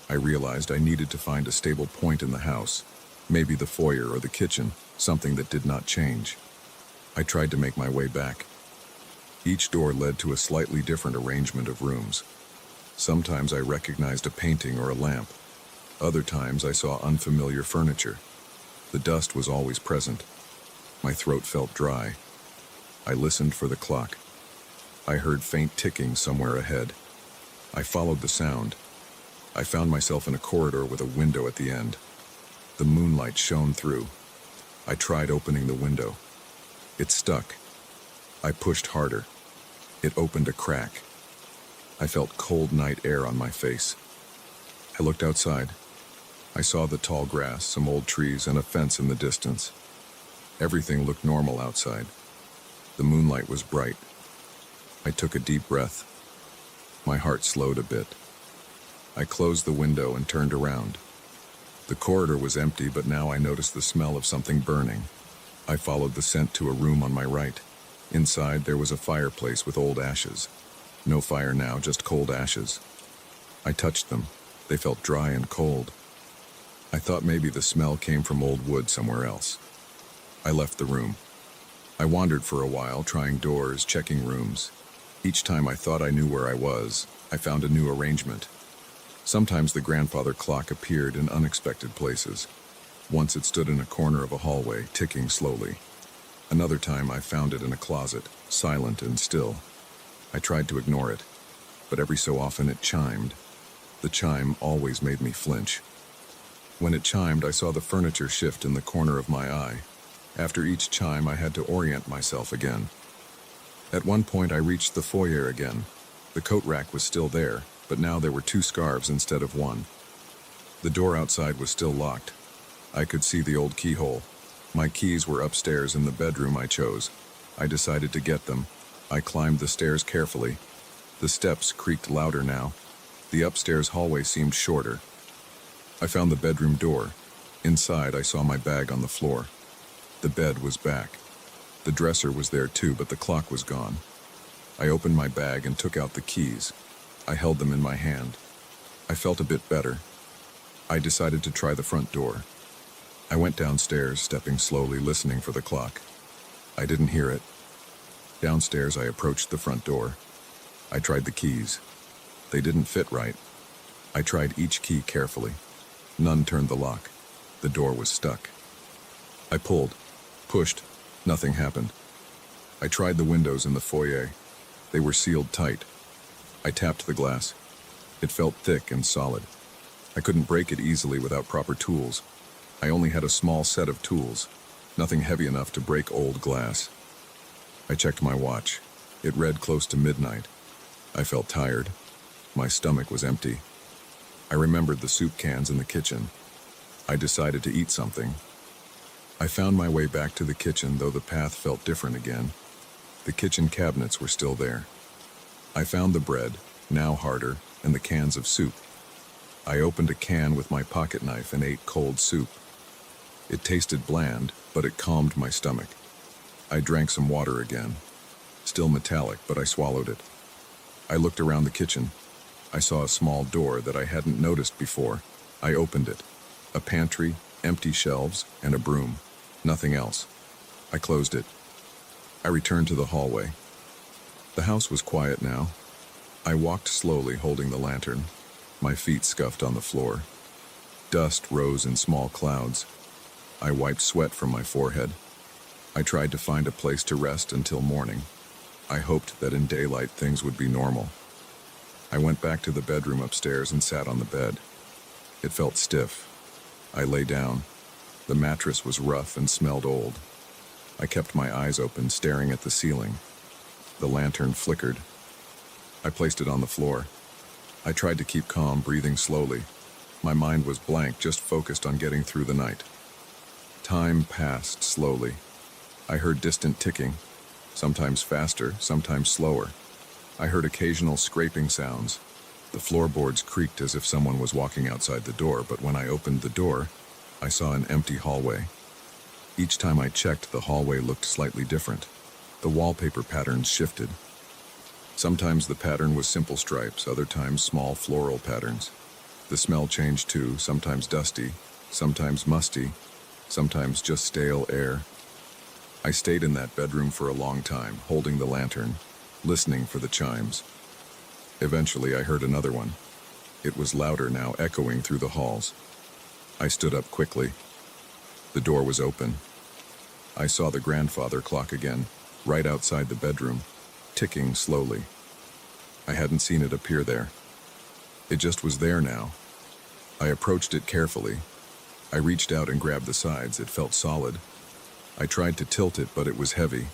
I realized I needed to find a stable point in the house, maybe the foyer or the kitchen, something that did not change. I tried to make my way back. Each door led to a slightly different arrangement of rooms. Sometimes I recognized a painting or a lamp. Other times I saw unfamiliar furniture. The dust was always present. My throat felt dry. I listened for the clock. I heard faint ticking somewhere ahead. I followed the sound. I found myself in a corridor with a window at the end. The moonlight shone through. I tried opening the window. It stuck. I pushed harder. It opened a crack. I felt cold night air on my face. I looked outside. I saw the tall grass, some old trees, and a fence in the distance. Everything looked normal outside. The moonlight was bright. I took a deep breath. My heart slowed a bit. I closed the window and turned around. The corridor was empty, but now I noticed the smell of something burning. I followed the scent to a room on my right. Inside, there was a fireplace with old ashes. No fire now, just cold ashes. I touched them. They felt dry and cold. I thought maybe the smell came from old wood somewhere else. I left the room. I wandered for a while, trying doors, checking rooms. Each time I thought I knew where I was, I found a new arrangement. Sometimes the grandfather clock appeared in unexpected places. Once it stood in a corner of a hallway, ticking slowly. Another time I found it in a closet, silent and still. I tried to ignore it, but every so often it chimed. The chime always made me flinch. When it chimed, I saw the furniture shift in the corner of my eye. After each chime, I had to orient myself again. At one point, I reached the foyer again. The coat rack was still there, but now there were 2 scarves instead of 1. The door outside was still locked. I could see the old keyhole. My keys were upstairs in the bedroom I chose. I decided to get them. I climbed the stairs carefully. The steps creaked louder now. The upstairs hallway seemed shorter. I found the bedroom door. Inside, I saw my bag on the floor. The bed was back. The dresser was there too, but the clock was gone. I opened my bag and took out the keys. I held them in my hand. I felt a bit better. I decided to try the front door. I went downstairs, stepping slowly, listening for the clock. I didn't hear it. Downstairs, I approached the front door. I tried the keys. They didn't fit right. I tried each key carefully. None turned the lock. The door was stuck. I pulled, pushed. Nothing happened. I tried the windows in the foyer. They were sealed tight. I tapped the glass. It felt thick and solid. I couldn't break it easily without proper tools. I only had a small set of tools, nothing heavy enough to break old glass. I checked my watch. It read close to midnight. I felt tired. My stomach was empty. I remembered the soup cans in the kitchen. I decided to eat something. I found my way back to the kitchen, though the path felt different again. The kitchen cabinets were still there. I found the bread, now harder, and the cans of soup. I opened a can with my pocket knife and ate cold soup. It tasted bland, but it calmed my stomach. I drank some water again. Still metallic, but I swallowed it. I looked around the kitchen. I saw a small door that I hadn't noticed before. I opened it. A pantry, empty shelves, and a broom. Nothing else. I closed it. I returned to the hallway. The house was quiet now. I walked slowly, holding the lantern. My feet scuffed on the floor. Dust rose in small clouds. I wiped sweat from my forehead. I tried to find a place to rest until morning. I hoped that in daylight things would be normal. I went back to the bedroom upstairs and sat on the bed. It felt stiff. I lay down. The mattress was rough and smelled old. I kept my eyes open, staring at the ceiling. The lantern flickered. I placed it on the floor. I tried to keep calm, breathing slowly. My mind was blank, just focused on getting through the night. Time passed slowly. I heard distant ticking, sometimes faster, sometimes slower. I heard occasional scraping sounds. The floorboards creaked as if someone was walking outside the door, but when I opened the door, I saw an empty hallway. Each time I checked, the hallway looked slightly different. The wallpaper patterns shifted. Sometimes the pattern was simple stripes, other times small floral patterns. The smell changed too, sometimes dusty, sometimes musty, sometimes just stale air. I stayed in that bedroom for a long time, holding the lantern, listening for the chimes. Eventually, I heard another one. It was louder now, echoing through the halls. I stood up quickly. The door was open. I saw the grandfather clock again, right outside the bedroom, ticking slowly. I hadn't seen it appear there. It just was there now. I approached it carefully. I reached out and grabbed the sides. It felt solid. I tried to tilt it, but it was heavy.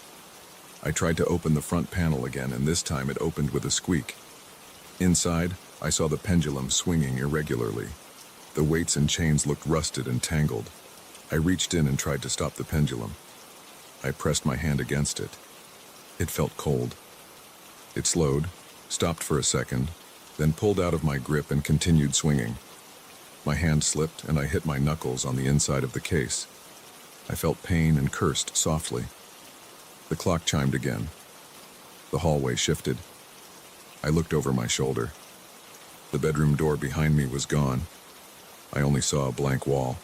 I tried to open the front panel again, and this time it opened with a squeak. Inside, I saw the pendulum swinging irregularly. The weights and chains looked rusted and tangled. I reached in and tried to stop the pendulum. I pressed my hand against it. It felt cold. It slowed, stopped for a second, then pulled out of my grip and continued swinging. My hand slipped and I hit my knuckles on the inside of the case. I felt pain and cursed softly. The clock chimed again. The hallway shifted. I looked over my shoulder. The bedroom door behind me was gone. I only saw a blank wall.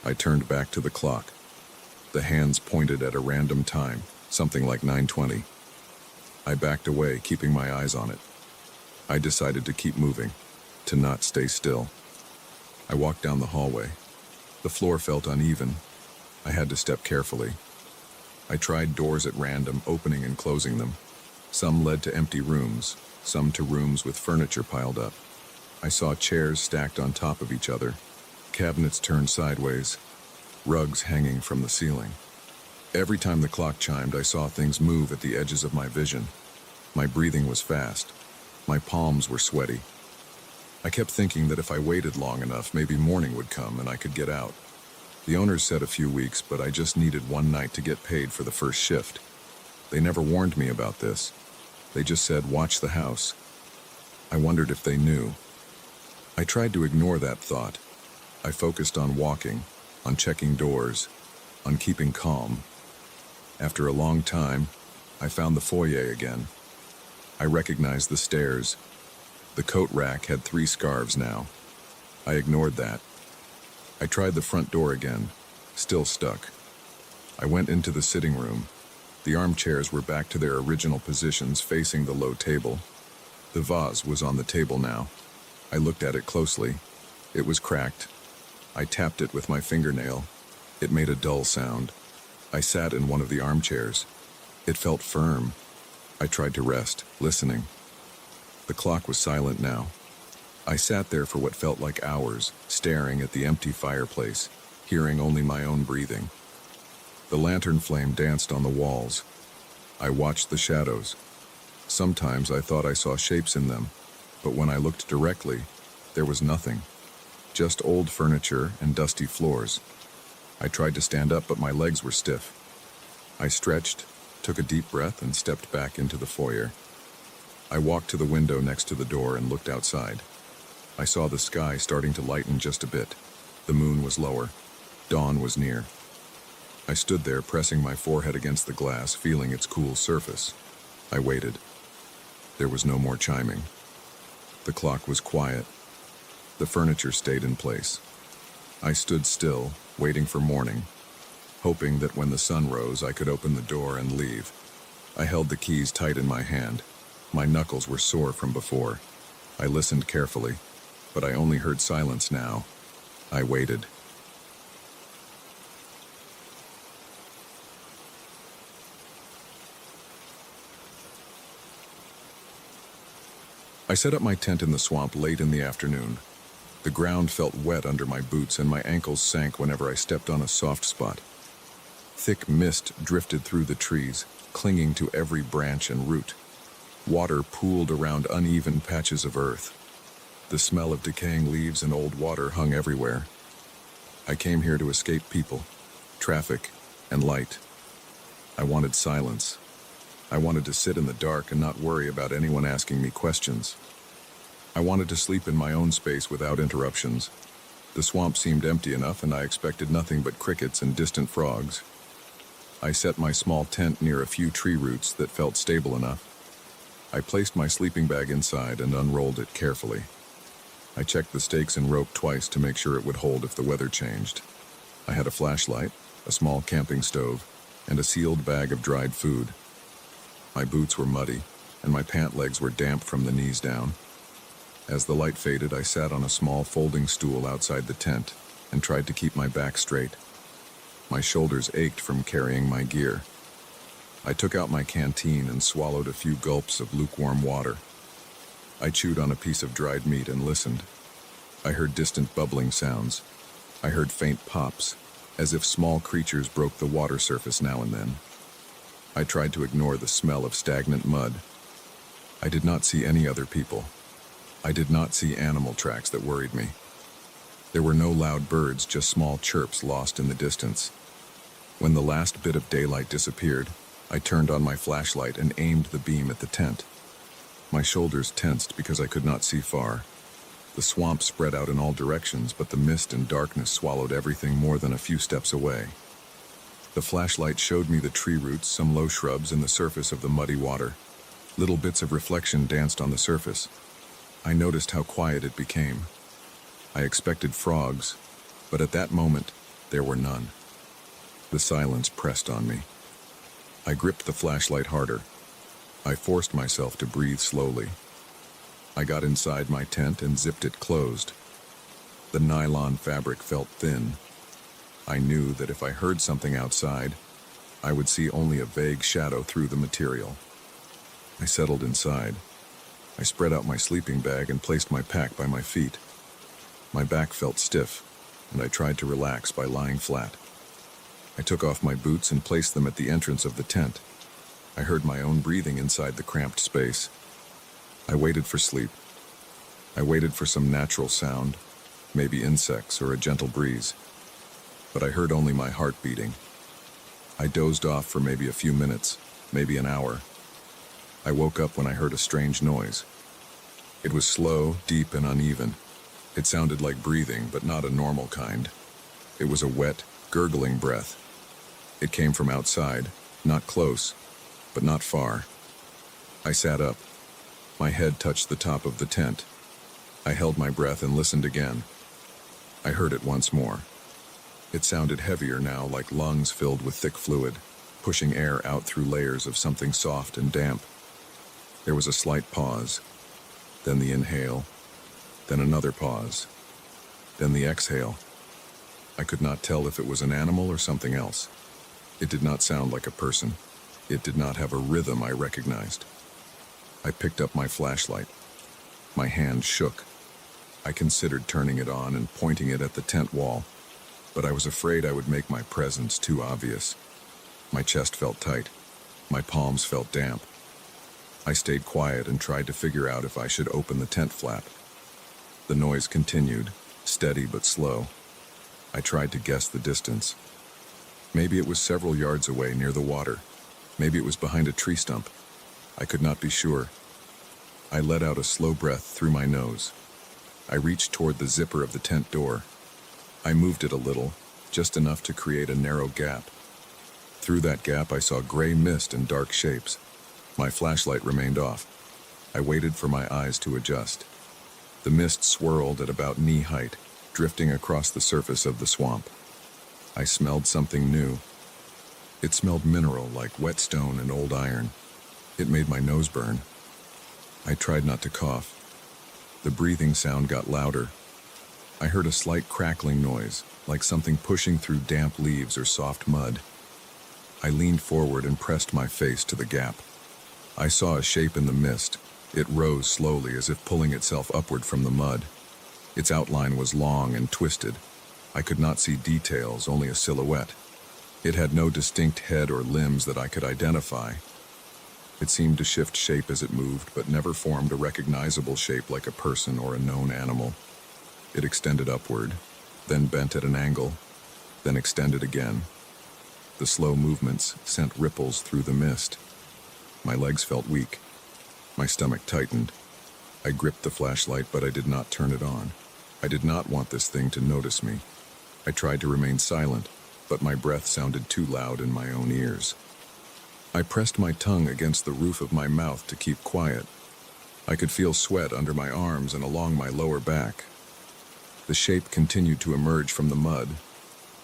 I turned back to the clock. The hands pointed at a random time, something like 9:20. I backed away, keeping my eyes on it. I decided to keep moving, to not stay still. I walked down the hallway. The floor felt uneven. I had to step carefully. I tried doors at random, opening and closing them. Some led to empty rooms, some to rooms with furniture piled up. I saw chairs stacked on top of each other, cabinets turned sideways, rugs hanging from the ceiling. Every time the clock chimed, I saw things move at the edges of my vision. My breathing was fast. My palms were sweaty. I kept thinking that if I waited long enough, maybe morning would come and I could get out. The owners said a few weeks, but I just needed one night to get paid for the first shift. They never warned me about this. They just said, watch the house. I wondered if they knew. I tried to ignore that thought. I focused on walking, on checking doors, on keeping calm. After a long time, I found the foyer again. I recognized the stairs. The coat rack had 3 scarves now. I ignored that. I tried the front door again, still stuck. I went into the sitting room. The armchairs were back to their original positions, facing the low table. The vase was on the table now. I looked at it closely. It was cracked. I tapped it with my fingernail. It made a dull sound. I sat in one of the armchairs. It felt firm. I tried to rest, listening. The clock was silent now. I sat there for what felt like hours, staring at the empty fireplace, hearing only my own breathing. The lantern flame danced on the walls. I watched the shadows. Sometimes I thought I saw shapes in them, but when I looked directly, there was nothing. Just old furniture and dusty floors. I tried to stand up, but my legs were stiff. I stretched, took a deep breath, and stepped back into the foyer. I walked to the window next to the door and looked outside. I saw the sky starting to lighten just a bit. The moon was lower. Dawn was near. I stood there, pressing my forehead against the glass, feeling its cool surface. I waited. There was no more chiming. The clock was quiet. The furniture stayed in place. I stood still, waiting for morning, hoping that when the sun rose, I could open the door and leave. I held the keys tight in my hand. My knuckles were sore from before. I listened carefully, but I only heard silence now. I waited. I set up my tent in the swamp late in the afternoon. The ground felt wet under my boots and my ankles sank whenever I stepped on a soft spot. Thick mist drifted through the trees, clinging to every branch and root. Water pooled around uneven patches of earth. The smell of decaying leaves and old water hung everywhere. I came here to escape people, traffic, and light. I wanted silence. I wanted to sit in the dark and not worry about anyone asking me questions. I wanted to sleep in my own space without interruptions. The swamp seemed empty enough, and I expected nothing but crickets and distant frogs. I set my small tent near a few tree roots that felt stable enough. I placed my sleeping bag inside and unrolled it carefully. I checked the stakes and rope twice to make sure it would hold if the weather changed. I had a flashlight, a small camping stove, and a sealed bag of dried food. My boots were muddy, and my pant legs were damp from the knees down. As the light faded, I sat on a small folding stool outside the tent and tried to keep my back straight. My shoulders ached from carrying my gear. I took out my canteen and swallowed a few gulps of lukewarm water. I chewed on a piece of dried meat and listened. I heard distant bubbling sounds. I heard faint pops, as if small creatures broke the water surface now and then. I tried to ignore the smell of stagnant mud. I did not see any other people. I did not see animal tracks that worried me. There were no loud birds, just small chirps lost in the distance. When the last bit of daylight disappeared, I turned on my flashlight and aimed the beam at the tent. My shoulders tensed because I could not see far. The swamp spread out in all directions, but the mist and darkness swallowed everything more than a few steps away. The flashlight showed me the tree roots, some low shrubs, and the surface of the muddy water. Little bits of reflection danced on the surface. I noticed how quiet it became. I expected frogs, but at that moment, there were none. The silence pressed on me. I gripped the flashlight harder. I forced myself to breathe slowly. I got inside my tent and zipped it closed. The nylon fabric felt thin. I knew that if I heard something outside, I would see only a vague shadow through the material. I settled inside. I spread out my sleeping bag and placed my pack by my feet. My back felt stiff, and I tried to relax by lying flat. I took off my boots and placed them at the entrance of the tent. I heard my own breathing inside the cramped space. I waited for sleep. I waited for some natural sound, maybe insects or a gentle breeze. But I heard only my heart beating. I dozed off for maybe a few minutes, maybe an hour. I woke up when I heard a strange noise. It was slow, deep, and uneven. It sounded like breathing, but not a normal kind. It was a wet, gurgling breath. It came from outside, not close, but not far. I sat up. My head touched the top of the tent. I held my breath and listened again. I heard it once more. It sounded heavier now, like lungs filled with thick fluid, pushing air out through layers of something soft and damp. There was a slight pause, then the inhale, then another pause, then the exhale. I could not tell if it was an animal or something else. It did not sound like a person. It did not have a rhythm I recognized. I picked up my flashlight. My hand shook. I considered turning it on and pointing it at the tent wall, but I was afraid I would make my presence too obvious. My chest felt tight. My palms felt damp. I stayed quiet and tried to figure out if I should open the tent flap. The noise continued, steady but slow. I tried to guess the distance. Maybe it was several yards away near the water. Maybe it was behind a tree stump. I could not be sure. I let out a slow breath through my nose. I reached toward the zipper of the tent door. I moved it a little, just enough to create a narrow gap. Through that gap, I saw gray mist and dark shapes. My flashlight remained off. I waited for my eyes to adjust. The mist swirled at about knee height, drifting across the surface of the swamp. I smelled something new. It smelled mineral, like wet stone and old iron. It made my nose burn. I tried not to cough. The breathing sound got louder. I heard a slight crackling noise, like something pushing through damp leaves or soft mud. I leaned forward and pressed my face to the gap. I saw a shape in the mist. It rose slowly, as if pulling itself upward from the mud. Its outline was long and twisted. I could not see details, only a silhouette. It had no distinct head or limbs that I could identify. It seemed to shift shape as it moved, but never formed a recognizable shape like a person or a known animal. It extended upward, then bent at an angle, then extended again. The slow movements sent ripples through the mist. My legs felt weak. My stomach tightened. I gripped the flashlight, but I did not turn it on. I did not want this thing to notice me. I tried to remain silent, but my breath sounded too loud in my own ears. I pressed my tongue against the roof of my mouth to keep quiet. I could feel sweat under my arms and along my lower back. The shape continued to emerge from the mud.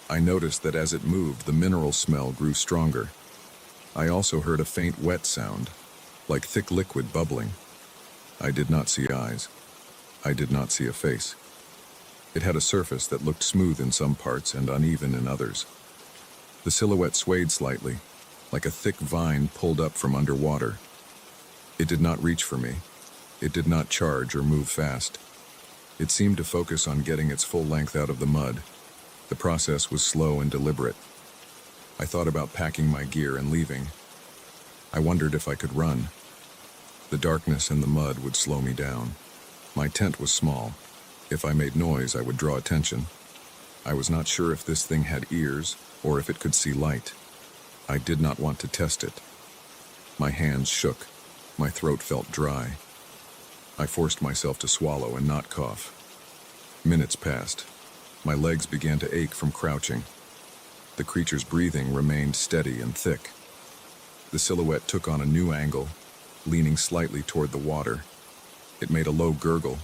I noticed that as it moved, the mineral smell grew stronger. I also heard a faint wet sound, like thick liquid bubbling. I did not see eyes. I did not see a face. It had a surface that looked smooth in some parts and uneven in others. The silhouette swayed slightly, like a thick vine pulled up from underwater. It did not reach for me. It did not charge or move fast. It seemed to focus on getting its full length out of the mud. The process was slow and deliberate. I thought about packing my gear and leaving. I wondered if I could run. The darkness and the mud would slow me down. My tent was small. If I made noise, I would draw attention. I was not sure if this thing had ears or if it could see light. I did not want to test it. My hands shook. My throat felt dry. I forced myself to swallow and not cough. Minutes passed. My legs began to ache from crouching. The creature's breathing remained steady and thick. The silhouette took on a new angle, leaning slightly toward the water. It made a low gurgle,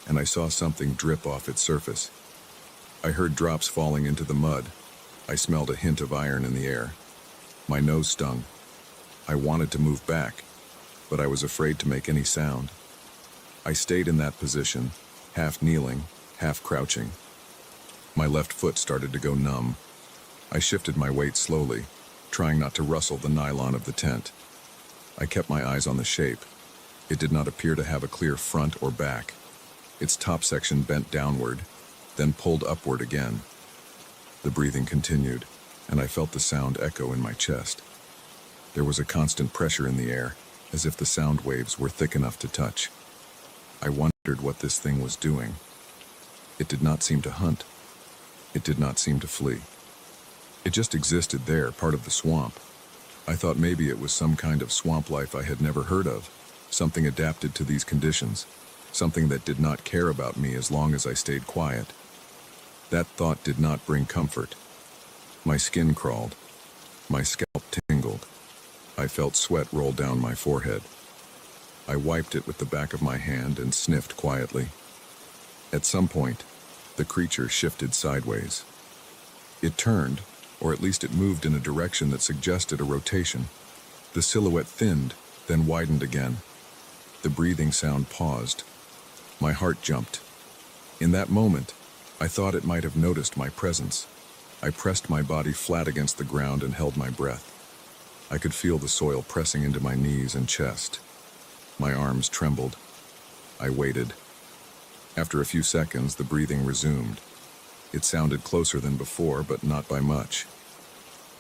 and I saw something drip off its surface. I heard drops falling into the mud. I smelled a hint of iron in the air. My nose stung. I wanted to move back, but I was afraid to make any sound. I stayed in that position, half kneeling, half crouching. My left foot started to go numb. I shifted my weight slowly, trying not to rustle the nylon of the tent. I kept my eyes on the shape. It did not appear to have a clear front or back. Its top section bent downward, then pulled upward again. The breathing continued, and I felt the sound echo in my chest. There was a constant pressure in the air, as if the sound waves were thick enough to touch. I wondered what this thing was doing. It did not seem to hunt. It did not seem to flee. It just existed there, part of the swamp. I thought maybe it was some kind of swamp life I had never heard of, something adapted to these conditions, something that did not care about me as long as I stayed quiet. That thought did not bring comfort. My skin crawled. My scalp tingled. I felt sweat roll down my forehead. I wiped it with the back of my hand and sniffed quietly. At some point, the creature shifted sideways. It turned, or at least it moved in a direction that suggested a rotation. The silhouette thinned, then widened again. The breathing sound paused. My heart jumped. In that moment, I thought it might have noticed my presence. I pressed my body flat against the ground and held my breath. I could feel the soil pressing into my knees and chest. My arms trembled. I waited. After a few seconds, the breathing resumed. It sounded closer than before, but not by much.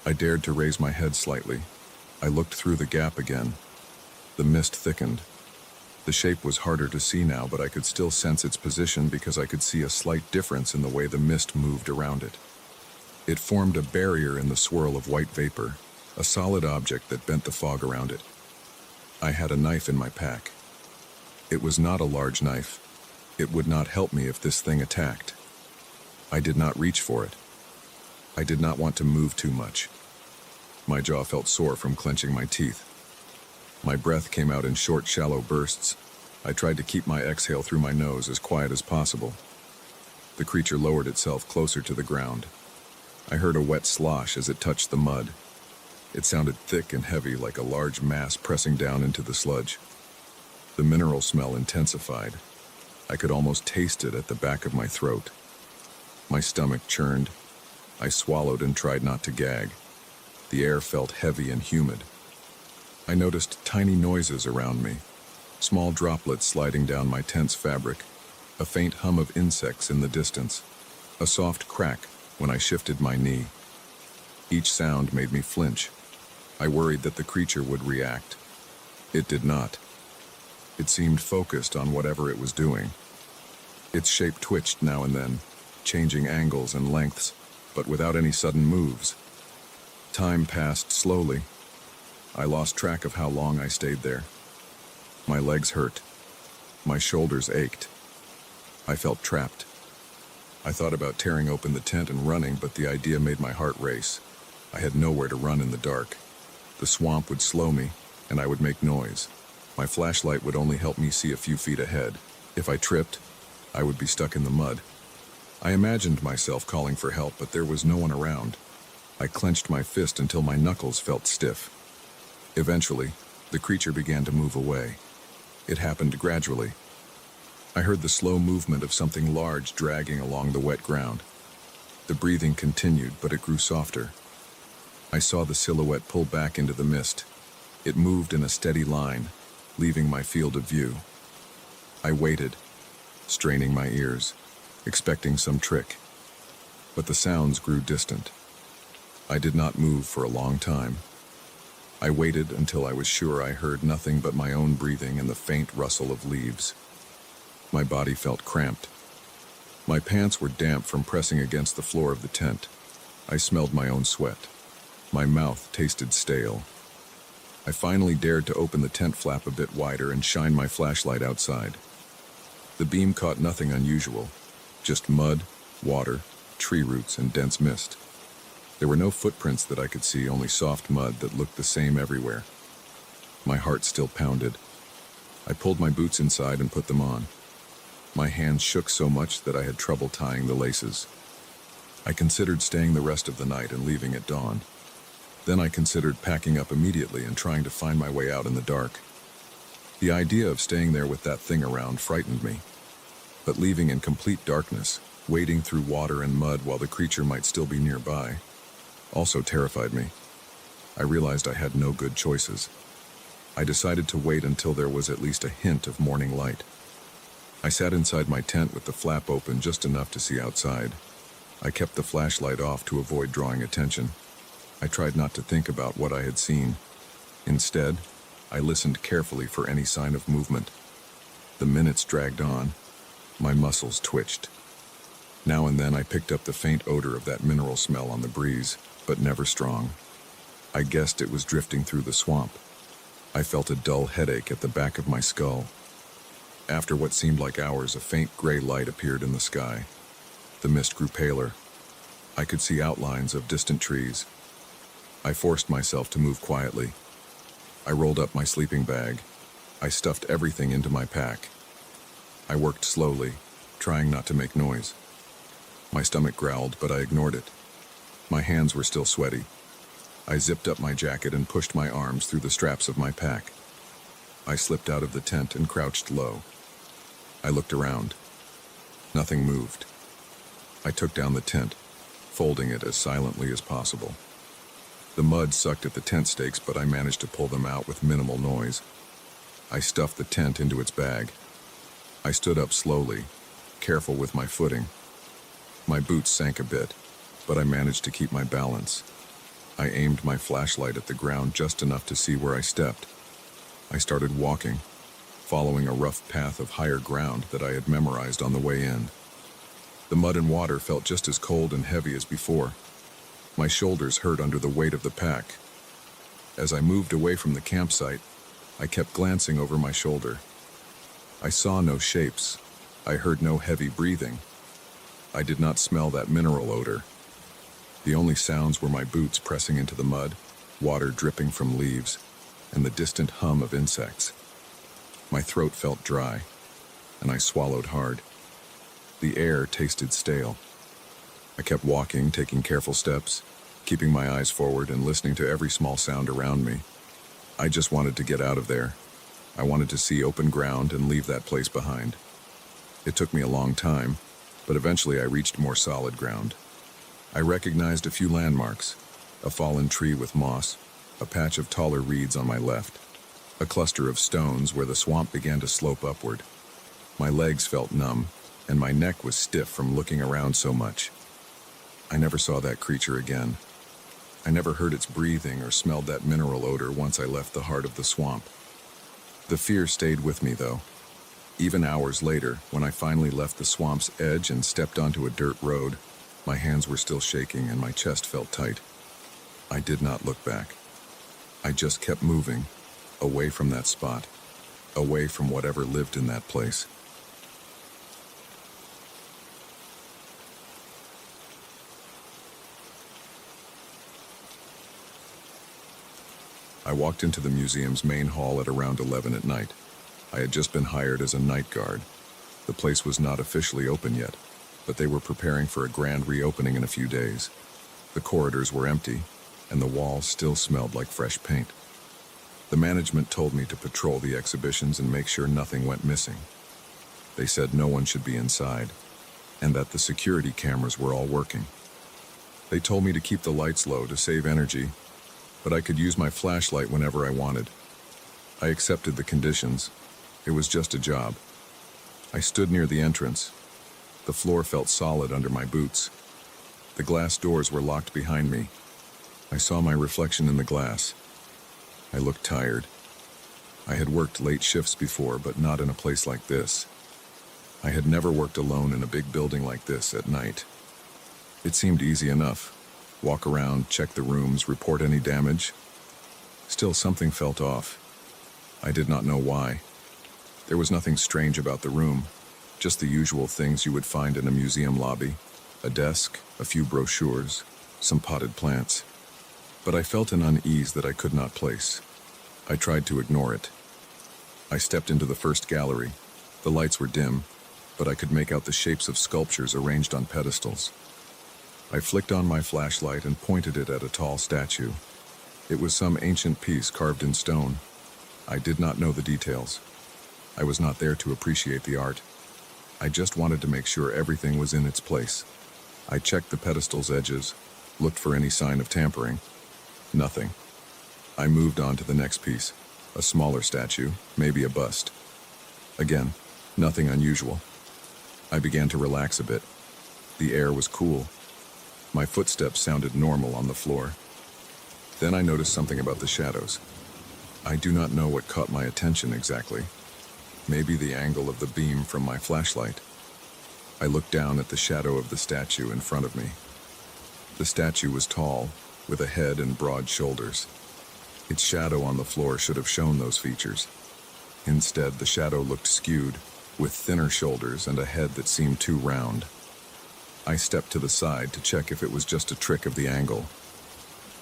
I dared to raise my head slightly. I looked through the gap again. The mist thickened. The shape was harder to see now, but I could still sense its position because I could see a slight difference in the way the mist moved around it. It formed a barrier in the swirl of white vapor, a solid object that bent the fog around it. I had a knife in my pack. It was not a large knife. It would not help me if this thing attacked. I did not reach for it. I did not want to move too much. My jaw felt sore from clenching my teeth. My breath came out in short, shallow bursts. I tried to keep my exhale through my nose as quiet as possible. The creature lowered itself closer to the ground. I heard a wet slosh as it touched the mud. It sounded thick and heavy, like a large mass pressing down into the sludge. The mineral smell intensified. I could almost taste it at the back of my throat. My stomach churned. I swallowed and tried not to gag. The air felt heavy and humid. I noticed tiny noises around me, small droplets sliding down my tent's fabric, a faint hum of insects in the distance, a soft crack when I shifted my knee. Each sound made me flinch. I worried that the creature would react. It did not. It seemed focused on whatever it was doing. Its shape twitched now and then, changing angles and lengths, but without any sudden moves. Time passed slowly. I lost track of how long I stayed there. My legs hurt. My shoulders ached. I felt trapped. I thought about tearing open the tent and running, but the idea made my heart race. I had nowhere to run in the dark. The swamp would slow me, and I would make noise. My flashlight would only help me see a few feet ahead. If I tripped, I would be stuck in the mud. I imagined myself calling for help, but there was no one around. I clenched my fist until my knuckles felt stiff. Eventually, the creature began to move away. It happened gradually. I heard the slow movement of something large dragging along the wet ground. The breathing continued, but it grew softer. I saw the silhouette pull back into the mist. It moved in a steady line, leaving my field of view. I waited, straining my ears, expecting some trick. But the sounds grew distant. I did not move for a long time. I waited until I was sure I heard nothing but my own breathing and the faint rustle of leaves. My body felt cramped. My pants were damp from pressing against the floor of the tent. I smelled my own sweat. My mouth tasted stale. I finally dared to open the tent flap a bit wider and shine my flashlight outside. The beam caught nothing unusual, just mud, water, tree roots, and dense mist. There were no footprints that I could see, only soft mud that looked the same everywhere. My heart still pounded. I pulled my boots inside and put them on. My hands shook so much that I had trouble tying the laces. I considered staying the rest of the night and leaving at dawn. Then I considered packing up immediately and trying to find my way out in the dark. The idea of staying there with that thing around frightened me. But leaving in complete darkness, wading through water and mud while the creature might still be nearby, also terrified me. I realized I had no good choices. I decided to wait until there was at least a hint of morning light. I sat inside my tent with the flap open just enough to see outside. I kept the flashlight off to avoid drawing attention. I tried not to think about what I had seen. Instead, I listened carefully for any sign of movement. The minutes dragged on. My muscles twitched. Now and then I picked up the faint odor of that mineral smell on the breeze, but never strong. I guessed it was drifting through the swamp. I felt a dull headache at the back of my skull. After what seemed like hours, a faint gray light appeared in the sky. The mist grew paler. I could see outlines of distant trees. I forced myself to move quietly. I rolled up my sleeping bag. I stuffed everything into my pack. I worked slowly, trying not to make noise. My stomach growled, but I ignored it. My hands were still sweaty. I zipped up my jacket and pushed my arms through the straps of my pack. I slipped out of the tent and crouched low. I looked around. Nothing moved. I took down the tent, folding it as silently as possible. The mud sucked at the tent stakes, but I managed to pull them out with minimal noise. I stuffed the tent into its bag. I stood up slowly, careful with my footing. My boots sank a bit, but I managed to keep my balance. I aimed my flashlight at the ground just enough to see where I stepped. I started walking, following a rough path of higher ground that I had memorized on the way in. The mud and water felt just as cold and heavy as before. My shoulders hurt under the weight of the pack. As I moved away from the campsite, I kept glancing over my shoulder. I saw no shapes. I heard no heavy breathing. I did not smell that mineral odor. The only sounds were my boots pressing into the mud, water dripping from leaves, and the distant hum of insects. My throat felt dry, and I swallowed hard. The air tasted stale. I kept walking, taking careful steps, keeping my eyes forward and listening to every small sound around me. I just wanted to get out of there. I wanted to see open ground and leave that place behind. It took me a long time, but eventually I reached more solid ground. I recognized a few landmarks: a fallen tree with moss, a patch of taller reeds on my left, a cluster of stones where the swamp began to slope upward. My legs felt numb, and my neck was stiff from looking around so much. I never saw that creature again. I never heard its breathing or smelled that mineral odor once I left the heart of the swamp. The fear stayed with me, though. Even hours later, when I finally left the swamp's edge and stepped onto a dirt road, my hands were still shaking and my chest felt tight. I did not look back. I just kept moving, away from that spot, away from whatever lived in that place. I walked into the museum's main hall at around 11 at night. I had just been hired as a night guard. The place was not officially open yet, but they were preparing for a grand reopening in a few days. The corridors were empty, and the walls still smelled like fresh paint. The management told me to patrol the exhibitions and make sure nothing went missing. They said no one should be inside, and that the security cameras were all working. They told me to keep the lights low to save energy, but I could use my flashlight whenever I wanted. I accepted the conditions. It was just a job. I stood near the entrance. The floor felt solid under my boots. The glass doors were locked behind me. I saw my reflection in the glass. I looked tired. I had worked late shifts before, but not in a place like this. I had never worked alone in a big building like this at night. It seemed easy enough. Walk around, check the rooms, report any damage. Still, something felt off. I did not know why. There was nothing strange about the room, just the usual things you would find in a museum lobby. A desk, a few brochures, some potted plants. But I felt an unease that I could not place. I tried to ignore it. I stepped into the first gallery. The lights were dim, but I could make out the shapes of sculptures arranged on pedestals. I flicked on my flashlight and pointed it at a tall statue. It was some ancient piece carved in stone. I did not know the details. I was not there to appreciate the art. I just wanted to make sure everything was in its place. I checked the pedestal's edges, looked for any sign of tampering. Nothing. I moved on to the next piece, a smaller statue, maybe a bust. Again, nothing unusual. I began to relax a bit. The air was cool. My footsteps sounded normal on the floor. Then I noticed something about the shadows. I do not know what caught my attention exactly. Maybe the angle of the beam from my flashlight. I looked down at the shadow of the statue in front of me. The statue was tall, with a head and broad shoulders. Its shadow on the floor should have shown those features. Instead, the shadow looked skewed, with thinner shoulders and a head that seemed too round. I stepped to the side to check if it was just a trick of the angle.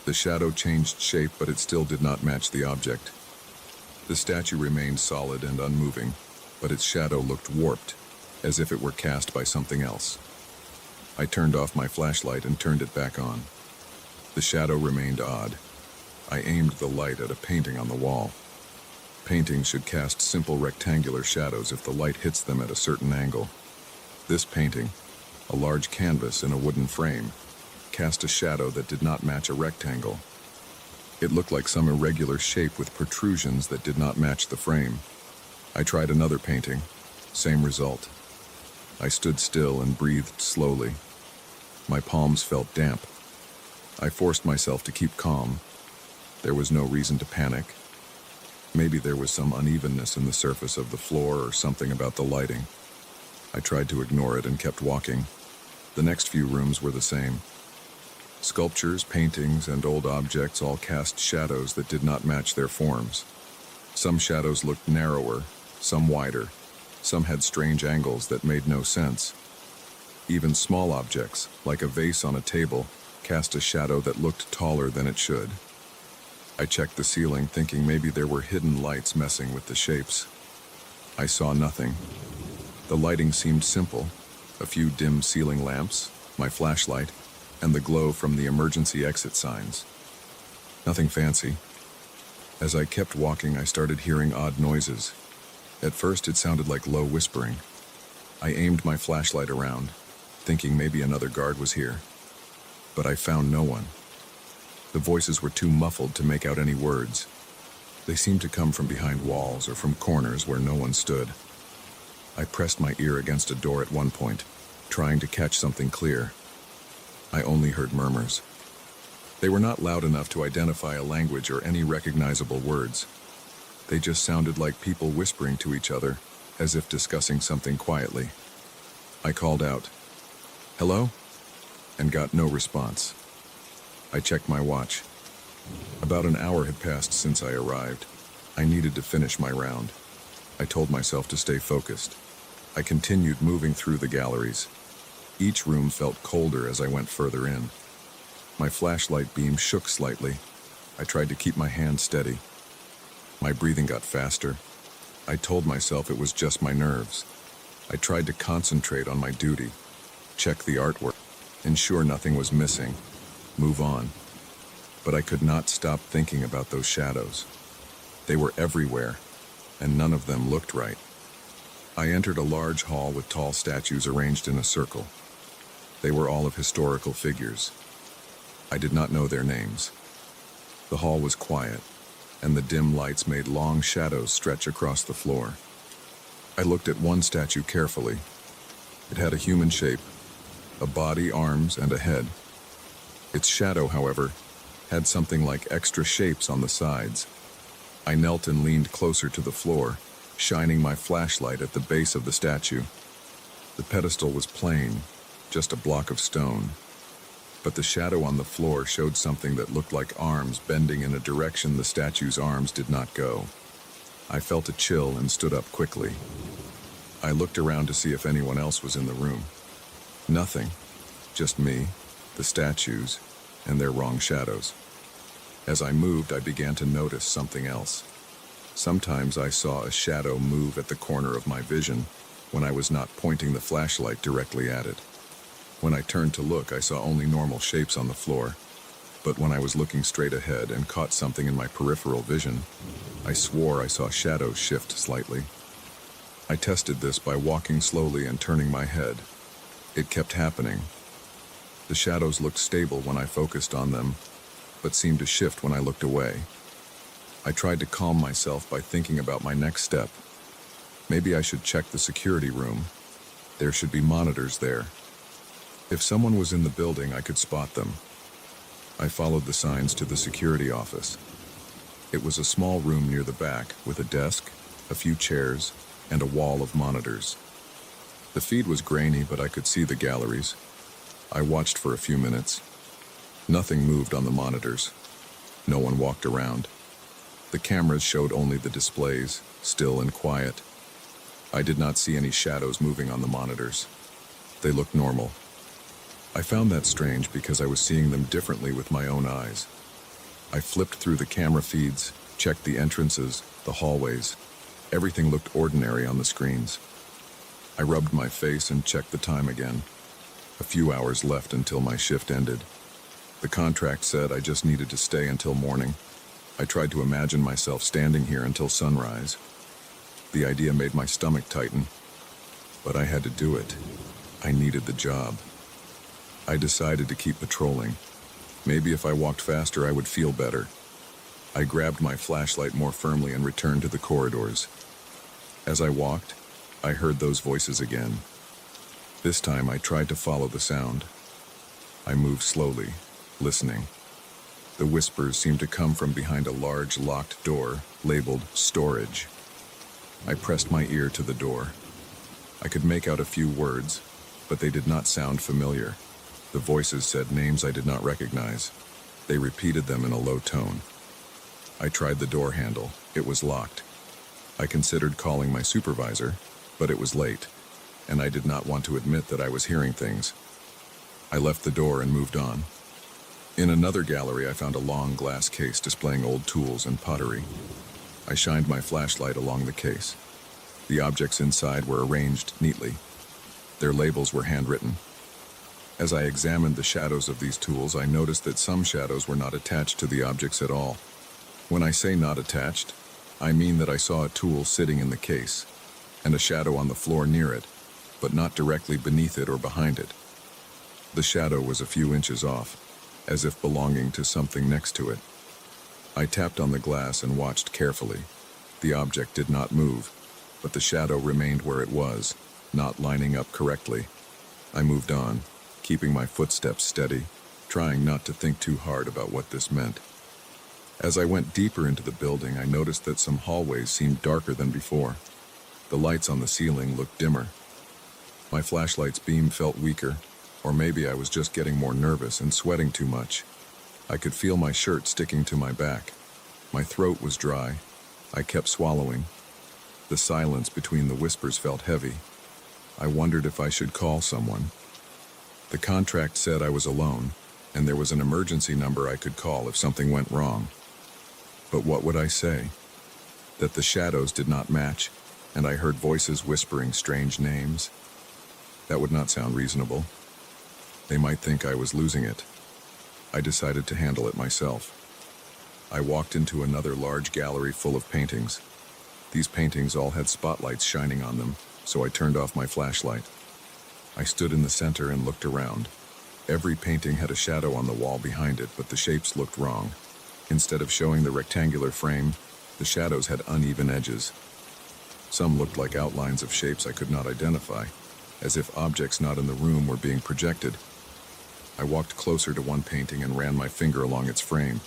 The shadow changed shape, but it still did not match the object. The statue remained solid and unmoving, but its shadow looked warped, as if it were cast by something else. I turned off my flashlight and turned it back on. The shadow remained odd. I aimed the light at a painting on the wall. Paintings should cast simple rectangular shadows if the light hits them at a certain angle. This painting, a large canvas in a wooden frame, cast a shadow that did not match a rectangle. It looked like some irregular shape with protrusions that did not match the frame. I tried another painting. Same result. I stood still and breathed slowly. My palms felt damp. I forced myself to keep calm. There was no reason to panic. Maybe there was some unevenness in the surface of the floor or something about the lighting. I tried to ignore it and kept walking. The next few rooms were the same. Sculptures, paintings, and old objects all cast shadows that did not match their forms. Some shadows looked narrower, some wider. Some had strange angles that made no sense. Even small objects, like a vase on a table, cast a shadow that looked taller than it should. I checked the ceiling, thinking maybe there were hidden lights messing with the shapes. I saw nothing. The lighting seemed simple. A few dim ceiling lamps, my flashlight, and the glow from the emergency exit signs. Nothing fancy. As I kept walking, I started hearing odd noises. At first, it sounded like low whispering. I aimed my flashlight around, thinking maybe another guard was here. But I found no one. The voices were too muffled to make out any words. They seemed to come from behind walls or from corners where no one stood. I pressed my ear against a door at one point, trying to catch something clear. I only heard murmurs. They were not loud enough to identify a language or any recognizable words. They just sounded like people whispering to each other, as if discussing something quietly. I called out, "Hello?" and got no response. I checked my watch. About an hour had passed since I arrived. I needed to finish my round. I told myself to stay focused. I continued moving through the galleries. Each room felt colder as I went further in. My flashlight beam shook slightly. I tried to keep my hand steady. My breathing got faster. I told myself it was just my nerves. I tried to concentrate on my duty, check the artwork, ensure nothing was missing, move on. But I could not stop thinking about those shadows. They were everywhere, and none of them looked right. I entered a large hall with tall statues arranged in a circle. They were all of historical figures. I did not know their names. The hall was quiet, and the dim lights made long shadows stretch across the floor. I looked at one statue carefully. It had a human shape, a body, arms, and a head. Its shadow, however, had something like extra shapes on the sides. I knelt and leaned closer to the floor, shining my flashlight at the base of the statue. The pedestal was plain, just a block of stone. But the shadow on the floor showed something that looked like arms bending in a direction the statue's arms did not go. I felt a chill and stood up quickly. I looked around to see if anyone else was in the room. Nothing, just me, the statues, and their wrong shadows. As I moved, I began to notice something else. Sometimes I saw a shadow move at the corner of my vision when I was not pointing the flashlight directly at it. When I turned to look, I saw only normal shapes on the floor. But when I was looking straight ahead and caught something in my peripheral vision, I swore I saw shadows shift slightly. I tested this by walking slowly and turning my head. It kept happening. The shadows looked stable when I focused on them, but seemed to shift when I looked away. I tried to calm myself by thinking about my next step. Maybe I should check the security room. There should be monitors there. If someone was in the building, I could spot them. I followed the signs to the security office. It was a small room near the back with a desk, a few chairs, and a wall of monitors. The feed was grainy, but I could see the galleries. I watched for a few minutes. Nothing moved on the monitors. No one walked around. The cameras showed only the displays, still and quiet. I did not see any shadows moving on the monitors. They looked normal. I found that strange because I was seeing them differently with my own eyes. I flipped through the camera feeds, checked the entrances, the hallways. Everything looked ordinary on the screens. I rubbed my face and checked the time again. A few hours left until my shift ended. The contract said I just needed to stay until morning. I tried to imagine myself standing here until sunrise. The idea made my stomach tighten, but I had to do it. I needed the job. I decided to keep patrolling. Maybe if I walked faster, I would feel better. I grabbed my flashlight more firmly and returned to the corridors. As I walked, I heard those voices again. This time, I tried to follow the sound. I moved slowly, listening. The whispers seemed to come from behind a large locked door labeled storage. I pressed my ear to the door. I could make out a few words, but they did not sound familiar. The voices said names I did not recognize. They repeated them in a low tone. I tried the door handle. It was locked. I considered calling my supervisor, but it was late, and I did not want to admit that I was hearing things. I left the door and moved on. In another gallery, I found a long glass case displaying old tools and pottery. I shined my flashlight along the case. The objects inside were arranged neatly. Their labels were handwritten. As I examined the shadows of these tools, I noticed that some shadows were not attached to the objects at all. When I say not attached, I mean that I saw a tool sitting in the case, and a shadow on the floor near it, but not directly beneath it or behind it. The shadow was a few inches off, as if belonging to something next to it. I tapped on the glass and watched carefully. The object did not move, but the shadow remained where it was, not lining up correctly. I moved on, keeping my footsteps steady, trying not to think too hard about what this meant. As I went deeper into the building, I noticed that some hallways seemed darker than before. The lights on the ceiling looked dimmer. My flashlight's beam felt weaker, or maybe I was just getting more nervous and sweating too much. I could feel my shirt sticking to my back. My throat was dry. I kept swallowing. The silence between the whispers felt heavy. I wondered if I should call someone. The contract said I was alone, and there was an emergency number I could call if something went wrong. But what would I say? That the shadows did not match, and I heard voices whispering strange names? That would not sound reasonable. They might think I was losing it. I decided to handle it myself. I walked into another large gallery full of paintings. These paintings all had spotlights shining on them, so I turned off my flashlight. I stood in the center and looked around. Every painting had a shadow on the wall behind it, but the shapes looked wrong. Instead of showing the rectangular frame, the shadows had uneven edges. Some looked like outlines of shapes I could not identify, as if objects not in the room were being projected. I walked closer to one painting and ran my finger along its frame.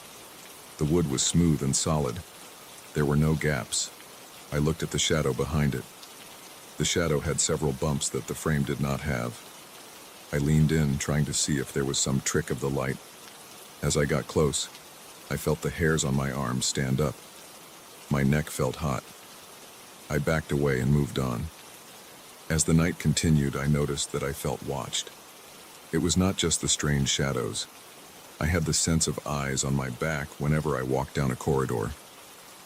The wood was smooth and solid. There were no gaps. I looked at the shadow behind it. The shadow had several bumps that the frame did not have. I leaned in, trying to see if there was some trick of the light. As I got close, I felt the hairs on my arms stand up. My neck felt hot. I backed away and moved on. As the night continued, I noticed that I felt watched. It was not just the strange shadows. I had the sense of eyes on my back whenever I walked down a corridor.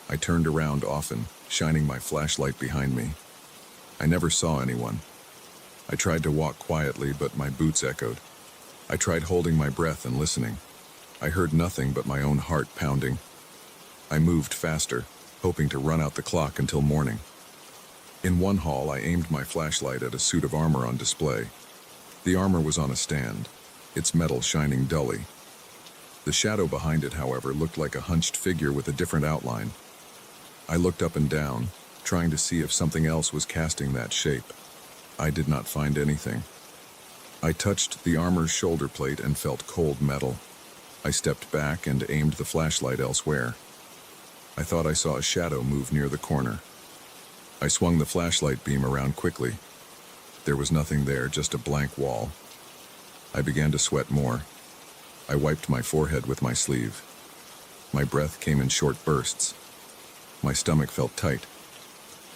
I turned around often, shining my flashlight behind me. I never saw anyone. I tried to walk quietly, but my boots echoed. I tried holding my breath and listening. I heard nothing but my own heart pounding. I moved faster, hoping to run out the clock until morning. In one hall, I aimed my flashlight at a suit of armor on display. The armor was on a stand, its metal shining dully. The shadow behind it, however, looked like a hunched figure with a different outline. I looked up and down, trying to see if something else was casting that shape. I did not find anything. I touched the armor's shoulder plate and felt cold metal. I stepped back and aimed the flashlight elsewhere. I thought I saw a shadow move near the corner. I swung the flashlight beam around quickly. There was nothing there, just a blank wall. I began to sweat more. I wiped my forehead with my sleeve. My breath came in short bursts. My stomach felt tight.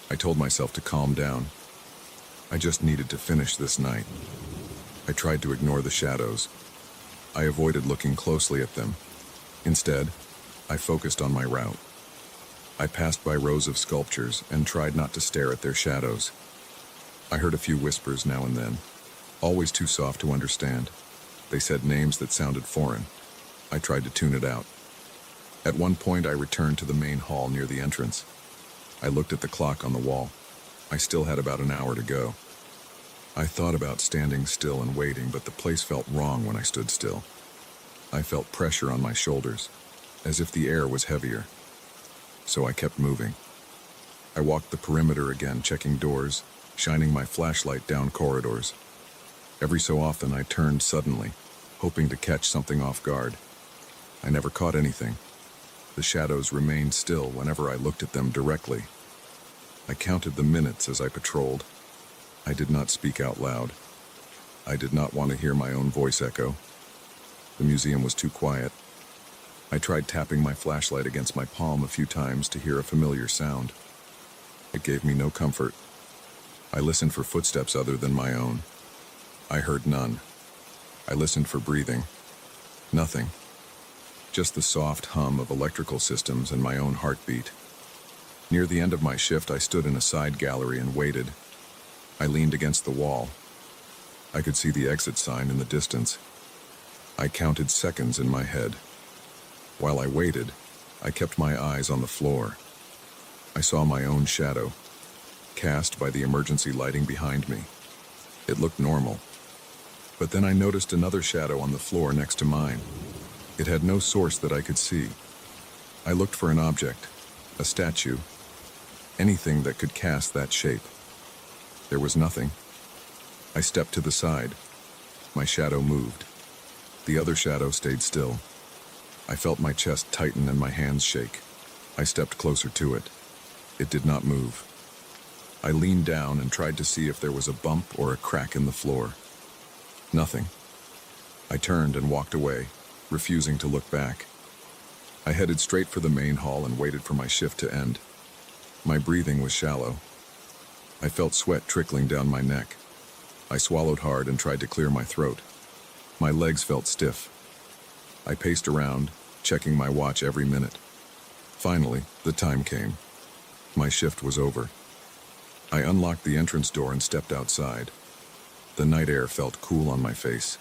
I told myself to calm down. I just needed to finish this night. I tried to ignore the shadows. I avoided looking closely at them. Instead, I focused on my route. I passed by rows of sculptures and tried not to stare at their shadows. I heard a few whispers now and then, always too soft to understand. They said names that sounded foreign. I tried to tune it out. At one point, I returned to the main hall near the entrance. I looked at the clock on the wall. I still had about an hour to go. I thought about standing still and waiting, but the place felt wrong when I stood still. I felt pressure on my shoulders, as if the air was heavier. So I kept moving. I walked the perimeter again, checking doors, shining my flashlight down corridors. Every so often I turned suddenly, hoping to catch something off guard. I never caught anything. The shadows remained still whenever I looked at them directly. I counted the minutes as I patrolled. I did not speak out loud. I did not want to hear my own voice echo. The museum was too quiet. I tried tapping my flashlight against my palm a few times to hear a familiar sound. It gave me no comfort. I listened for footsteps other than my own. I heard none. I listened for breathing. Nothing. Just the soft hum of electrical systems and my own heartbeat. Near the end of my shift, I stood in a side gallery and waited. I leaned against the wall. I could see the exit sign in the distance. I counted seconds in my head. While I waited, I kept my eyes on the floor. I saw my own shadow, cast by the emergency lighting behind me. It looked normal. But then I noticed another shadow on the floor next to mine. It had no source that I could see. I looked for an object, a statue, anything that could cast that shape. There was nothing. I stepped to the side. My shadow moved. The other shadow stayed still. I felt my chest tighten and my hands shake. I stepped closer to it. It did not move. I leaned down and tried to see if there was a bump or a crack in the floor. Nothing. I turned and walked away, refusing to look back. I headed straight for the main hall and waited for my shift to end. My breathing was shallow. I felt sweat trickling down my neck. I swallowed hard and tried to clear my throat. My legs felt stiff. I paced around, checking my watch every minute. Finally, the time came. My shift was over. I unlocked the entrance door and stepped outside. The night air felt cool on my face.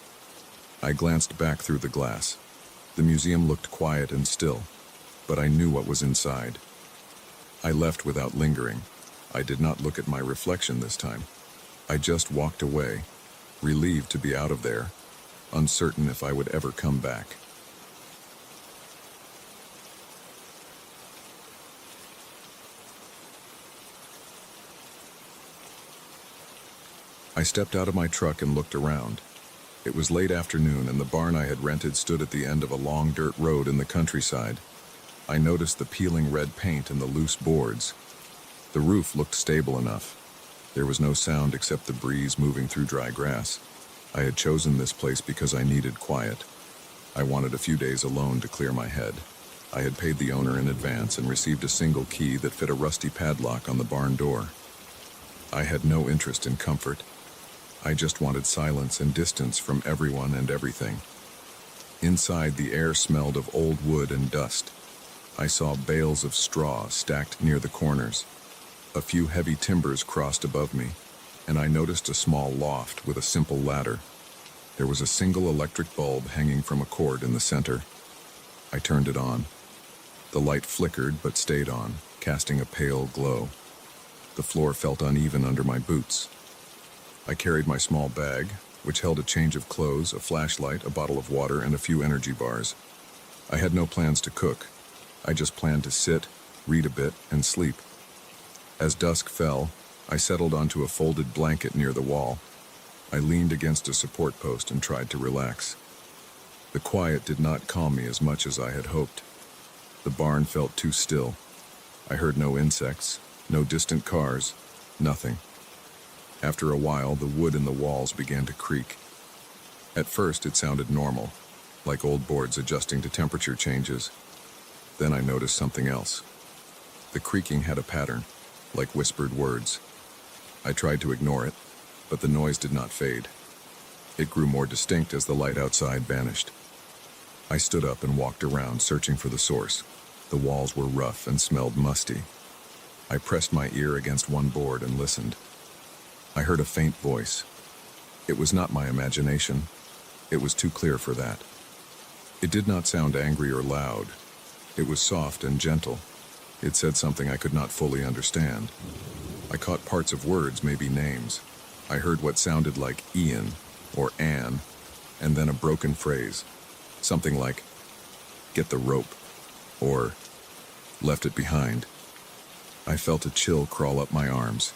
I glanced back through the glass. The museum looked quiet and still, but I knew what was inside. I left without lingering. I did not look at my reflection this time. I just walked away, relieved to be out of there, uncertain if I would ever come back. I stepped out of my truck and looked around. It was late afternoon and the barn I had rented stood at the end of a long dirt road in the countryside. I noticed the peeling red paint and the loose boards. The roof looked stable enough. There was no sound except the breeze moving through dry grass. I had chosen this place because I needed quiet. I wanted a few days alone to clear my head. I had paid the owner in advance and received a single key that fit a rusty padlock on the barn door. I had no interest in comfort. I just wanted silence and distance from everyone and everything. Inside, the air smelled of old wood and dust. I saw bales of straw stacked near the corners. A few heavy timbers crossed above me, and I noticed a small loft with a simple ladder. There was a single electric bulb hanging from a cord in the center. I turned it on. The light flickered but stayed on, casting a pale glow. The floor felt uneven under my boots. I carried my small bag, which held a change of clothes, a flashlight, a bottle of water, and a few energy bars. I had no plans to cook. I just planned to sit, read a bit, and sleep. As dusk fell, I settled onto a folded blanket near the wall. I leaned against a support post and tried to relax. The quiet did not calm me as much as I had hoped. The barn felt too still. I heard no insects, no distant cars, nothing. After a while, the wood in the walls began to creak. At first, it sounded normal, like old boards adjusting to temperature changes. Then I noticed something else. The creaking had a pattern, like whispered words. I tried to ignore it, but the noise did not fade. It grew more distinct as the light outside vanished. I stood up and walked around, searching for the source. The walls were rough and smelled musty. I pressed my ear against one board and listened. I heard a faint voice. It was not my imagination. It was too clear for that. It did not sound angry or loud. It was soft and gentle. It said something I could not fully understand. I caught parts of words, maybe names. I heard what sounded like Ian or Anne, and then a broken phrase. Something like, "Get the rope," or "Left it behind." I felt a chill crawl up my arms.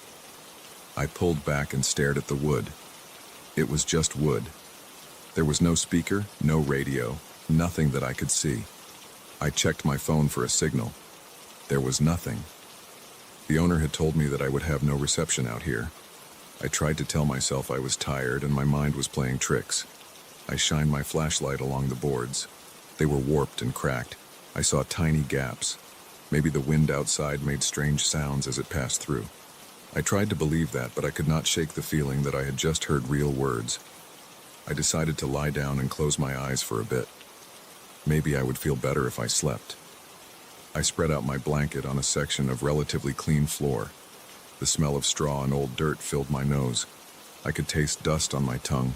I pulled back and stared at the wood. It was just wood. There was no speaker, no radio, nothing that I could see. I checked my phone for a signal. There was nothing. The owner had told me that I would have no reception out here. I tried to tell myself I was tired and my mind was playing tricks. I shined my flashlight along the boards. They were warped and cracked. I saw tiny gaps. Maybe the wind outside made strange sounds as it passed through. I tried to believe that, but I could not shake the feeling that I had just heard real words. I decided to lie down and close my eyes for a bit. Maybe I would feel better if I slept. I spread out my blanket on a section of relatively clean floor. The smell of straw and old dirt filled my nose. I could taste dust on my tongue.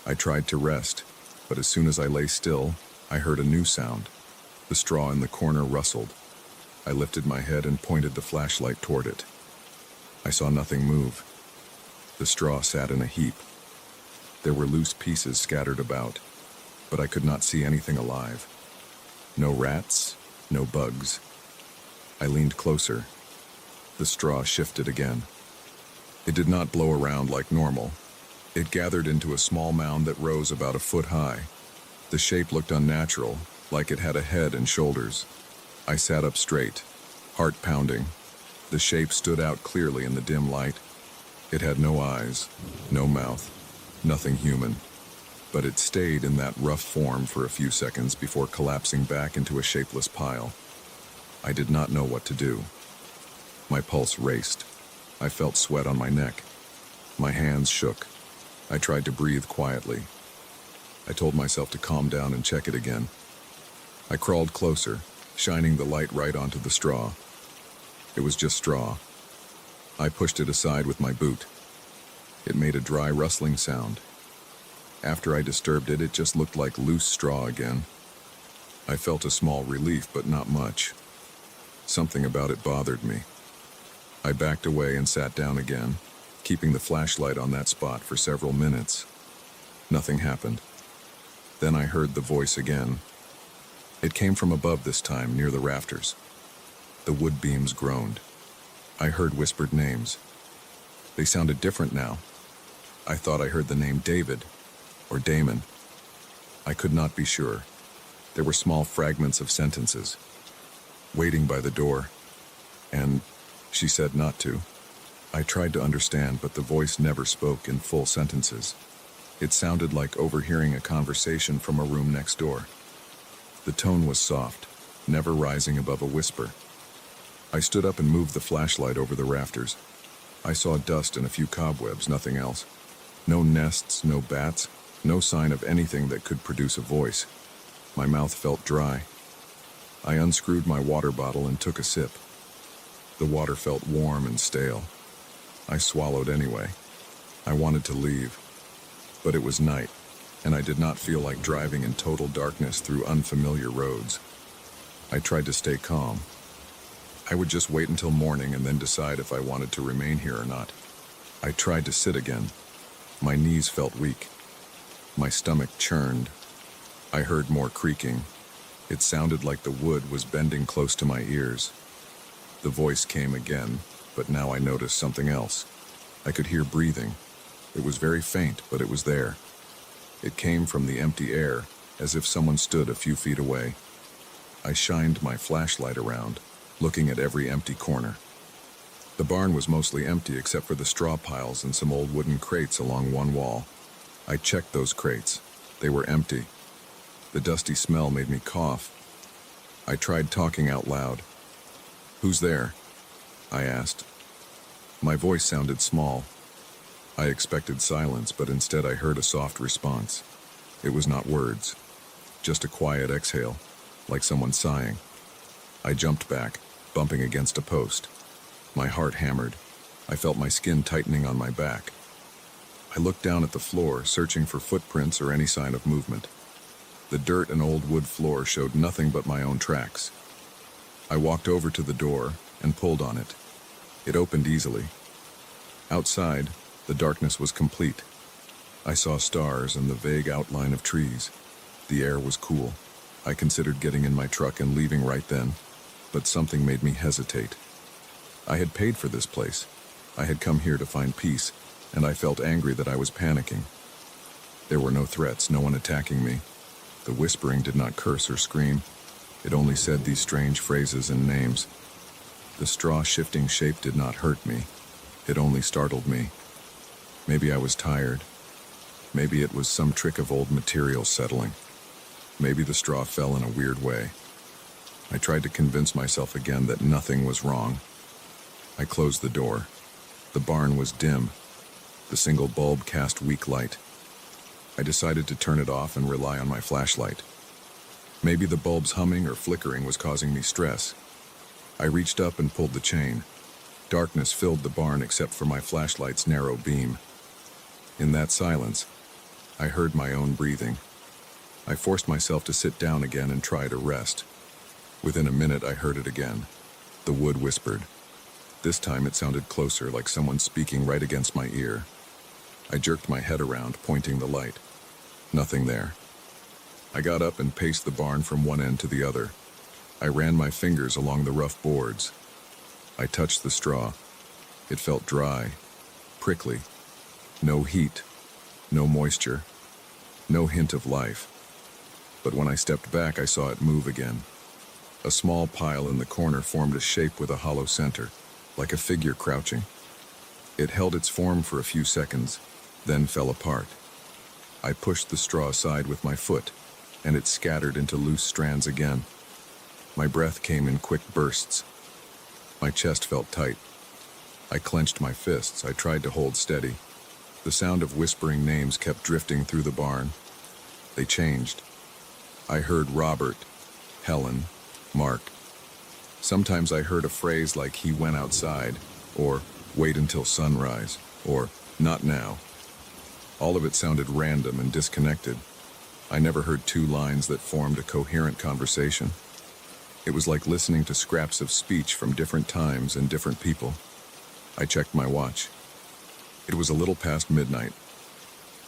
I tried to rest, but as soon as I lay still, I heard a new sound. The straw in the corner rustled. I lifted my head and pointed the flashlight toward it. I saw nothing move. The straw sat in a heap. There were loose pieces scattered about, but I could not see anything alive. No rats, no bugs. I leaned closer. The straw shifted again. It did not blow around like normal. It gathered into a small mound that rose about a foot high. The shape looked unnatural, like it had a head and shoulders. I sat up straight, heart pounding. The shape stood out clearly in the dim light. It had no eyes, no mouth, nothing human. But it stayed in that rough form for a few seconds before collapsing back into a shapeless pile. I did not know what to do. My pulse raced. I felt sweat on my neck. My hands shook. I tried to breathe quietly. I told myself to calm down and check it again. I crawled closer, shining the light right onto the straw. It was just straw. I pushed it aside with my boot. It made a dry rustling sound. After I disturbed it, it just looked like loose straw again. I felt a small relief, but not much. Something about it bothered me. I backed away and sat down again, keeping the flashlight on that spot for several minutes. Nothing happened. Then I heard the voice again. It came from above this time, near the rafters. The wood beams groaned. I heard whispered names. They sounded different now. I thought I heard the name David or Damon. I could not be sure. There were small fragments of sentences. Waiting by the door. And she said not to. I tried to understand, but the voice never spoke in full sentences. It sounded like overhearing a conversation from a room next door. The tone was soft, never rising above a whisper. I stood up and moved the flashlight over the rafters. I saw dust and a few cobwebs, nothing else. No nests, no bats, no sign of anything that could produce a voice. My mouth felt dry. I unscrewed my water bottle and took a sip. The water felt warm and stale. I swallowed anyway. I wanted to leave. But it was night, and I did not feel like driving in total darkness through unfamiliar roads. I tried to stay calm. I would just wait until morning and then decide if I wanted to remain here or not. I tried to sit again. My knees felt weak. My stomach churned. I heard more creaking. It sounded like the wood was bending close to my ears. The voice came again, but now I noticed something else. I could hear breathing. It was very faint, but it was there. It came from the empty air, as if someone stood a few feet away. I shined my flashlight around, looking at every empty corner. The barn was mostly empty except for the straw piles and some old wooden crates along one wall. I checked those crates. They were empty. The dusty smell made me cough. I tried talking out loud. "Who's there?" I asked. My voice sounded small. I expected silence, but instead I heard a soft response. It was not words, just a quiet exhale, like someone sighing. I jumped back, bumping against a post. My heart hammered. I felt my skin tightening on my back. I looked down at the floor, searching for footprints or any sign of movement. The dirt and old wood floor showed nothing but my own tracks. I walked over to the door and pulled on it. It opened easily. Outside, the darkness was complete. I saw stars and the vague outline of trees. The air was cool. I considered getting in my truck and leaving right then, but something made me hesitate. I had paid for this place. I had come here to find peace, and I felt angry that I was panicking. There were no threats, no one attacking me. The whispering did not curse or scream. It only said these strange phrases and names. The straw-shifting shape did not hurt me. It only startled me. Maybe I was tired. Maybe it was some trick of old material settling. Maybe the straw fell in a weird way. I tried to convince myself again that nothing was wrong. I closed the door. The barn was dim. The single bulb cast weak light. I decided to turn it off and rely on my flashlight. Maybe the bulb's humming or flickering was causing me stress. I reached up and pulled the chain. Darkness filled the barn except for my flashlight's narrow beam. In that silence, I heard my own breathing. I forced myself to sit down again and try to rest. Within a minute, I heard it again. The wood whispered. This time it sounded closer, like someone speaking right against my ear. I jerked my head around, pointing the light. Nothing there. I got up and paced the barn from one end to the other. I ran my fingers along the rough boards. I touched the straw. It felt dry, prickly. No heat, no moisture, no hint of life. but when I stepped back, I saw it move again. A small pile in the corner formed a shape with a hollow center, like a figure crouching. It held its form for a few seconds, then fell apart. I pushed the straw aside with my foot, and it scattered into loose strands again. My breath came in quick bursts. My chest felt tight. I clenched my fists. I tried to hold steady. The sound of whispering names kept drifting through the barn. They changed. I heard Robert, Helen, Mark. Sometimes I heard a phrase like "he went outside," or "wait until sunrise," or "not now." All of it sounded random and disconnected. I never heard two lines that formed a coherent conversation. It was like listening to scraps of speech from different times and different people. I checked my watch. It was a little past midnight.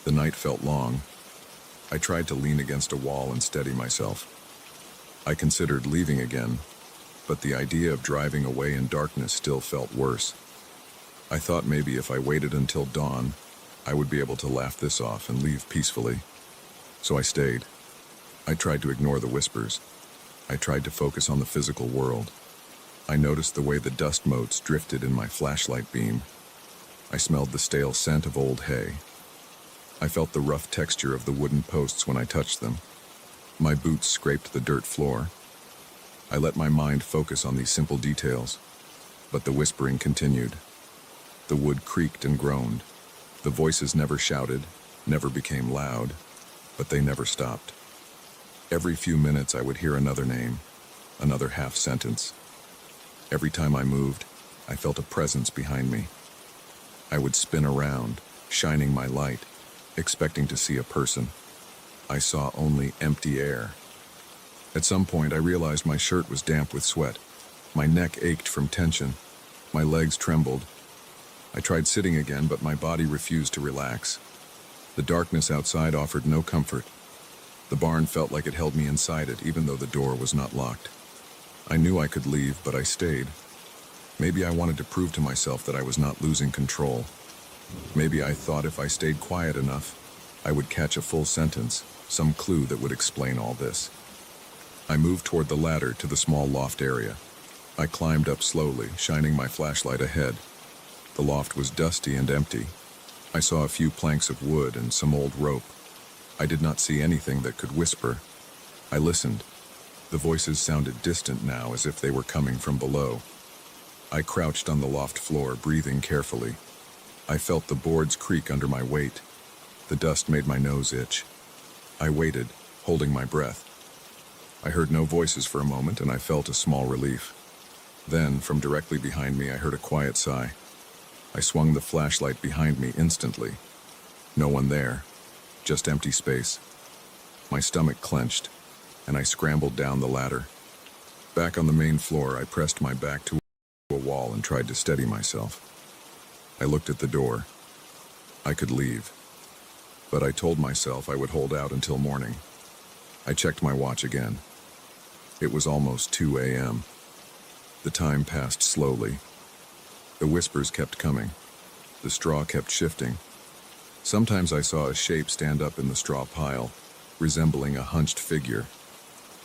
The night felt long. I tried to lean against a wall and steady myself. I considered leaving again, but the idea of driving away in darkness still felt worse. I thought maybe if I waited until dawn, I would be able to laugh this off and leave peacefully. So I stayed. I tried to ignore the whispers. I tried to focus on the physical world. I noticed the way the dust motes drifted in my flashlight beam. I smelled the stale scent of old hay. I felt the rough texture of the wooden posts when I touched them. My boots scraped the dirt floor. I let my mind focus on these simple details, but the whispering continued. The wood creaked and groaned. The voices never shouted, never became loud, but they never stopped. Every few minutes I would hear another name, another half sentence. Every time I moved, I felt a presence behind me. I would spin around, shining my light, expecting to see a person. I saw only empty air. At some point, I realized my shirt was damp with sweat. My neck ached from tension. My legs trembled. I tried sitting again, but my body refused to relax. The darkness outside offered no comfort. The barn felt like it held me inside it, even though the door was not locked. I knew I could leave, but I stayed. Maybe I wanted to prove to myself that I was not losing control. Maybe I thought if I stayed quiet enough, I would catch a full sentence, some clue that would explain all this. I moved toward the ladder to the small loft area. I climbed up slowly, shining my flashlight ahead. The loft was dusty and empty. I saw a few planks of wood and some old rope. I did not see anything that could whisper. I listened. The voices sounded distant now, as if they were coming from below. I crouched on the loft floor, breathing carefully. I felt the boards creak under my weight. The dust made my nose itch. I waited, holding my breath. I heard no voices for a moment, and I felt a small relief. Then, from directly behind me, I heard a quiet sigh. I swung the flashlight behind me instantly. No one there, just empty space. My stomach clenched, and I scrambled down the ladder. Back on the main floor, I pressed my back to a wall and tried to steady myself. I looked at the door. I could leave, but I told myself I would hold out until morning. I checked my watch again. It was almost 2 a.m. The time passed slowly. The whispers kept coming. The straw kept shifting. Sometimes I saw a shape stand up in the straw pile, resembling a hunched figure.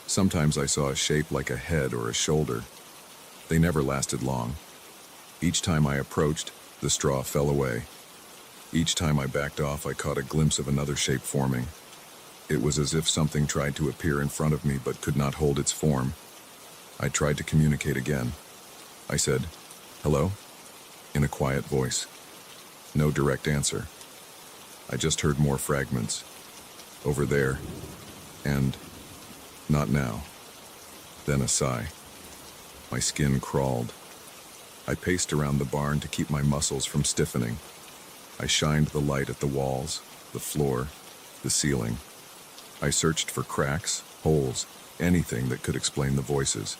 Sometimes I saw a shape like a head or a shoulder. They never lasted long. Each time I approached, the straw fell away. Each time I backed off, I caught a glimpse of another shape forming. It was as if something tried to appear in front of me but could not hold its form. I tried to communicate again. I said, "Hello?" in a quiet voice. No direct answer. I just heard more fragments. "Over there," and "not now." Then a sigh. My skin crawled. I paced around the barn to keep my muscles from stiffening. I shined the light at the walls, the floor, the ceiling. I searched for cracks, holes, anything that could explain the voices.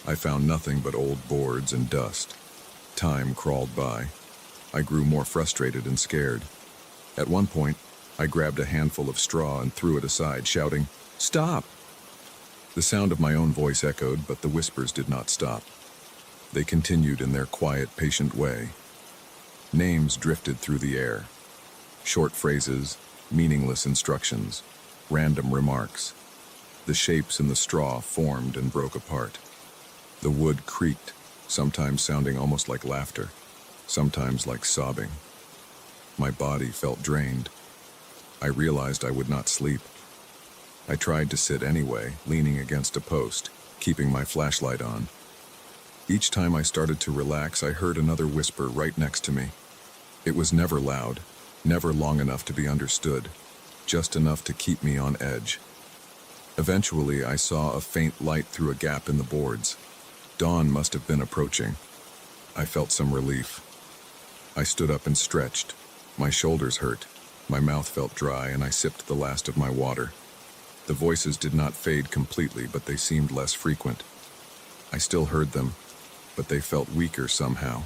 I found nothing but old boards and dust. Time crawled by. I grew more frustrated and scared. At one point, I grabbed a handful of straw and threw it aside, shouting, "Stop!" The sound of my own voice echoed, but the whispers did not stop. They continued in their quiet, patient way. Names drifted through the air. Short phrases, meaningless instructions, random remarks. The shapes in the straw formed and broke apart. The wood creaked, sometimes sounding almost like laughter, sometimes like sobbing. My body felt drained. I realized I would not sleep. I tried to sit anyway, leaning against a post, keeping my flashlight on. Each time I started to relax, I heard another whisper right next to me. It was never loud, never long enough to be understood, just enough to keep me on edge. Eventually, I saw a faint light through a gap in the boards. Dawn must have been approaching. I felt some relief. I stood up and stretched. My shoulders hurt. My mouth felt dry, and I sipped the last of my water. The voices did not fade completely, but they seemed less frequent. I still heard them, but they felt weaker somehow.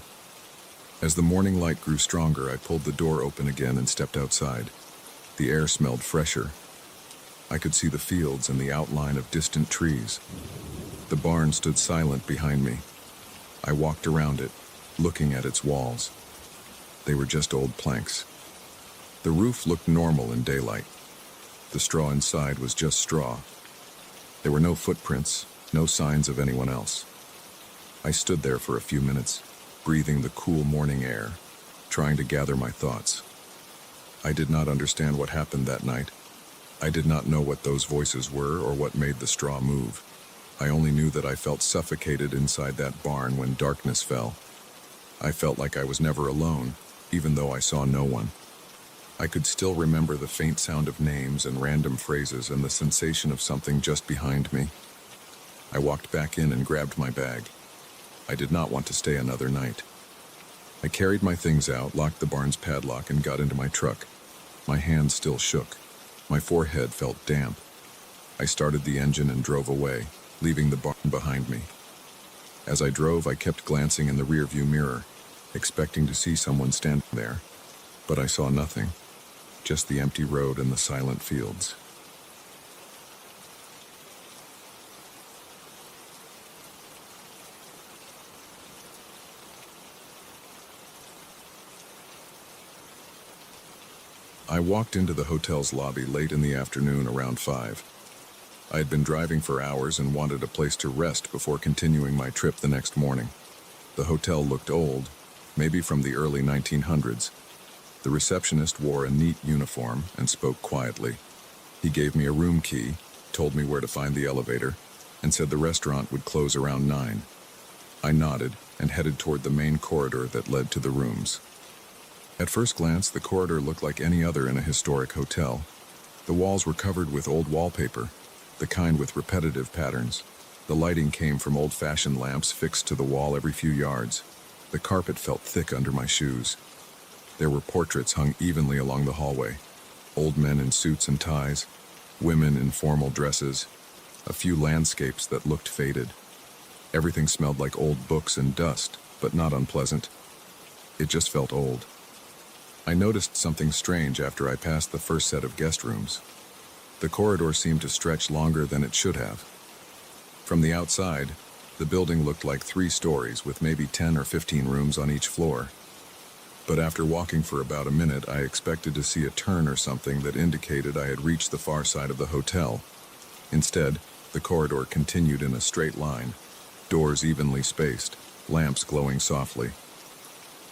As the morning light grew stronger, I pulled the door open again and stepped outside. The air smelled fresher. I could see the fields and the outline of distant trees. The barn stood silent behind me. I walked around it, looking at its walls. They were just old planks. The roof looked normal in daylight. The straw inside was just straw. There were no footprints, no signs of anyone else. I stood there for a few minutes, breathing the cool morning air, trying to gather my thoughts. I did not understand what happened that night. I did not know what those voices were or what made the straw move. I only knew that I felt suffocated inside that barn when darkness fell. I felt like I was never alone, even though I saw no one. I could still remember the faint sound of names and random phrases and the sensation of something just behind me. I walked back in and grabbed my bag. I did not want to stay another night. I carried my things out, locked the barn's padlock, and got into my truck. My hands still shook. My forehead felt damp. I started the engine and drove away, leaving the barn behind me. As I drove, I kept glancing in the rearview mirror, expecting to see someone standing there. But I saw nothing, just the empty road and the silent fields. I walked into the hotel's lobby late in the afternoon around 5. I had been driving for hours and wanted a place to rest before continuing my trip the next morning. The hotel looked old, maybe from the early 1900s. The receptionist wore a neat uniform and spoke quietly. He gave me a room key, told me where to find the elevator, and said the restaurant would close around 9. I nodded and headed toward the main corridor that led to the rooms. At first glance, the corridor looked like any other in a historic hotel. The walls were covered with old wallpaper, the kind with repetitive patterns. The lighting came from old-fashioned lamps fixed to the wall every few yards. The carpet felt thick under my shoes. There were portraits hung evenly along the hallway. Old men in suits and ties, women in formal dresses, a few landscapes that looked faded. Everything smelled like old books and dust, but not unpleasant. It just felt old. I noticed something strange after I passed the first set of guest rooms. The corridor seemed to stretch longer than it should have. From the outside, the building looked like 3 stories with maybe 10 or 15 rooms on each floor. But after walking for about a minute, I expected to see a turn or something that indicated I had reached the far side of the hotel. Instead, the corridor continued in a straight line, doors evenly spaced, lamps glowing softly.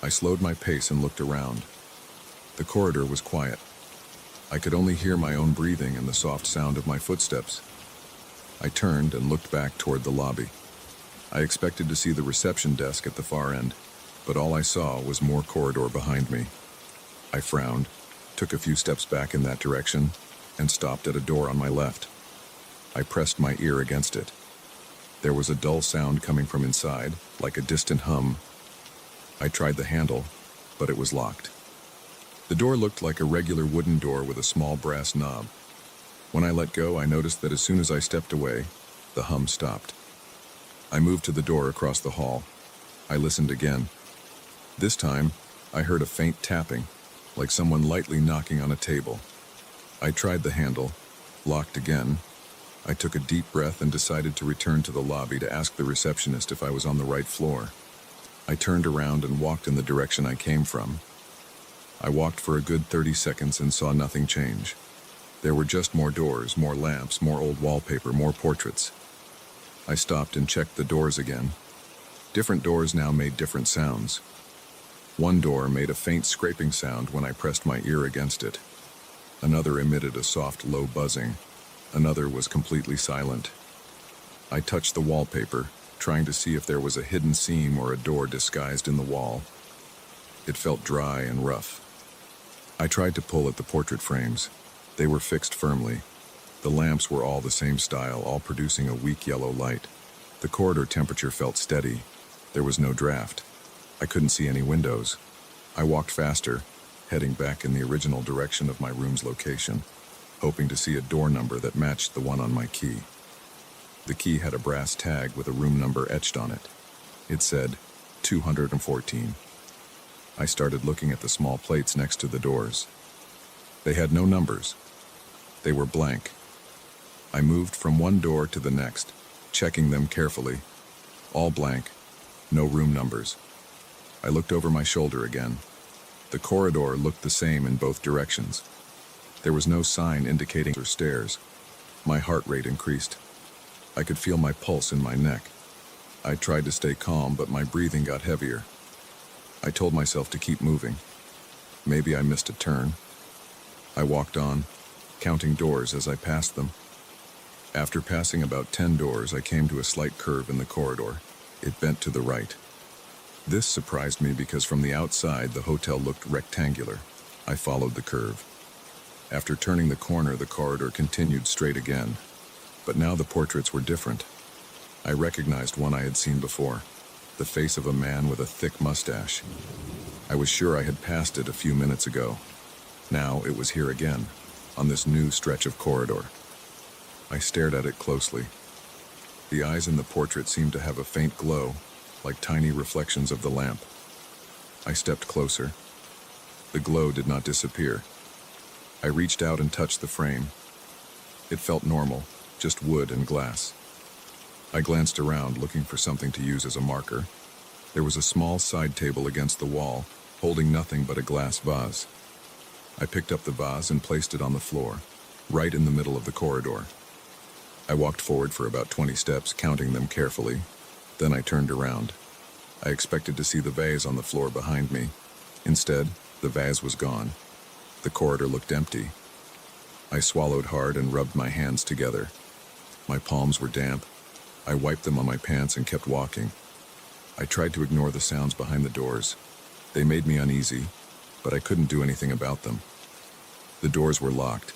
I slowed my pace and looked around. The corridor was quiet. I could only hear my own breathing and the soft sound of my footsteps. I turned and looked back toward the lobby. I expected to see the reception desk at the far end, but all I saw was more corridor behind me. I frowned, took a few steps back in that direction, and stopped at a door on my left. I pressed my ear against it. There was a dull sound coming from inside, like a distant hum. I tried the handle, but it was locked. The door looked like a regular wooden door with a small brass knob. When I let go, I noticed that as soon as I stepped away, the hum stopped. I moved to the door across the hall. I listened again. This time, I heard a faint tapping, like someone lightly knocking on a table. I tried the handle, locked again. I took a deep breath and decided to return to the lobby to ask the receptionist if I was on the right floor. I turned around and walked in the direction I came from. I walked for a good 30 seconds and saw nothing change. There were just more doors, more lamps, more old wallpaper, more portraits. I stopped and checked the doors again. Different doors now made different sounds. One door made a faint scraping sound when I pressed my ear against it. Another emitted a soft, low buzzing. Another was completely silent. I touched the wallpaper, trying to see if there was a hidden seam or a door disguised in the wall. It felt dry and rough. I tried to pull at the portrait frames. They were fixed firmly. The lamps were all the same style, all producing a weak yellow light. The corridor temperature felt steady. There was no draft. I couldn't see any windows. I walked faster, heading back in the original direction of my room's location, hoping to see a door number that matched the one on my key. The key had a brass tag with a room number etched on it. It said 214. I started looking at the small plates next to the doors. They had no numbers. They were blank. I moved from one door to the next, checking them carefully. All blank, no room numbers. I looked over my shoulder again. The corridor looked the same in both directions. There was no sign indicating or stairs. My heart rate increased. I could feel my pulse in my neck. I tried to stay calm, but my breathing got heavier. I told myself to keep moving. Maybe I missed a turn. I walked on, counting doors as I passed them. After passing about 10 doors, I came to a slight curve in the corridor. It bent to the right. This surprised me because from the outside, the hotel looked rectangular. I followed the curve. After turning the corner, the corridor continued straight again. But now the portraits were different. I recognized one I had seen before, the face of a man with a thick mustache. I was sure I had passed it a few minutes ago. Now it was here again, on this new stretch of corridor. I stared at it closely. The eyes in the portrait seemed to have a faint glow, like tiny reflections of the lamp. I stepped closer. The glow did not disappear. I reached out and touched the frame. It felt normal, just wood and glass. I glanced around, looking for something to use as a marker. There was a small side table against the wall, holding nothing but a glass vase. I picked up the vase and placed it on the floor, right in the middle of the corridor. I walked forward for about 20 steps, counting them carefully. Then I turned around. I expected to see the vase on the floor behind me. Instead, the vase was gone. The corridor looked empty. I swallowed hard and rubbed my hands together. My palms were damp. I wiped them on my pants and kept walking. I tried to ignore the sounds behind the doors. They made me uneasy, but I couldn't do anything about them. The doors were locked,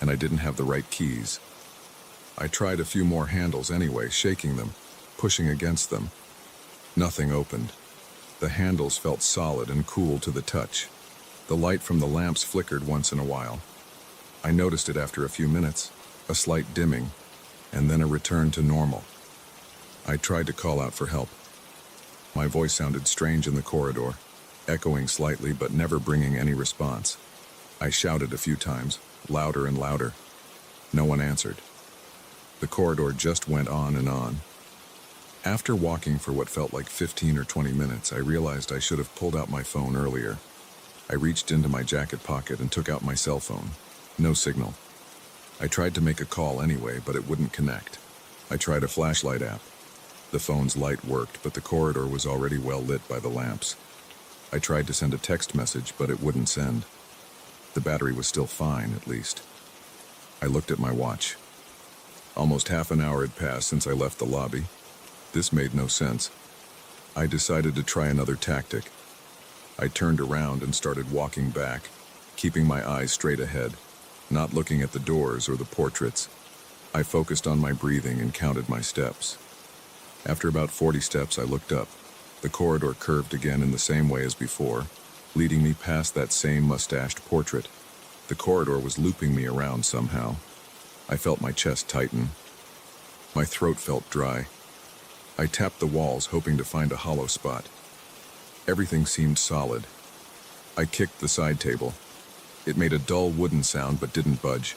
and I didn't have the right keys. I tried a few more handles anyway, shaking them, pushing against them. Nothing opened. The handles felt solid and cool to the touch. The light from the lamps flickered once in a while. I noticed it after a few minutes, a slight dimming, and then a return to normal. I tried to call out for help. My voice sounded strange in the corridor, echoing slightly but never bringing any response. I shouted a few times, louder and louder. No one answered. The corridor just went on and on. After walking for what felt like 15 or 20 minutes, I realized I should have pulled out my phone earlier. I reached into my jacket pocket and took out my cell phone. No signal. I tried to make a call anyway, but it wouldn't connect. I tried a flashlight app. The phone's light worked, but the corridor was already well lit by the lamps. I tried to send a text message, but it wouldn't send. The battery was still fine, at least. I looked at my watch. Almost half an hour had passed since I left the lobby. This made no sense. I decided to try another tactic. I turned around and started walking back, keeping my eyes straight ahead, not looking at the doors or the portraits. I focused on my breathing and counted my steps. After about 40 steps, I looked up. The corridor curved again in the same way as before, leading me past that same mustached portrait. The corridor was looping me around somehow. I felt my chest tighten. My throat felt dry. I tapped the walls, hoping to find a hollow spot. Everything seemed solid. I kicked the side table. It made a dull wooden sound but didn't budge.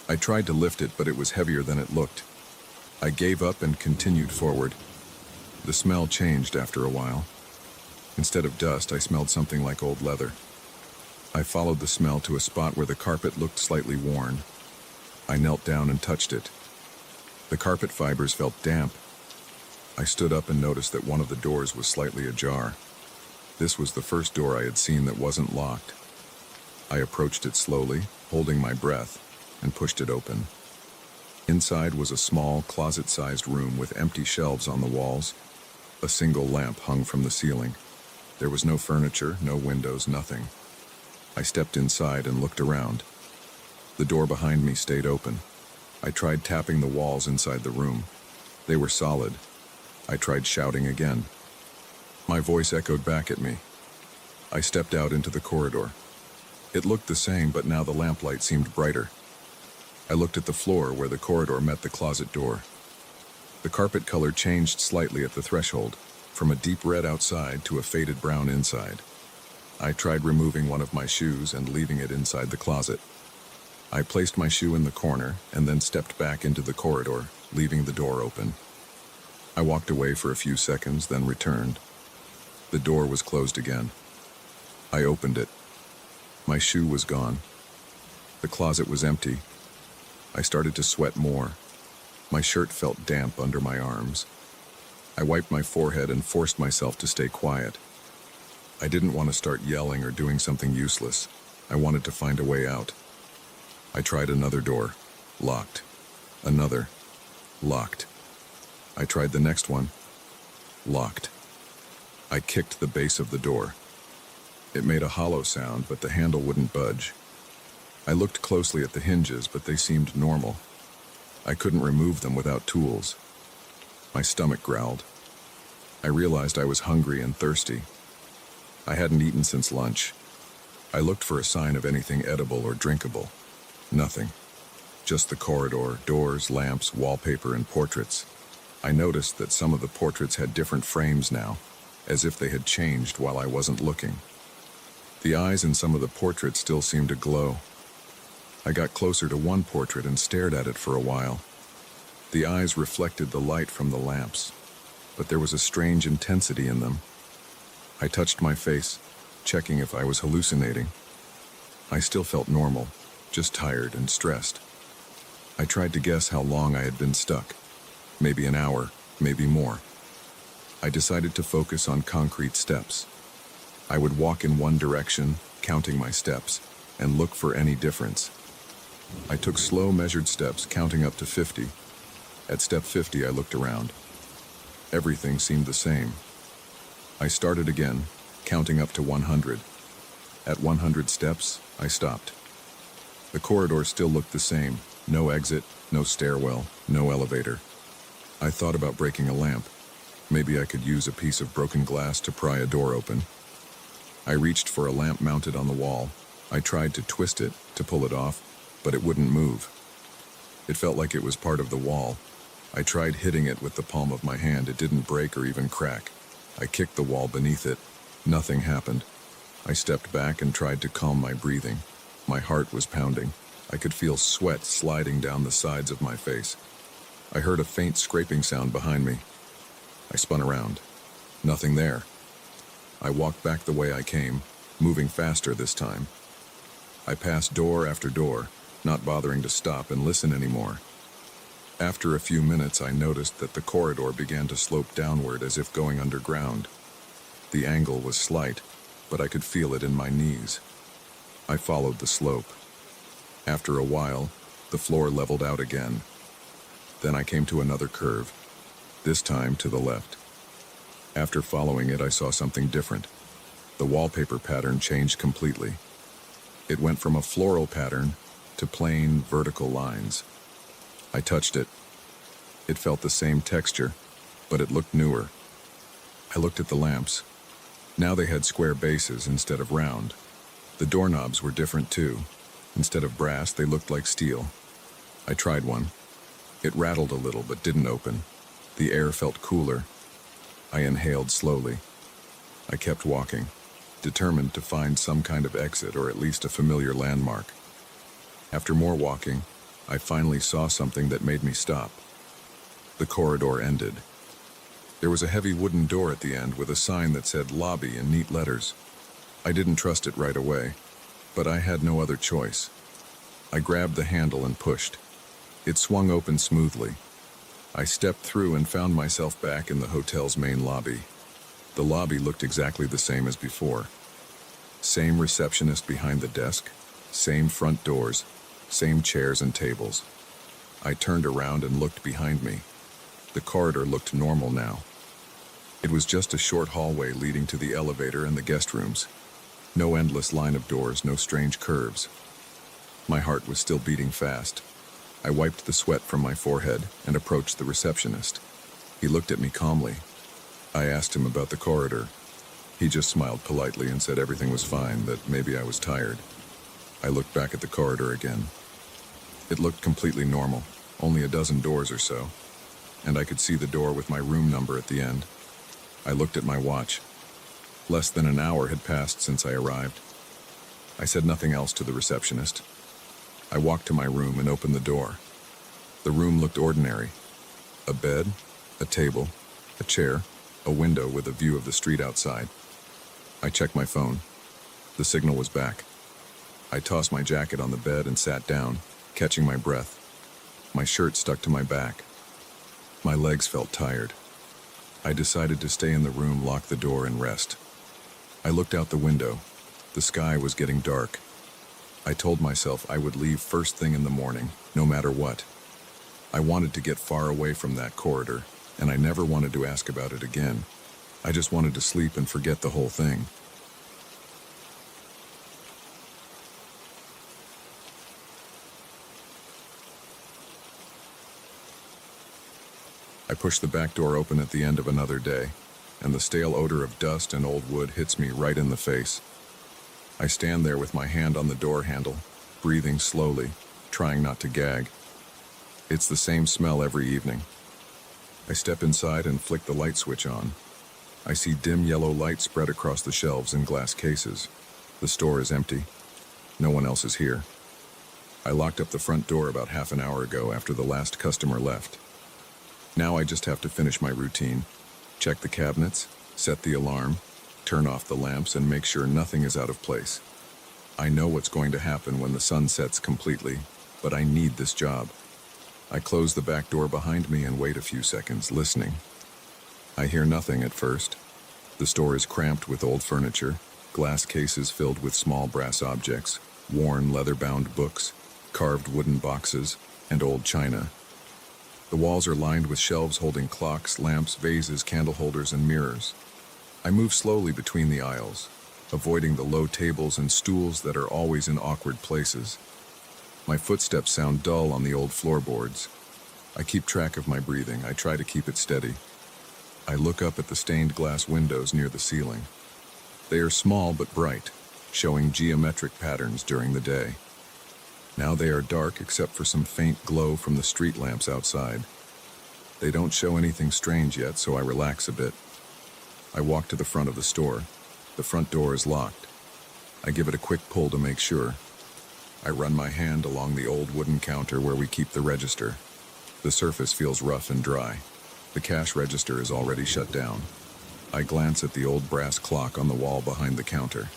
I tried to lift it, but it was heavier than it looked. I gave up and continued forward. The smell changed after a while. Instead of dust, I smelled something like old leather. I followed the smell to a spot where the carpet looked slightly worn. I knelt down and touched it. The carpet fibers felt damp. I stood up and noticed that one of the doors was slightly ajar. This was the first door I had seen that wasn't locked. I approached it slowly, holding my breath, and pushed it open. Inside was a small, closet-sized room with empty shelves on the walls. A single lamp hung from the ceiling. There was no furniture, no windows, nothing. I stepped inside and looked around. The door behind me stayed open. I tried tapping the walls inside the room. They were solid. I tried shouting again. My voice echoed back at me. I stepped out into the corridor. It looked the same, but now the lamplight seemed brighter. I looked at the floor where the corridor met the closet door. The carpet color changed slightly at the threshold, from a deep red outside to a faded brown inside. I tried removing one of my shoes and leaving it inside the closet. I placed my shoe in the corner and then stepped back into the corridor, leaving the door open. I walked away for a few seconds, then returned. The door was closed again. I opened it. My shoe was gone. The closet was empty. I started to sweat more. My shirt felt damp under my arms. I wiped my forehead and forced myself to stay quiet. I didn't want to start yelling or doing something useless. I wanted to find a way out. I tried another door. Locked. Another. Locked. I tried the next one. Locked. I kicked the base of the door. It made a hollow sound, but the handle wouldn't budge. I looked closely at the hinges, but they seemed normal. I couldn't remove them without tools. My stomach growled. I realized I was hungry and thirsty. I hadn't eaten since lunch. I looked for a sign of anything edible or drinkable. Nothing. Just the corridor, doors, lamps, wallpaper, and portraits. I noticed that some of the portraits had different frames now, as if they had changed while I wasn't looking. The eyes in some of the portraits still seemed to glow. I got closer to one portrait and stared at it for a while. The eyes reflected the light from the lamps, but there was a strange intensity in them. I touched my face, checking if I was hallucinating. I still felt normal, just tired and stressed. I tried to guess how long I had been stuck. Maybe an hour, maybe more. I decided to focus on concrete steps. I would walk in one direction, counting my steps, and look for any difference. I took slow, measured steps, counting up to 50. At step 50, I looked around. Everything seemed the same. I started again, counting up to 100. At 100 steps, I stopped. The corridor still looked the same. No exit, no stairwell, no elevator. I thought about breaking a lamp. Maybe I could use a piece of broken glass to pry a door open. I reached for a lamp mounted on the wall. I tried to twist it, to pull it off, but it wouldn't move. It felt like it was part of the wall. I tried hitting it with the palm of my hand. It didn't break or even crack. I kicked the wall beneath it. Nothing happened. I stepped back and tried to calm my breathing. My heart was pounding. I could feel sweat sliding down the sides of my face. I heard a faint scraping sound behind me. I spun around. Nothing there. I walked back the way I came, moving faster this time. I passed door after door, not bothering to stop and listen anymore. After a few minutes, I noticed that the corridor began to slope downward as if going underground. The angle was slight, but I could feel it in my knees. I followed the slope. After a while, the floor leveled out again. Then I came to another curve, this time to the left. After following it, I saw something different. The wallpaper pattern changed completely. It went from a floral pattern to plain vertical lines. I touched it. It felt the same texture, but it looked newer. I looked at the lamps. Now they had square bases instead of round. The doorknobs were different too. Instead of brass, they looked like steel. I tried one. It rattled a little but didn't open. The air felt cooler. I inhaled slowly. I kept walking, determined to find some kind of exit or at least a familiar landmark. After more walking, I finally saw something that made me stop. The corridor ended. There was a heavy wooden door at the end with a sign that said lobby in neat letters. I didn't trust it right away, but I had no other choice. I grabbed the handle and pushed. It swung open smoothly. I stepped through and found myself back in the hotel's main lobby. The lobby looked exactly the same as before. Same receptionist behind the desk, same front doors, same chairs and tables. I turned around and looked behind me. The corridor looked normal now. It was just a short hallway leading to the elevator and the guest rooms. No endless line of doors, no strange curves. My heart was still beating fast. I wiped the sweat from my forehead and approached the receptionist. He looked at me calmly. I asked him about the corridor. He just smiled politely and said everything was fine, that maybe I was tired. I looked back at the corridor again. It looked completely normal, only a dozen doors or so, and I could see the door with my room number at the end. I looked at my watch. Less than an hour had passed since I arrived. I said nothing else to the receptionist. I walked to my room and opened the door. The room looked ordinary. A bed, a table, a chair, a window with a view of the street outside. I checked my phone. The signal was back. I tossed my jacket on the bed and sat down, catching my breath. My shirt stuck to my back. My legs felt tired. I decided to stay in the room, lock the door, and rest. I looked out the window. The sky was getting dark. I told myself I would leave first thing in the morning, no matter what. I wanted to get far away from that corridor, and I never wanted to ask about it again. I just wanted to sleep and forget the whole thing. I push the back door open at the end of another day, and the stale odor of dust and old wood hits me right in the face. I stand there with my hand on the door handle, breathing slowly, trying not to gag. It's the same smell every evening. I step inside and flick the light switch on. I see dim yellow light spread across the shelves and glass cases. The store is empty. No one else is here. I locked up the front door about half an hour ago after the last customer left. Now I just have to finish my routine, check the cabinets, set the alarm, turn off the lamps, and make sure nothing is out of place. I know what's going to happen when the sun sets completely, but I need this job. I close the back door behind me and wait a few seconds, listening. I hear nothing at first. The store is cramped with old furniture, glass cases filled with small brass objects, worn leather-bound books, carved wooden boxes, and old china. The walls are lined with shelves holding clocks, lamps, vases, candle holders, and mirrors. I move slowly between the aisles, avoiding the low tables and stools that are always in awkward places. My footsteps sound dull on the old floorboards. I keep track of my breathing. I try to keep it steady. I look up at the stained glass windows near the ceiling. They are small but bright, showing geometric patterns during the day. Now they are dark except for some faint glow from the street lamps outside. They don't show anything strange yet, so I relax a bit. I walk to the front of the store. The front door is locked. I give it a quick pull to make sure. I run my hand along the old wooden counter where we keep the register. The surface feels rough and dry. The cash register is already shut down. I glance at the old brass clock on the wall behind the counter.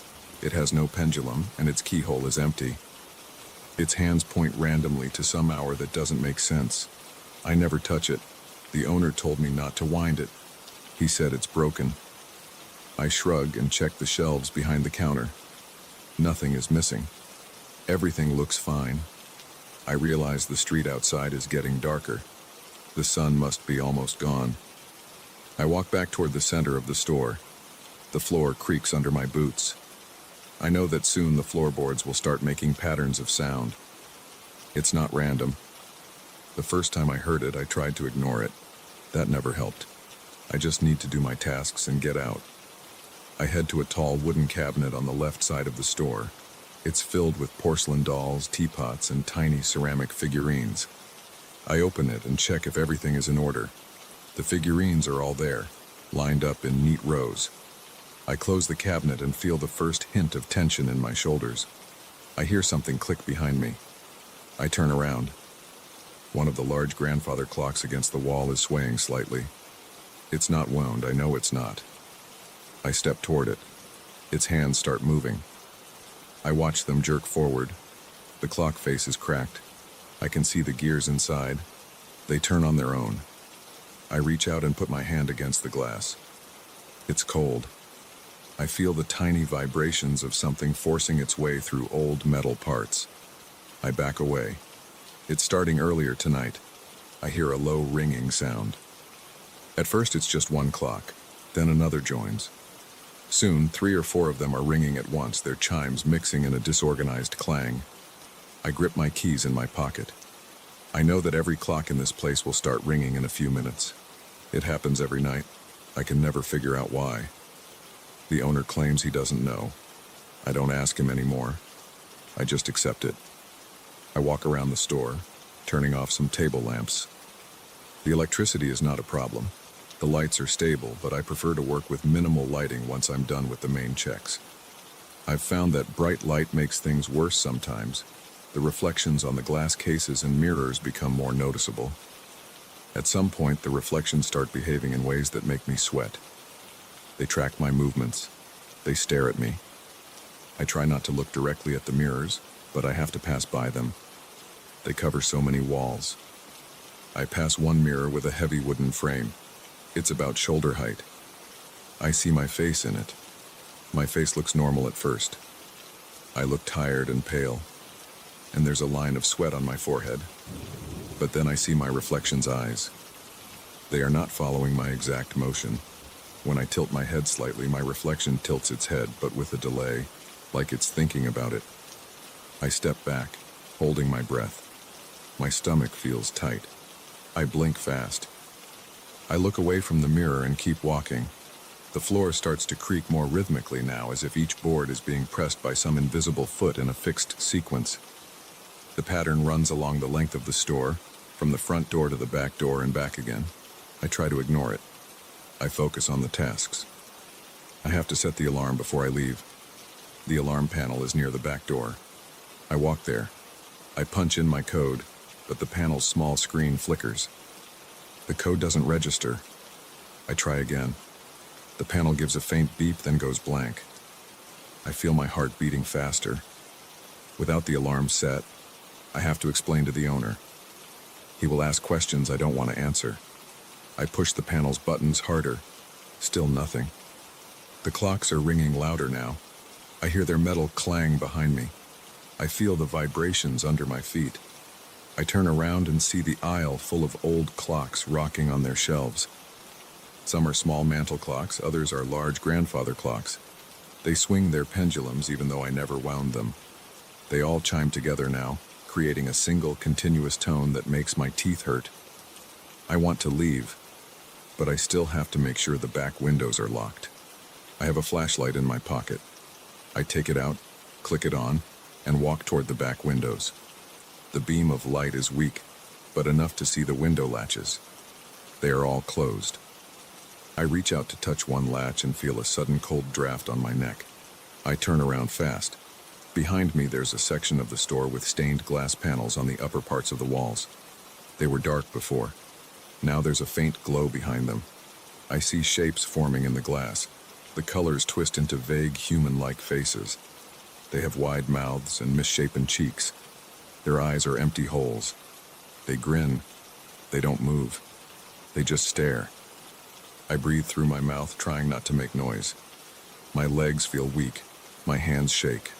It has no pendulum, and its keyhole is empty. Its hands point randomly to some hour that doesn't make sense. I never touch it. The owner told me not to wind it. He said it's broken. I shrug and check the shelves behind the counter. Nothing is missing. Everything looks fine. I realize the street outside is getting darker. The sun must be almost gone. I walk back toward the center of the store. The floor creaks under my boots. I know that soon the floorboards will start making patterns of sound. It's not random. The first time I heard it, I tried to ignore it. That never helped. I just need to do my tasks and get out. I head to a tall wooden cabinet on the left side of the store. It's filled with porcelain dolls, teapots, and tiny ceramic figurines. I open it and check if everything is in order. The figurines are all there, lined up in neat rows. I close the cabinet and feel the first hint of tension in my shoulders. I hear something click behind me. I turn around. One of the large grandfather clocks against the wall is swaying slightly. It's not wound, I know it's not. I step toward it. Its hands start moving. I watch them jerk forward. The clock face is cracked. I can see the gears inside. They turn on their own. I reach out and put my hand against the glass. It's cold. I feel the tiny vibrations of something forcing its way through old metal parts. I back away. It's starting earlier tonight. I hear a low ringing sound. At first it's just one clock, then another joins. Soon, 3 or 4 of them are ringing at once, their chimes mixing in a disorganized clang. I grip my keys in my pocket. I know that every clock in this place will start ringing in a few minutes. It happens every night. I can never figure out why. The owner claims he doesn't know. I don't ask him anymore. I just accept it. I walk around the store, turning off some table lamps. The electricity is not a problem. The lights are stable, but I prefer to work with minimal lighting once I'm done with the main checks. I've found that bright light makes things worse sometimes. The reflections on the glass cases and mirrors become more noticeable. At some point, the reflections start behaving in ways that make me sweat. They track my movements. They stare at me. I try not to look directly at the mirrors, but I have to pass by them. They cover so many walls. I pass one mirror with a heavy wooden frame. It's about shoulder height. I see my face in it. My face looks normal at first. I look tired and pale, and there's a line of sweat on my forehead. But then I see my reflection's eyes. They are not following my exact motion. When I tilt my head slightly, my reflection tilts its head, but with a delay, like it's thinking about it. I step back, holding my breath. My stomach feels tight. I blink fast. I look away from the mirror and keep walking. The floor starts to creak more rhythmically now, as if each board is being pressed by some invisible foot in a fixed sequence. The pattern runs along the length of the store, from the front door to the back door and back again. I try to ignore it. I focus on the tasks. I have to set the alarm before I leave. The alarm panel is near the back door. I walk there. I punch in my code, but the panel's small screen flickers. The code doesn't register. I try again. The panel gives a faint beep, then goes blank. I feel my heart beating faster. Without the alarm set, I have to explain to the owner. He will ask questions I don't want to answer. I push the panel's buttons harder. Still nothing. The clocks are ringing louder now. I hear their metal clang behind me. I feel the vibrations under my feet. I turn around and see the aisle full of old clocks rocking on their shelves. Some are small mantel clocks, others are large grandfather clocks. They swing their pendulums even though I never wound them. They all chime together now, creating a single continuous tone that makes my teeth hurt. I want to leave, but I still have to make sure the back windows are locked. I have a flashlight in my pocket. I take it out, click it on, and walk toward the back windows. The beam of light is weak, but enough to see the window latches. They are all closed. I reach out to touch one latch and feel a sudden cold draft on my neck. I turn around fast. Behind me there's a section of the store with stained glass panels on the upper parts of the walls. They were dark before. Now there's a faint glow behind them. I see shapes forming in the glass. The colors twist into vague human-like faces. They have wide mouths and misshapen cheeks. Their eyes are empty holes. They grin. They don't move. They just stare. I breathe through my mouth, trying not to make noise. My legs feel weak. My hands shake.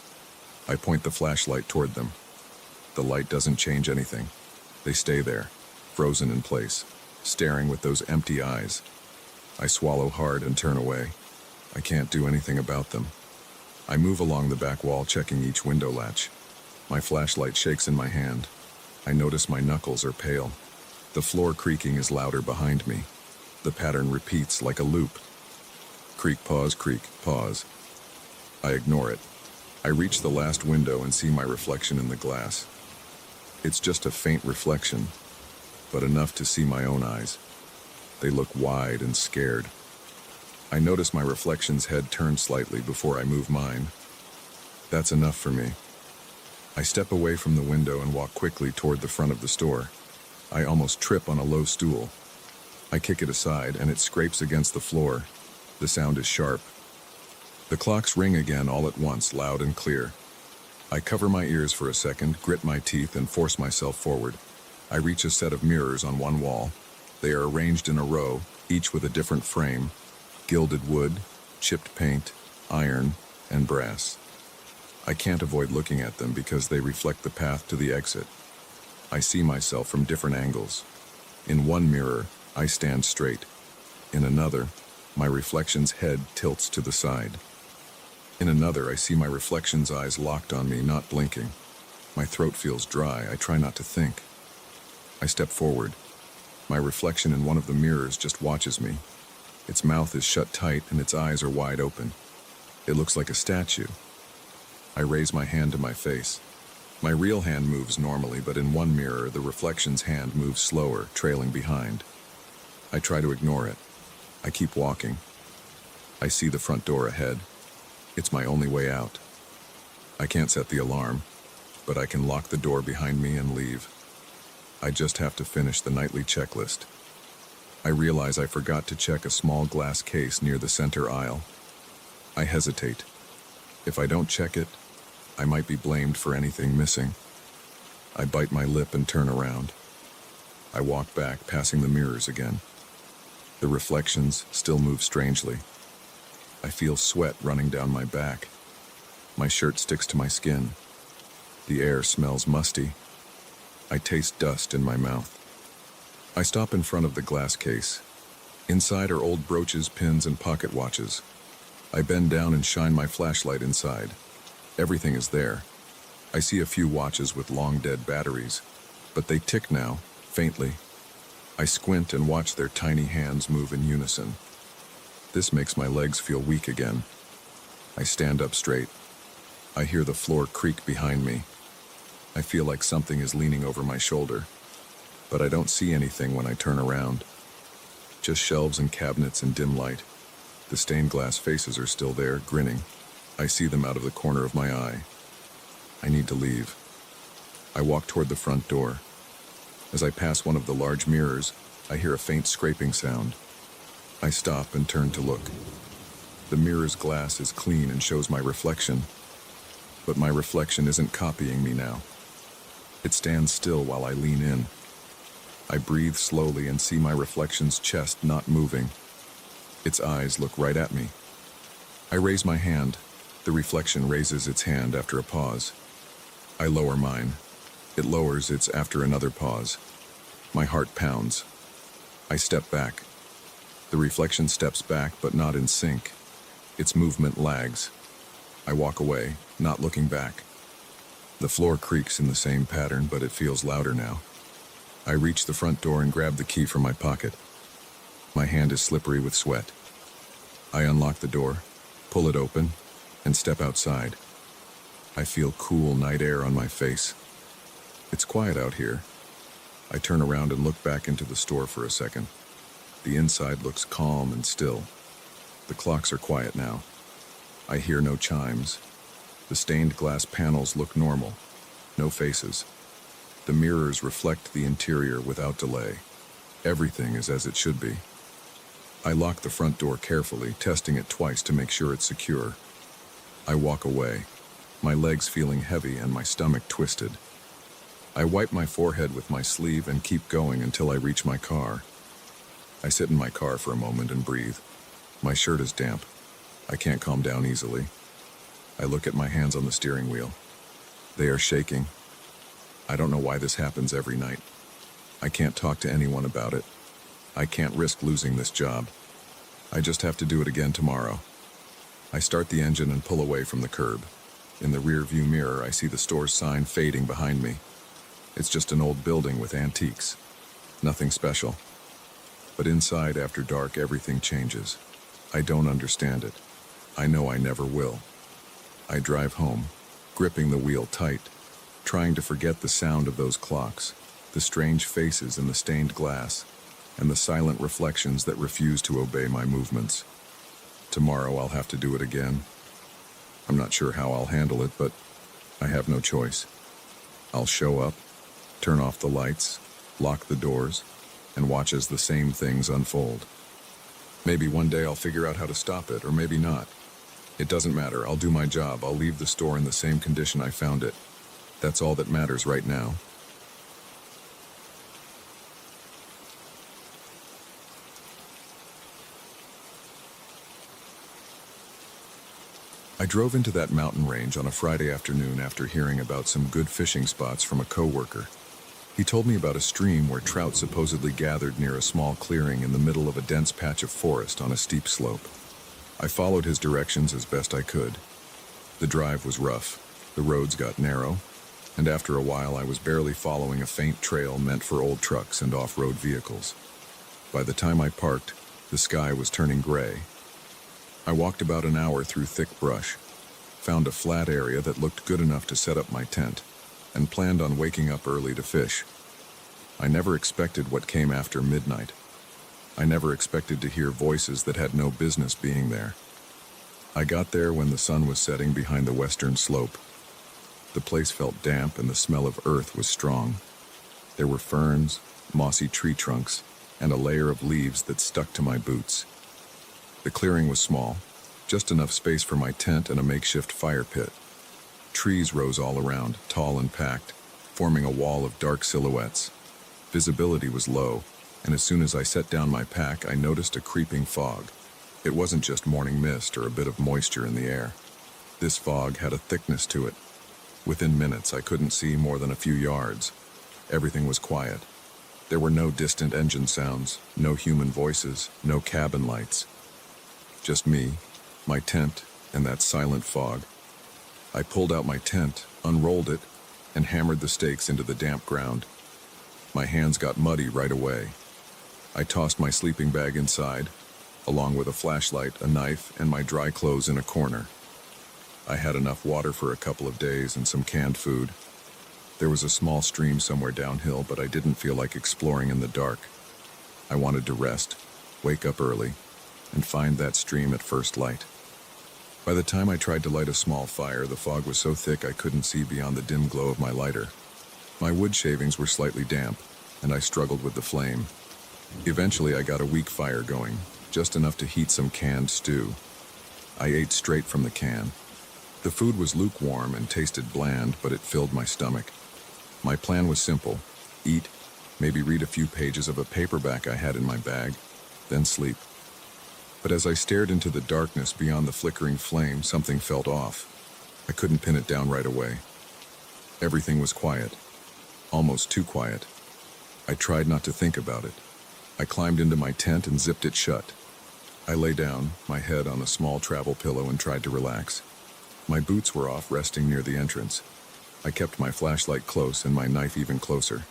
I point the flashlight toward them. The light doesn't change anything. They stay there, frozen in place, staring with those empty eyes. I swallow hard and turn away. I can't do anything about them. I move along the back wall, checking each window latch. My flashlight shakes in my hand. I notice my knuckles are pale. The floor creaking is louder behind me. The pattern repeats like a loop. Creak, pause, pause. I ignore it. I reach the last window and see my reflection in the glass. It's just a faint reflection, but enough to see my own eyes. They look wide and scared. I notice my reflection's head turn slightly before I move mine. That's enough for me. I step away from the window and walk quickly toward the front of the store. I almost trip on a low stool. I kick it aside and it scrapes against the floor. The sound is sharp. The clocks ring again all at once, loud and clear. I cover my ears for a second, grit my teeth, and force myself forward. I reach a set of mirrors on one wall. They are arranged in a row, each with a different frame: gilded wood, chipped paint, iron, and brass. I can't avoid looking at them because they reflect the path to the exit. I see myself from different angles. In one mirror, I stand straight. In another, my reflection's head tilts to the side. In another, I see my reflection's eyes locked on me, not blinking. My throat feels dry. I try not to think. I step forward. My reflection in one of the mirrors just watches me. Its mouth is shut tight and its eyes are wide open. It looks like a statue. I raise my hand to my face. My real hand moves normally, but in one mirror, the reflection's hand moves slower, trailing behind. I try to ignore it. I keep walking. I see the front door ahead. It's my only way out. I can't set the alarm, but I can lock the door behind me and leave. I just have to finish the nightly checklist. I realize I forgot to check a small glass case near the center aisle. I hesitate. If I don't check it, I might be blamed for anything missing. I bite my lip and turn around. I walk back, passing the mirrors again. The reflections still move strangely. I feel sweat running down my back. My shirt sticks to my skin. The air smells musty. I taste dust in my mouth. I stop in front of the glass case. Inside are old brooches, pins, and pocket watches. I bend down and shine my flashlight inside. Everything is there. I see a few watches with long-dead batteries, but they tick now, faintly. I squint and watch their tiny hands move in unison. This makes my legs feel weak again. I stand up straight. I hear the floor creak behind me. I feel like something is leaning over my shoulder, but I don't see anything when I turn around. Just shelves and cabinets in dim light. The stained glass faces are still there, grinning. I see them out of the corner of my eye. I need to leave. I walk toward the front door. As I pass one of the large mirrors, I hear a faint scraping sound. I stop and turn to look. The mirror's glass is clean and shows my reflection, but my reflection isn't copying me now. It stands still while I lean in. I breathe slowly and see my reflection's chest not moving. Its eyes look right at me. I raise my hand. The reflection raises its hand after a pause. I lower mine. It lowers its after another pause. My heart pounds. I step back. The reflection steps back, but not in sync. Its movement lags. I walk away, not looking back. The floor creaks in the same pattern, but it feels louder now. I reach the front door and grab the key from my pocket. My hand is slippery with sweat. I unlock the door, pull it open, and step outside. I feel cool night air on my face. It's quiet out here. I turn around and look back into the store for a second. The inside looks calm and still. The clocks are quiet now. I hear no chimes. The stained glass panels look normal. No faces. The mirrors reflect the interior without delay. Everything is as it should be. I lock the front door carefully, testing it twice to make sure it's secure. I walk away, my legs feeling heavy and my stomach twisted. I wipe my forehead with my sleeve and keep going until I reach my car. I sit in my car for a moment and breathe. My shirt is damp. I can't calm down easily. I look at my hands on the steering wheel. They are shaking. I don't know why this happens every night. I can't talk to anyone about it. I can't risk losing this job. I just have to do it again tomorrow. I start the engine and pull away from the curb. In the rear view mirror, I see the store's sign fading behind me. It's just an old building with antiques. Nothing special. But inside, after dark, everything changes. I don't understand it. I know I never will. I drive home, gripping the wheel tight, trying to forget the sound of those clocks, the strange faces in the stained glass, and the silent reflections that refuse to obey my movements. Tomorrow I'll have to do it again. I'm not sure how I'll handle it, but I have no choice. I'll show up, turn off the lights, lock the doors, and watch as the same things unfold. Maybe one day I'll figure out how to stop it, or maybe not. It doesn't matter, I'll do my job. I'll leave the store in the same condition I found it. That's all that matters right now. I drove into that mountain range on a Friday afternoon after hearing about some good fishing spots from a coworker. He told me about a stream where trout supposedly gathered near a small clearing in the middle of a dense patch of forest on a steep slope. I followed his directions as best I could. The drive was rough, the roads got narrow, and after a while I was barely following a faint trail meant for old trucks and off-road vehicles. By the time I parked, the sky was turning gray. I walked about an hour through thick brush, found a flat area that looked good enough to set up my tent, and planned on waking up early to fish. I never expected what came after midnight. I never expected to hear voices that had no business being there. I got there when the sun was setting behind the western slope. The place felt damp and the smell of earth was strong. There were ferns, mossy tree trunks, and a layer of leaves that stuck to my boots. The clearing was small, just enough space for my tent and a makeshift fire pit. Trees rose all around, tall and packed, forming a wall of dark silhouettes. Visibility was low, and as soon as I set down my pack, I noticed a creeping fog. It wasn't just morning mist or a bit of moisture in the air. This fog had a thickness to it. Within minutes, I couldn't see more than a few yards. Everything was quiet. There were no distant engine sounds, no human voices, no cabin lights. Just me, my tent, and that silent fog. I pulled out my tent, unrolled it, and hammered the stakes into the damp ground. My hands got muddy right away. I tossed my sleeping bag inside, along with a flashlight, a knife, and my dry clothes in a corner. I had enough water for a couple of days and some canned food. There was a small stream somewhere downhill, but I didn't feel like exploring in the dark. I wanted to rest, wake up early, and find that stream at first light. By the time I tried to light a small fire, the fog was so thick I couldn't see beyond the dim glow of my lighter. My wood shavings were slightly damp, and I struggled with the flame. Eventually I got a weak fire going, just enough to heat some canned stew. I ate straight from the can. The food was lukewarm and tasted bland, but it filled my stomach. My plan was simple: eat, maybe read a few pages of a paperback I had in my bag, then sleep. But as I stared into the darkness beyond the flickering flame, something felt off. I couldn't pin it down right away. Everything was quiet, almost too quiet. I tried not to think about it. I climbed into my tent and zipped it shut. I lay down, my head on a small travel pillow, and tried to relax. My boots were off, resting near the entrance. I kept my flashlight close and my knife even closer.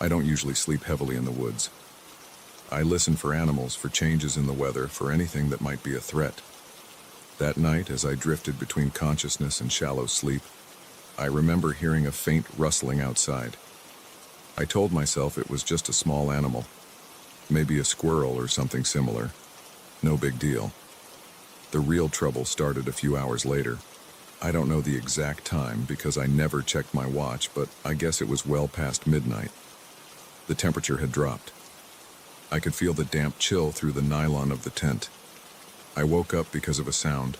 I don't usually sleep heavily in the woods. I listened for animals, for changes in the weather, for anything that might be a threat. That night, as I drifted between consciousness and shallow sleep, I remember hearing a faint rustling outside. I told myself it was just a small animal, maybe a squirrel or something similar. No big deal. The real trouble started a few hours later. I don't know the exact time because I never checked my watch, but I guess it was well past midnight. The temperature had dropped. I could feel the damp chill through the nylon of the tent. I woke up because of a sound,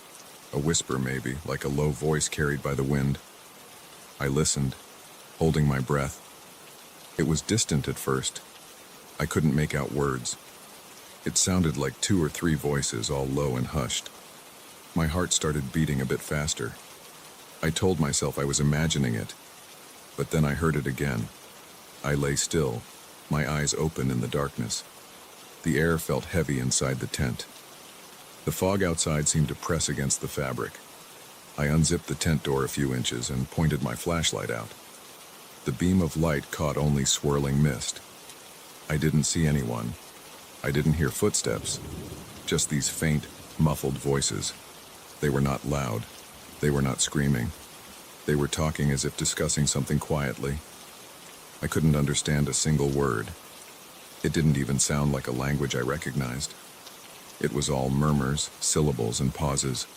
a whisper maybe, like a low voice carried by the wind. I listened, holding my breath. It was distant at first. I couldn't make out words. It sounded like 2 or 3 voices, all low and hushed. My heart started beating a bit faster. I told myself I was imagining it, but then I heard it again. I lay still, my eyes open in the darkness. The air felt heavy inside the tent. The fog outside seemed to press against the fabric. I unzipped the tent door a few inches and pointed my flashlight out. The beam of light caught only swirling mist. I didn't see anyone. I didn't hear footsteps, just these faint, muffled voices. They were not loud. They were not screaming. They were talking as if discussing something quietly. I couldn't understand a single word. It didn't even sound like a language I recognized. It was all murmurs, syllables, and pauses.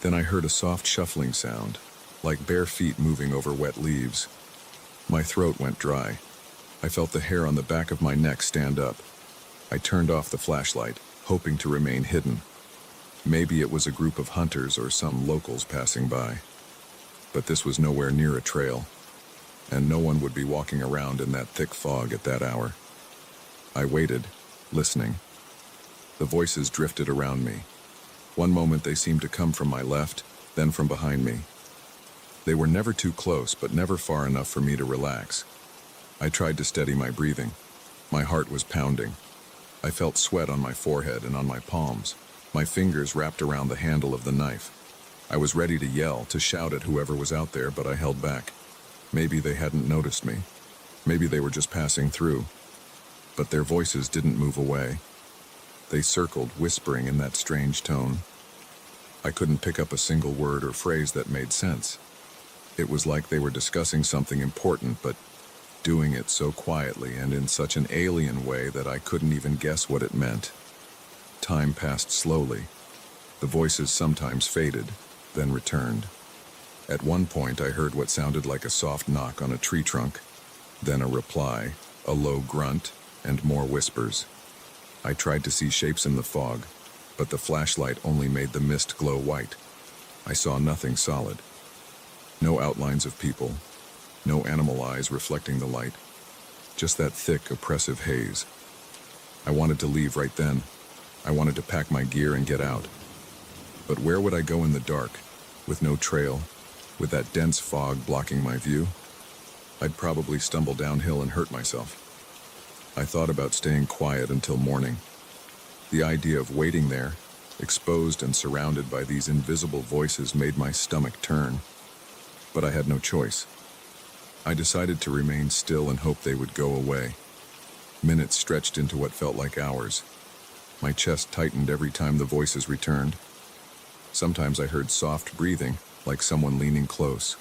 Then I heard a soft shuffling sound, like bare feet moving over wet leaves. My throat went dry. I felt the hair on the back of my neck stand up. I turned off the flashlight, hoping to remain hidden. Maybe it was a group of hunters or some locals passing by. But this was nowhere near a trail, and no one would be walking around in that thick fog at that hour. I waited, listening. The voices drifted around me. One moment they seemed to come from my left, then from behind me. They were never too close, but never far enough for me to relax. I tried to steady my breathing. My heart was pounding. I felt sweat on my forehead and on my palms, my fingers wrapped around the handle of the knife. I was ready to yell, to shout at whoever was out there, but I held back. Maybe they hadn't noticed me. Maybe they were just passing through. But their voices didn't move away. They circled, whispering in that strange tone. I couldn't pick up a single word or phrase that made sense. It was like they were discussing something important, but doing it so quietly and in such an alien way that I couldn't even guess what it meant. Time passed slowly. The voices sometimes faded, then returned. At one point I heard what sounded like a soft knock on a tree trunk, then a reply, a low grunt, and more whispers. I tried to see shapes in the fog, but the flashlight only made the mist glow white. I saw nothing solid. No outlines of people, no animal eyes reflecting the light, just that thick, oppressive haze. I wanted to leave right then. I wanted to pack my gear and get out. But where would I go in the dark, with no trail, with that dense fog blocking my view? I'd probably stumble downhill and hurt myself. I thought about staying quiet until morning. The idea of waiting there, exposed and surrounded by these invisible voices, made my stomach turn. But I had no choice. I decided to remain still and hope they would go away. Minutes stretched into what felt like hours. My chest tightened every time the voices returned. Sometimes I heard soft breathing, like someone leaning close.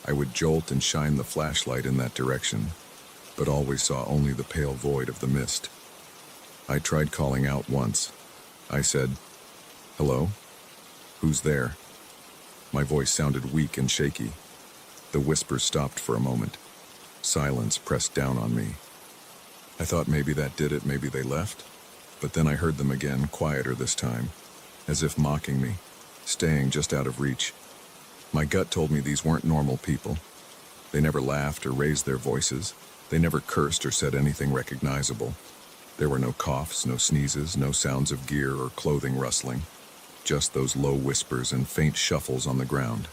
I would jolt and shine the flashlight in that direction, but always saw only the pale void of the mist. I tried calling out once. I said, "Hello? Who's there?" My voice sounded weak and shaky. The whispers stopped for a moment. Silence pressed down on me. I thought maybe that did it, maybe they left. But then I heard them again, quieter this time, as if mocking me, staying just out of reach. My gut told me these weren't normal people. They never laughed or raised their voices. They never cursed or said anything recognizable. There were no coughs, no sneezes, no sounds of gear or clothing rustling. Just those low whispers and faint shuffles on the ground.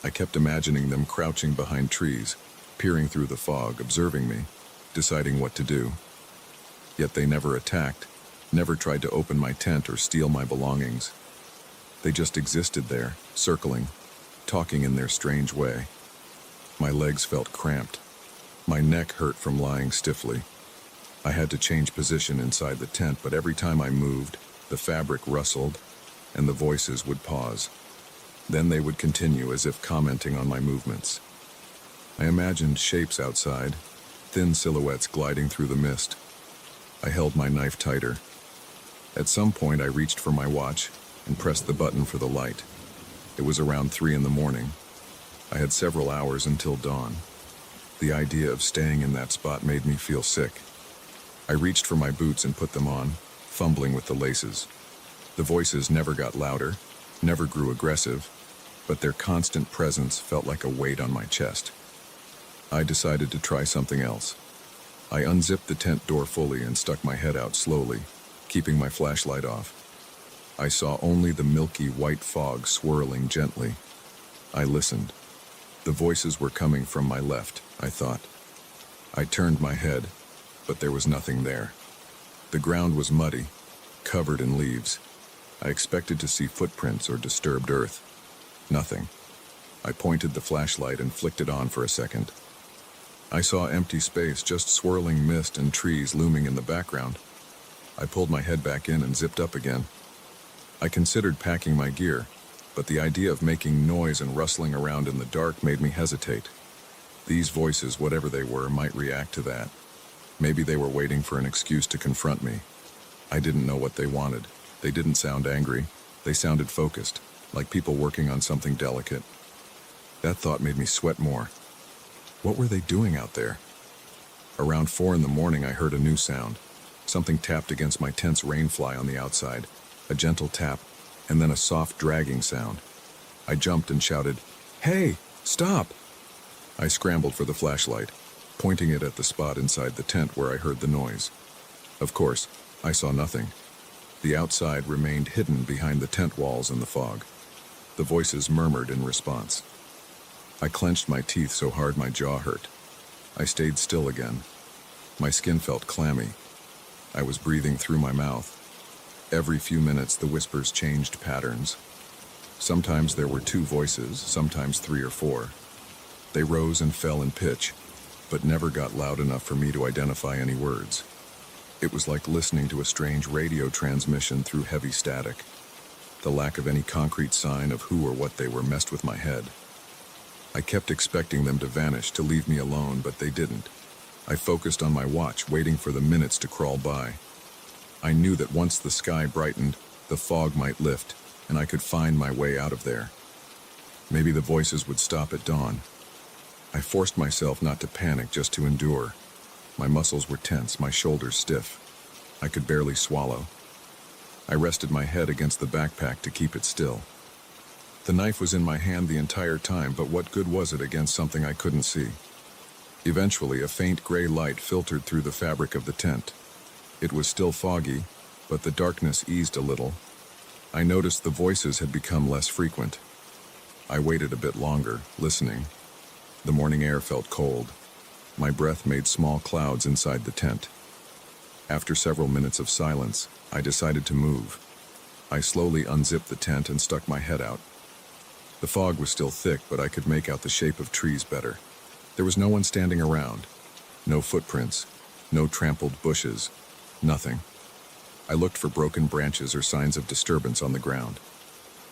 I kept imagining them crouching behind trees, peering through the fog, observing me, deciding what to do. Yet they never attacked, never tried to open my tent or steal my belongings. They just existed there, circling, talking in their strange way. My legs felt cramped. My neck hurt from lying stiffly. I had to change position inside the tent, but every time I moved, the fabric rustled, and the voices would pause. Then they would continue as if commenting on my movements. I imagined shapes outside, thin silhouettes gliding through the mist. I held my knife tighter. At some point I reached for my watch and pressed the button for the light. It was around 3 in the morning. I had several hours until dawn. The idea of staying in that spot made me feel sick. I reached for my boots and put them on, fumbling with the laces. The voices never got louder, never grew aggressive, but their constant presence felt like a weight on my chest. I decided to try something else. I unzipped the tent door fully and stuck my head out slowly, keeping my flashlight off. I saw only the milky white fog swirling gently. I listened. The voices were coming from my left, I thought. I turned my head, but there was nothing there. The ground was muddy, covered in leaves. I expected to see footprints or disturbed earth. Nothing. I pointed the flashlight and flicked it on for a second. I saw empty space, just swirling mist and trees looming in the background. I pulled my head back in and zipped up again. I considered packing my gear, but the idea of making noise and rustling around in the dark made me hesitate. These voices, whatever they were, might react to that. Maybe they were waiting for an excuse to confront me. I didn't know what they wanted. They didn't sound angry. They sounded focused, like people working on something delicate. That thought made me sweat more. What were they doing out there? Around 4 in the morning, I heard a new sound. Something tapped against my tent's rainfly on the outside. a gentle tap, and then a soft dragging sound. I jumped and shouted, "Hey, stop!" I scrambled for the flashlight, pointing it at the spot inside the tent where I heard the noise. Of course, I saw nothing. The outside remained hidden behind the tent walls and the fog. The voices murmured in response. I clenched my teeth so hard my jaw hurt. I stayed still again. My skin felt clammy. I was breathing through my mouth. Every few minutes the whispers changed patterns. Sometimes there were two voices, sometimes three or four. They rose and fell in pitch, but never got loud enough for me to identify any words. It was like listening to a strange radio transmission through heavy static. The lack of any concrete sign of who or what they were messed with my head. I kept expecting them to vanish, to leave me alone, but they didn't. I focused on my watch, waiting for the minutes to crawl by. I knew that once the sky brightened, the fog might lift, and I could find my way out of there. Maybe the voices would stop at dawn. I forced myself not to panic, just to endure. My muscles were tense, my shoulders stiff. I could barely swallow. I rested my head against the backpack to keep it still. The knife was in my hand the entire time, but what good was it against something I couldn't see? Eventually, a faint gray light filtered through the fabric of the tent. It was still foggy, but the darkness eased a little. I noticed the voices had become less frequent. I waited a bit longer, listening. The morning air felt cold. My breath made small clouds inside the tent. After several minutes of silence, I decided to move. I slowly unzipped the tent and stuck my head out. The fog was still thick, but I could make out the shape of trees better. There was no one standing around. No footprints, no trampled bushes, nothing. I looked for broken branches or signs of disturbance on the ground.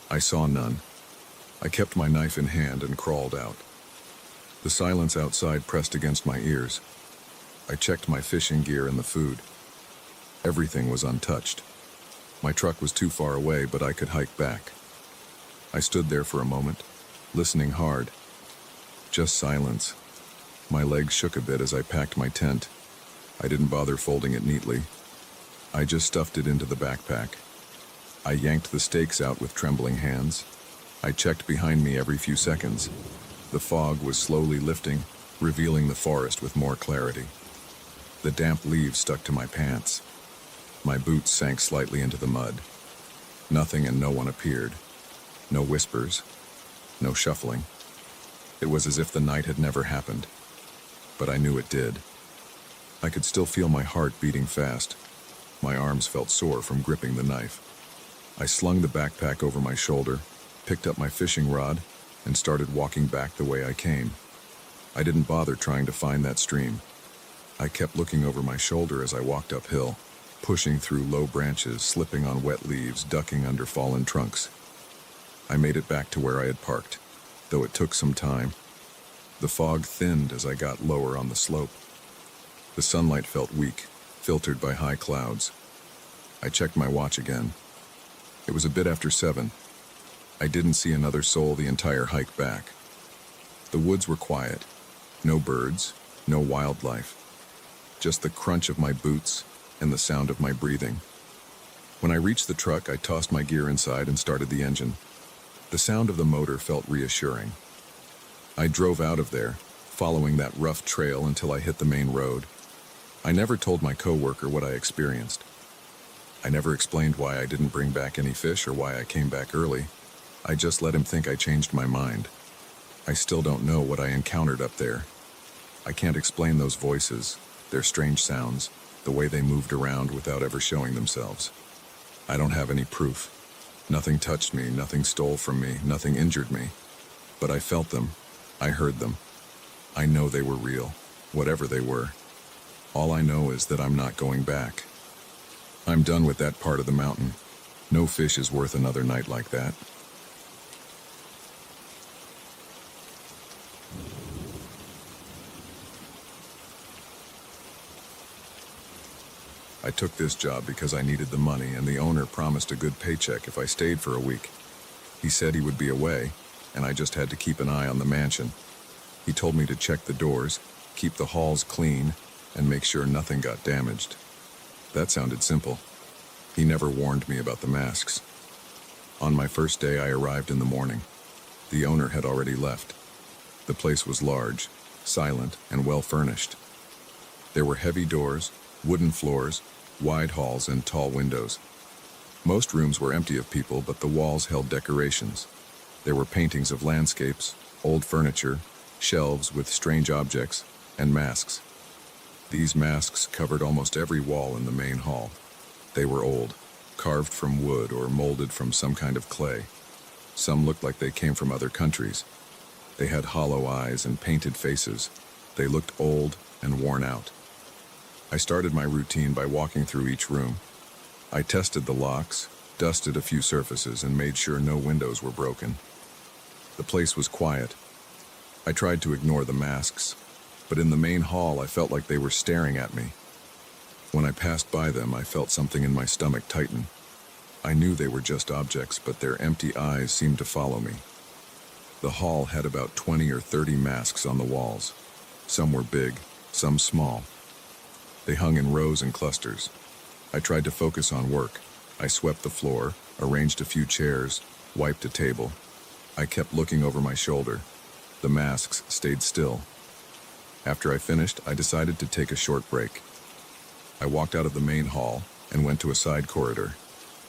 I saw none. I kept my knife in hand and crawled out. The silence outside pressed against my ears. I checked my fishing gear and the food. Everything was untouched. My truck was too far away, but I could hike back. I stood there for a moment, listening hard. Just silence. My legs shook a bit as I packed my tent. I didn't bother folding it neatly. I just stuffed it into the backpack. I yanked the stakes out with trembling hands. I checked behind me every few seconds. The fog was slowly lifting, revealing the forest with more clarity. The damp leaves stuck to my pants. My boots sank slightly into the mud. Nothing and no one appeared. No whispers, no shuffling. It was as if the night had never happened. But I knew it did. I could still feel my heart beating fast. My arms felt sore from gripping the knife. I slung the backpack over my shoulder, picked up my fishing rod, and started walking back the way I came. I didn't bother trying to find that stream. I kept looking over my shoulder as I walked uphill, pushing through low branches, slipping on wet leaves, ducking under fallen trunks. I made it back to where I had parked, though it took some time. The fog thinned as I got lower on the slope. The sunlight felt weak, filtered by high clouds. I checked my watch again. It was a bit after 7. I didn't see another soul the entire hike back. The woods were quiet. No birds, no wildlife. Just the crunch of my boots and the sound of my breathing. When I reached the truck, I tossed my gear inside and started the engine. The sound of the motor felt reassuring. I drove out of there, following that rough trail until I hit the main road. I never told my coworker what I experienced. I never explained why I didn't bring back any fish or why I came back early. I just let him think I changed my mind. I still don't know what I encountered up there. I can't explain those voices, their strange sounds, the way they moved around without ever showing themselves. I don't have any proof. Nothing touched me, nothing stole from me, nothing injured me. But I felt them. I heard them. I know they were real, whatever they were. All I know is that I'm not going back. I'm done with that part of the mountain. No fish is worth another night like that. I took this job because I needed the money, and the owner promised a good paycheck if I stayed for a week. He said he would be away, and I just had to keep an eye on the mansion. He told me to check the doors, keep the halls clean, and make sure nothing got damaged. That sounded simple. He never warned me about the masks. On my first day, I arrived in the morning. The owner had already left. The place was large, silent, and well furnished. There were heavy doors, wooden floors, wide halls, and tall windows. Most rooms were empty of people, but the walls held decorations. There were paintings of landscapes, old furniture, shelves with strange objects, and masks. These masks covered almost every wall in the main hall. They were old, carved from wood or molded from some kind of clay. Some looked like they came from other countries. They had hollow eyes and painted faces. They looked old and worn out. I started my routine by walking through each room. I tested the locks, dusted a few surfaces, and made sure no windows were broken. The place was quiet. I tried to ignore the masks, but in the main hall I felt like they were staring at me. When I passed by them, I felt something in my stomach tighten. I knew they were just objects, but their empty eyes seemed to follow me. The hall had about 20 or 30 masks on the walls. Some were big, some small. They hung in rows and clusters. I tried to focus on work. I swept the floor, arranged a few chairs, wiped a table. I kept looking over my shoulder. The masks stayed still. After I finished, I decided to take a short break. I walked out of the main hall and went to a side corridor.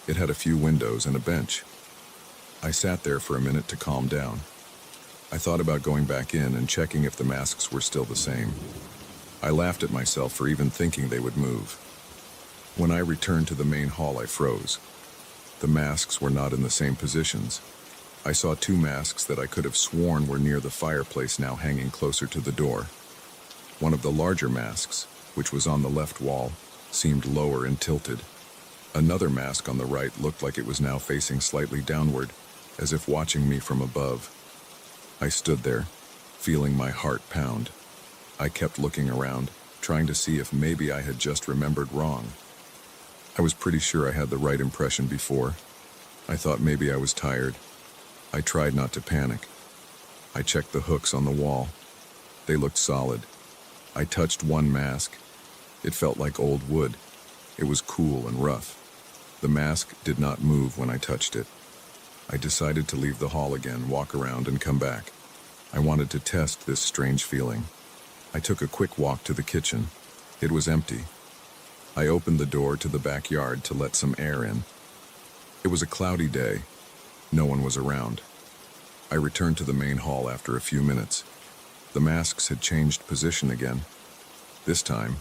It had a few windows and a bench. I sat there for a minute to calm down. I thought about going back in and checking if the masks were still the same. I laughed at myself for even thinking they would move. When I returned to the main hall, I froze. The masks were not in the same positions. I saw two masks that I could have sworn were near the fireplace, now hanging closer to the door. One of the larger masks, which was on the left wall, seemed lower and tilted. Another mask on the right looked like it was now facing slightly downward, as if watching me from above. I stood there, feeling my heart pound. I kept looking around, trying to see if maybe I had just remembered wrong. I was pretty sure I had the right impression before. I thought maybe I was tired. I tried not to panic. I checked the hooks on the wall. They looked solid. I touched one mask. It felt like old wood. It was cool and rough. The mask did not move when I touched it. I decided to leave the hall again, walk around, and come back. I wanted to test this strange feeling. I took a quick walk to the kitchen. It was empty. I opened the door to the backyard to let some air in. It was a cloudy day. No one was around. I returned to the main hall after a few minutes. The masks had changed position again. This time,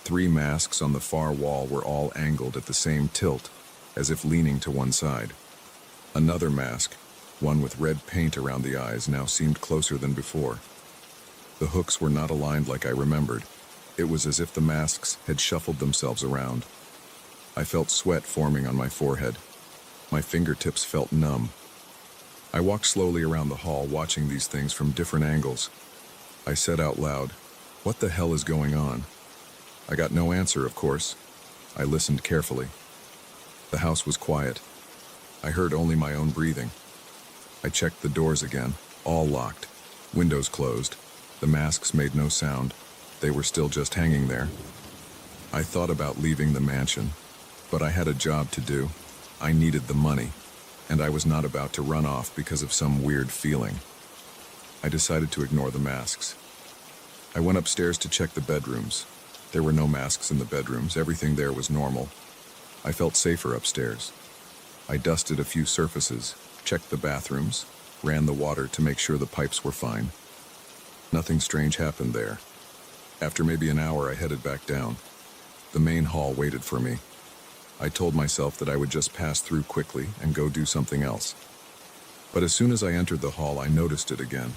3 masks on the far wall were all angled at the same tilt, as if leaning to one side. Another mask, one with red paint around the eyes, now seemed closer than before. The hooks were not aligned like I remembered. It was as if the masks had shuffled themselves around. I felt sweat forming on my forehead. My fingertips felt numb. I walked slowly around the hall, watching these things from different angles. I said out loud, "What the hell is going on?" I got no answer, of course. I listened carefully. The house was quiet. I heard only my own breathing. I checked the doors again, all locked, windows closed. The masks made no sound. They were still just hanging there. I thought about leaving the mansion, but I had a job to do. I needed the money, and I was not about to run off because of some weird feeling. I decided to ignore the masks. I went upstairs to check the bedrooms. There were no masks in the bedrooms. Everything there was normal. I felt safer upstairs. I dusted a few surfaces, checked the bathrooms, ran the water to make sure the pipes were fine. Nothing strange happened there. After maybe an hour, I headed back down. The main hall waited for me. I told myself that I would just pass through quickly and go do something else. But as soon as I entered the hall, I noticed it again.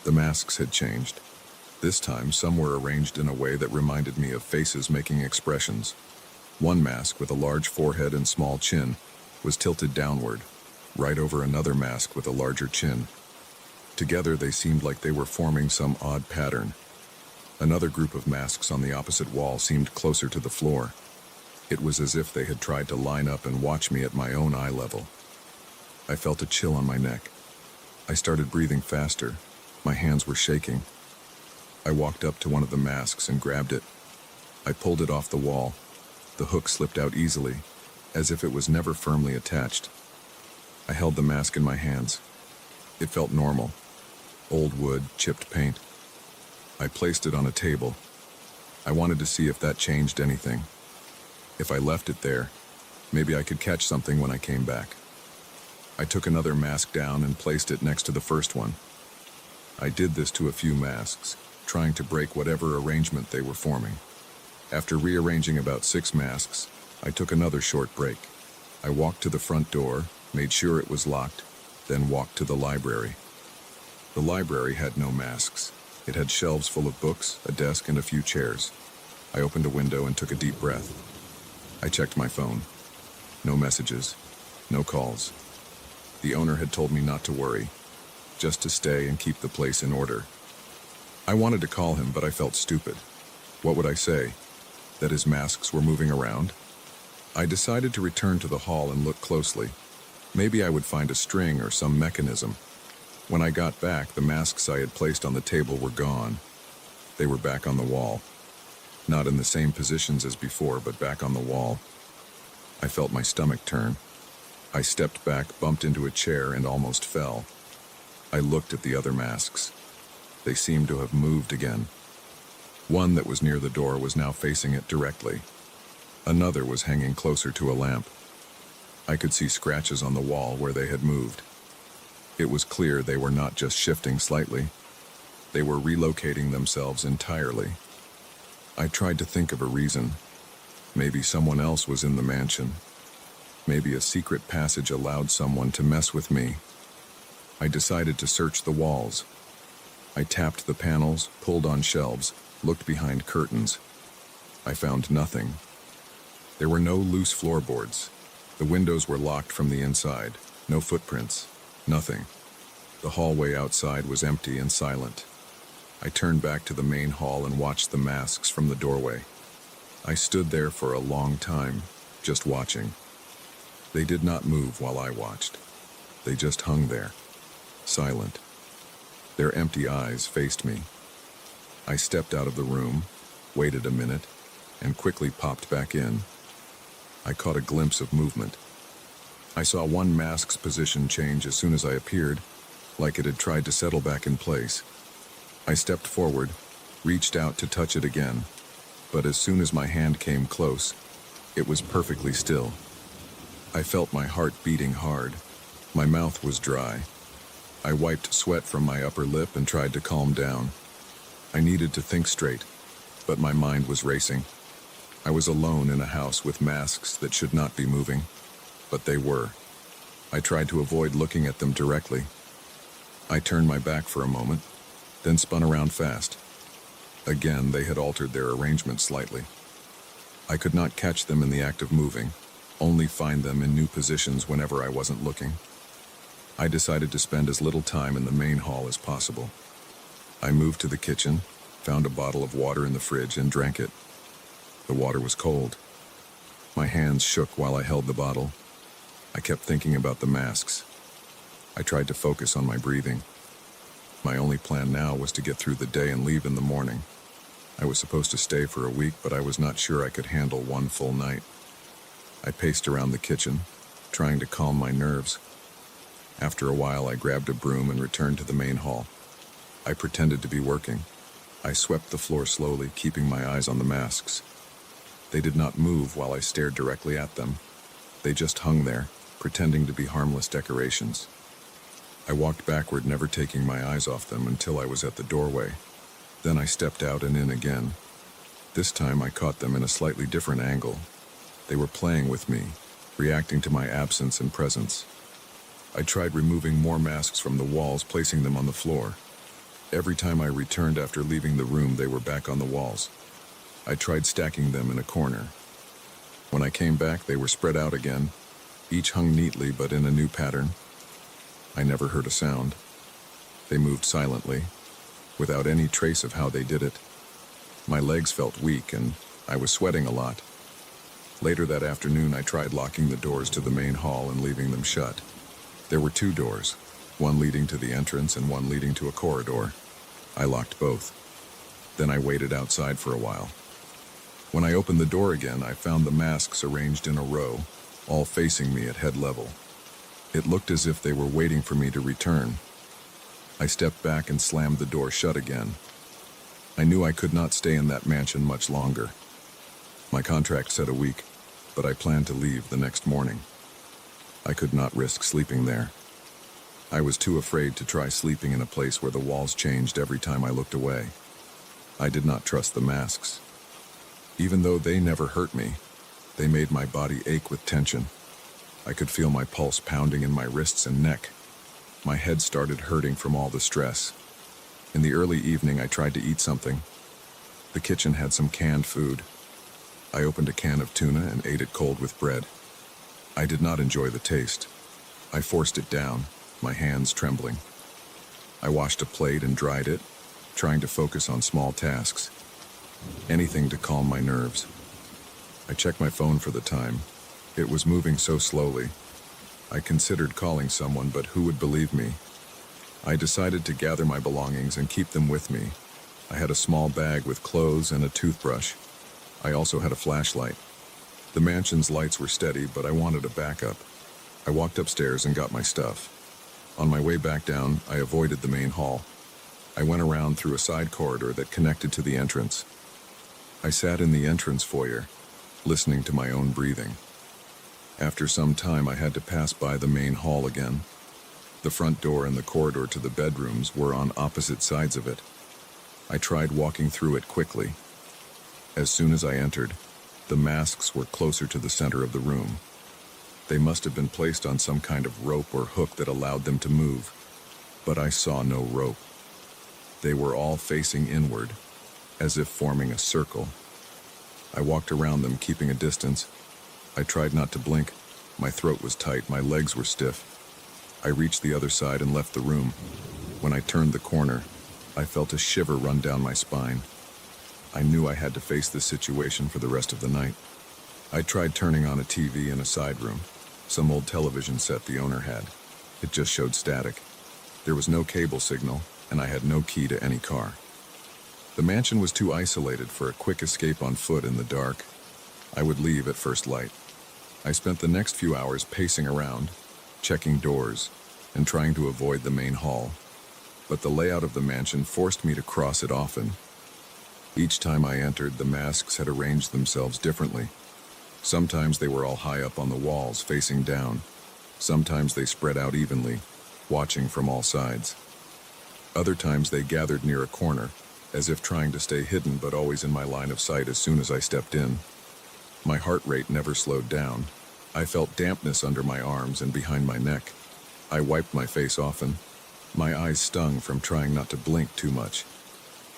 The masks had changed. This time, some were arranged in a way that reminded me of faces making expressions. One mask, with a large forehead and small chin, was tilted downward, right over another mask with a larger chin. Together, they seemed like they were forming some odd pattern. Another group of masks on the opposite wall seemed closer to the floor. It was as if they had tried to line up and watch me at my own eye level. I felt a chill on my neck. I started breathing faster. My hands were shaking. I walked up to one of the masks and grabbed it. I pulled it off the wall. The hook slipped out easily. as if it was never firmly attached. I held the mask in my hands. It felt normal. Old wood, chipped paint. I placed it on a table. I wanted to see if that changed anything. If I left it there, maybe I could catch something when I came back. I took another mask down and placed it next to the first one. I did this to a few masks, trying to break whatever arrangement they were forming. After rearranging about 6 masks, I took another short break. I walked to the front door, made sure it was locked, then walked to the library. The library had no masks. It had shelves full of books, a desk, and a few chairs. I opened a window and took a deep breath. I checked my phone. No messages, no calls. The owner had told me not to worry, just to stay and keep the place in order. I wanted to call him, but I felt stupid. What would I say? That his masks were moving around? I decided to return to the hall and look closely. Maybe I would find a string or some mechanism. When I got back, the masks I had placed on the table were gone. They were back on the wall. Not in the same positions as before, but back on the wall. I felt my stomach turn. I stepped back, bumped into a chair, and almost fell. I looked at the other masks. They seemed to have moved again. One that was near the door was now facing it directly. Another was hanging closer to a lamp. I could see scratches on the wall where they had moved. It was clear they were not just shifting slightly. They were relocating themselves entirely. I tried to think of a reason. Maybe someone else was in the mansion. Maybe a secret passage allowed someone to mess with me. I decided to search the walls. I tapped the panels, pulled on shelves, looked behind curtains. I found nothing. There were no loose floorboards. The windows were locked from the inside. No footprints. Nothing. The hallway outside was empty and silent. I turned back to the main hall and watched the masks from the doorway. I stood there for a long time, just watching. They did not move while I watched. They just hung there, silent. Their empty eyes faced me. I stepped out of the room, waited a minute, and quickly popped back in. I caught a glimpse of movement. I saw one mask's position change as soon as I appeared, like it had tried to settle back in place. I stepped forward, reached out to touch it again, but as soon as my hand came close, it was perfectly still. I felt my heart beating hard. My mouth was dry. I wiped sweat from my upper lip and tried to calm down. I needed to think straight, but my mind was racing. I was alone in a house with masks that should not be moving, but they were. I tried to avoid looking at them directly. I turned my back for a moment, then spun around fast. Again, they had altered their arrangement slightly. I could not catch them in the act of moving, only find them in new positions whenever I wasn't looking. I decided to spend as little time in the main hall as possible. I moved to the kitchen, found a bottle of water in the fridge, and drank it. The water was cold. My hands shook while I held the bottle. I kept thinking about the masks. I tried to focus on my breathing. My only plan now was to get through the day and leave in the morning. I was supposed to stay for a week, but I was not sure I could handle one full night. I paced around the kitchen, trying to calm my nerves. After a while, I grabbed a broom and returned to the main hall. I pretended to be working. I swept the floor slowly, keeping my eyes on the masks. They did not move while I stared directly at them. They just hung there, pretending to be harmless decorations. I walked backward, never taking my eyes off them until I was at the doorway. Then I stepped out and in again. This time I caught them in a slightly different angle. They were playing with me, reacting to my absence and presence. I tried removing more masks from the walls, placing them on the floor. Every time I returned after leaving the room, they were back on the walls. I tried stacking them in a corner. When I came back, they were spread out again, each hung neatly but in a new pattern. I never heard a sound. They moved silently, without any trace of how they did it. My legs felt weak and I was sweating a lot. Later that afternoon, I tried locking the doors to the main hall and leaving them shut. There were 2 doors, one leading to the entrance and one leading to a corridor. I locked both. Then I waited outside for a while. When I opened the door again, I found the masks arranged in a row, all facing me at head level. It looked as if they were waiting for me to return. I stepped back and slammed the door shut again. I knew I could not stay in that mansion much longer. My contract said a week, but I planned to leave the next morning. I could not risk sleeping there. I was too afraid to try sleeping in a place where the walls changed every time I looked away. I did not trust the masks. Even though they never hurt me, they made my body ache with tension. I could feel my pulse pounding in my wrists and neck. My head started hurting from all the stress. In the early evening, I tried to eat something. The kitchen had some canned food. I opened a can of tuna and ate it cold with bread. I did not enjoy the taste. I forced it down, my hands trembling. I washed a plate and dried it, trying to focus on small tasks. Anything to calm my nerves. I checked my phone for the time. It was moving so slowly. I considered calling someone, but who would believe me? I decided to gather my belongings and keep them with me. I had a small bag with clothes and a toothbrush. I also had a flashlight. The mansion's lights were steady, but I wanted a backup. I walked upstairs and got my stuff. On my way back down, I avoided the main hall. I went around through a side corridor that connected to the entrance. I sat in the entrance foyer, listening to my own breathing. After some time, I had to pass by the main hall again. The front door and the corridor to the bedrooms were on opposite sides of it. I tried walking through it quickly. As soon as I entered, the masks were closer to the center of the room. They must have been placed on some kind of rope or hook that allowed them to move, but I saw no rope. They were all facing inward, as if forming a circle. I walked around them, keeping a distance. I tried not to blink. My throat was tight, my legs were stiff. I reached the other side and left the room. When I turned the corner, I felt a shiver run down my spine. I knew I had to face this situation for the rest of the night. I tried turning on a TV in a side room, some old television set the owner had. It just showed static. There was no cable signal, and I had no key to any car. The mansion was too isolated for a quick escape on foot in the dark. I would leave at first light. I spent the next few hours pacing around, checking doors, and trying to avoid the main hall. But the layout of the mansion forced me to cross it often. Each time I entered, the masks had arranged themselves differently. Sometimes they were all high up on the walls, facing down. Sometimes they spread out evenly, watching from all sides. Other times they gathered near a corner, as if trying to stay hidden but always in my line of sight as soon as I stepped in. My heart rate never slowed down. I felt dampness under my arms and behind my neck. I wiped my face often. My eyes stung from trying not to blink too much.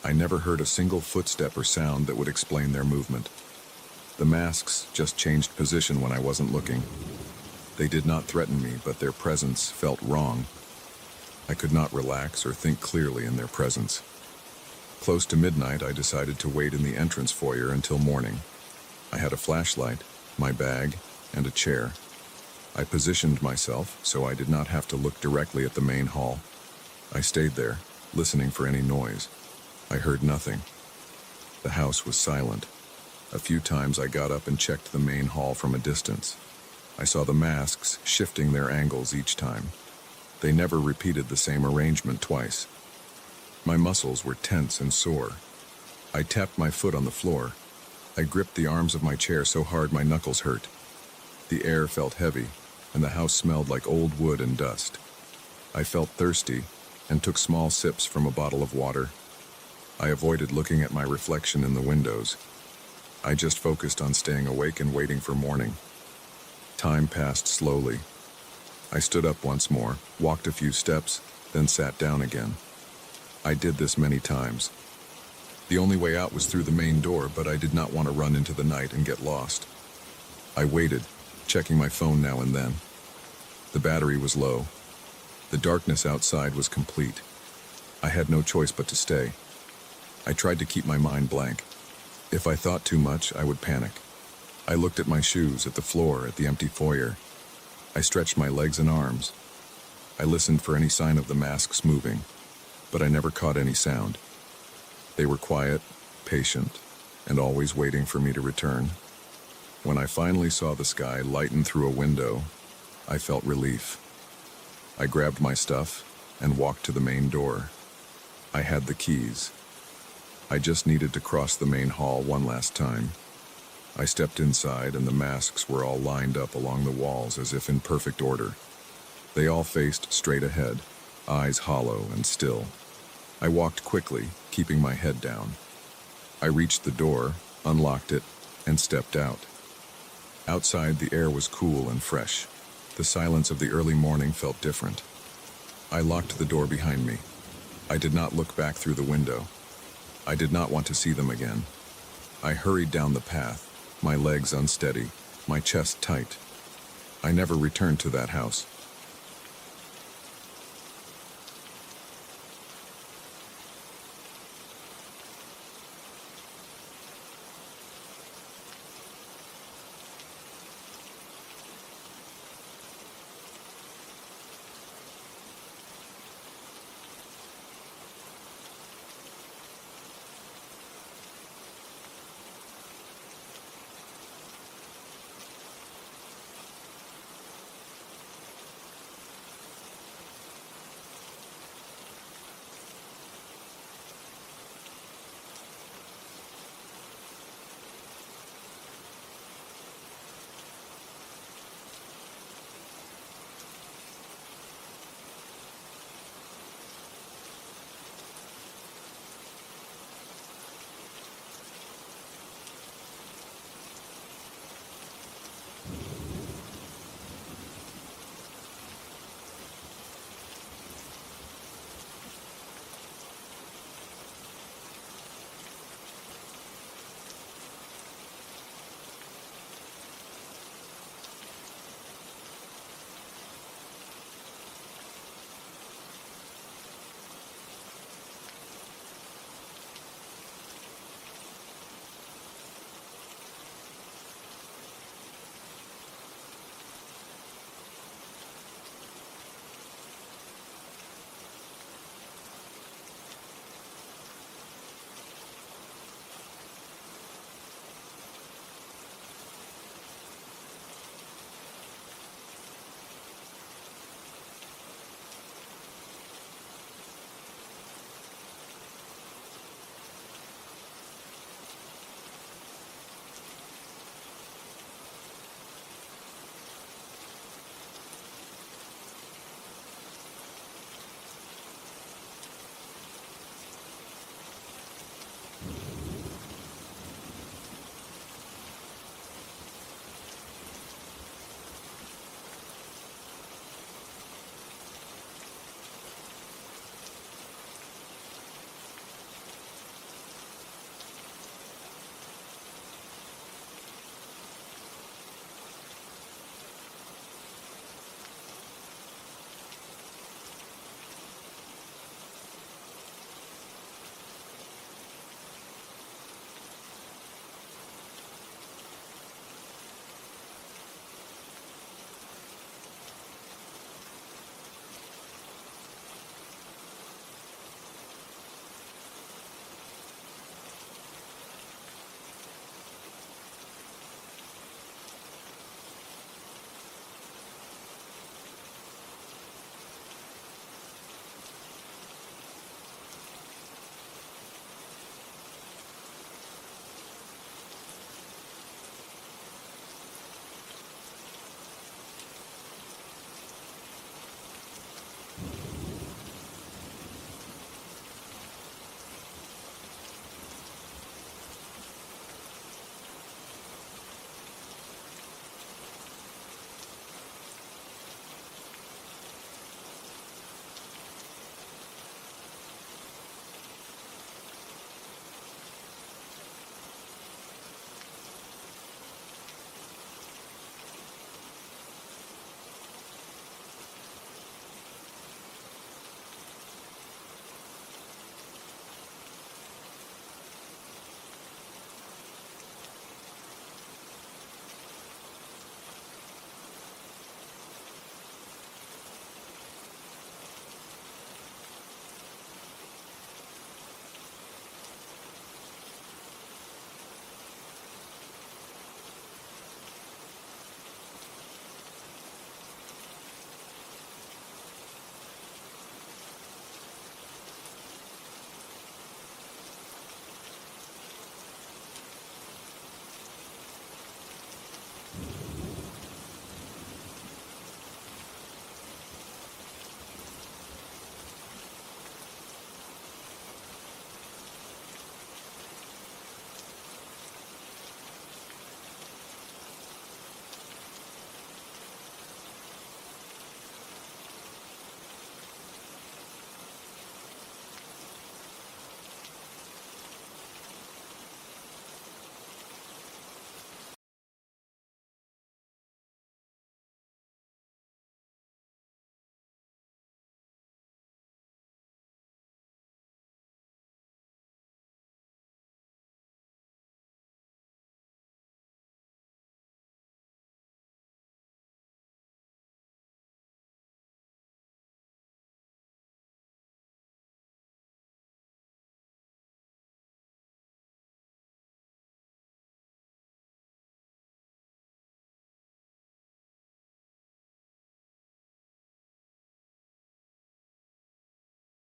I never heard a single footstep or sound that would explain their movement. The masks just changed position when I wasn't looking. They did not threaten me, but their presence felt wrong. I could not relax or think clearly in their presence. Close to midnight, I decided to wait in the entrance foyer until morning. I had a flashlight, my bag, and a chair. I positioned myself so I did not have to look directly at the main hall. I stayed there, listening for any noise. I heard nothing. The house was silent. A few times I got up and checked the main hall from a distance. I saw the masks shifting their angles each time. They never repeated the same arrangement twice. My muscles were tense and sore. I tapped my foot on the floor. I gripped the arms of my chair so hard my knuckles hurt. The air felt heavy, and the house smelled like old wood and dust. I felt thirsty and took small sips from a bottle of water. I avoided looking at my reflection in the windows. I just focused on staying awake and waiting for morning. Time passed slowly. I stood up once more, walked a few steps, then sat down again. I did this many times. The only way out was through the main door, but I did not want to run into the night and get lost. I waited, checking my phone now and then. The battery was low. The darkness outside was complete. I had no choice but to stay. I tried to keep my mind blank. If I thought too much, I would panic. I looked at my shoes, at the floor, at the empty foyer. I stretched my legs and arms. I listened for any sign of the masks moving, but I never caught any sound. They were quiet, patient, and always waiting for me to return. When I finally saw the sky lighten through a window, I felt relief. I grabbed my stuff and walked to the main door. I had the keys. I just needed to cross the main hall one last time. I stepped inside and the masks were all lined up along the walls as if in perfect order. They all faced straight ahead, eyes hollow and still. I walked quickly, keeping my head down. I reached the door, unlocked it, and stepped out. Outside, the air was cool and fresh. The silence of the early morning felt different. I locked the door behind me. I did not look back through the window. I did not want to see them again. I hurried down the path, my legs unsteady, my chest tight. I never returned to that house.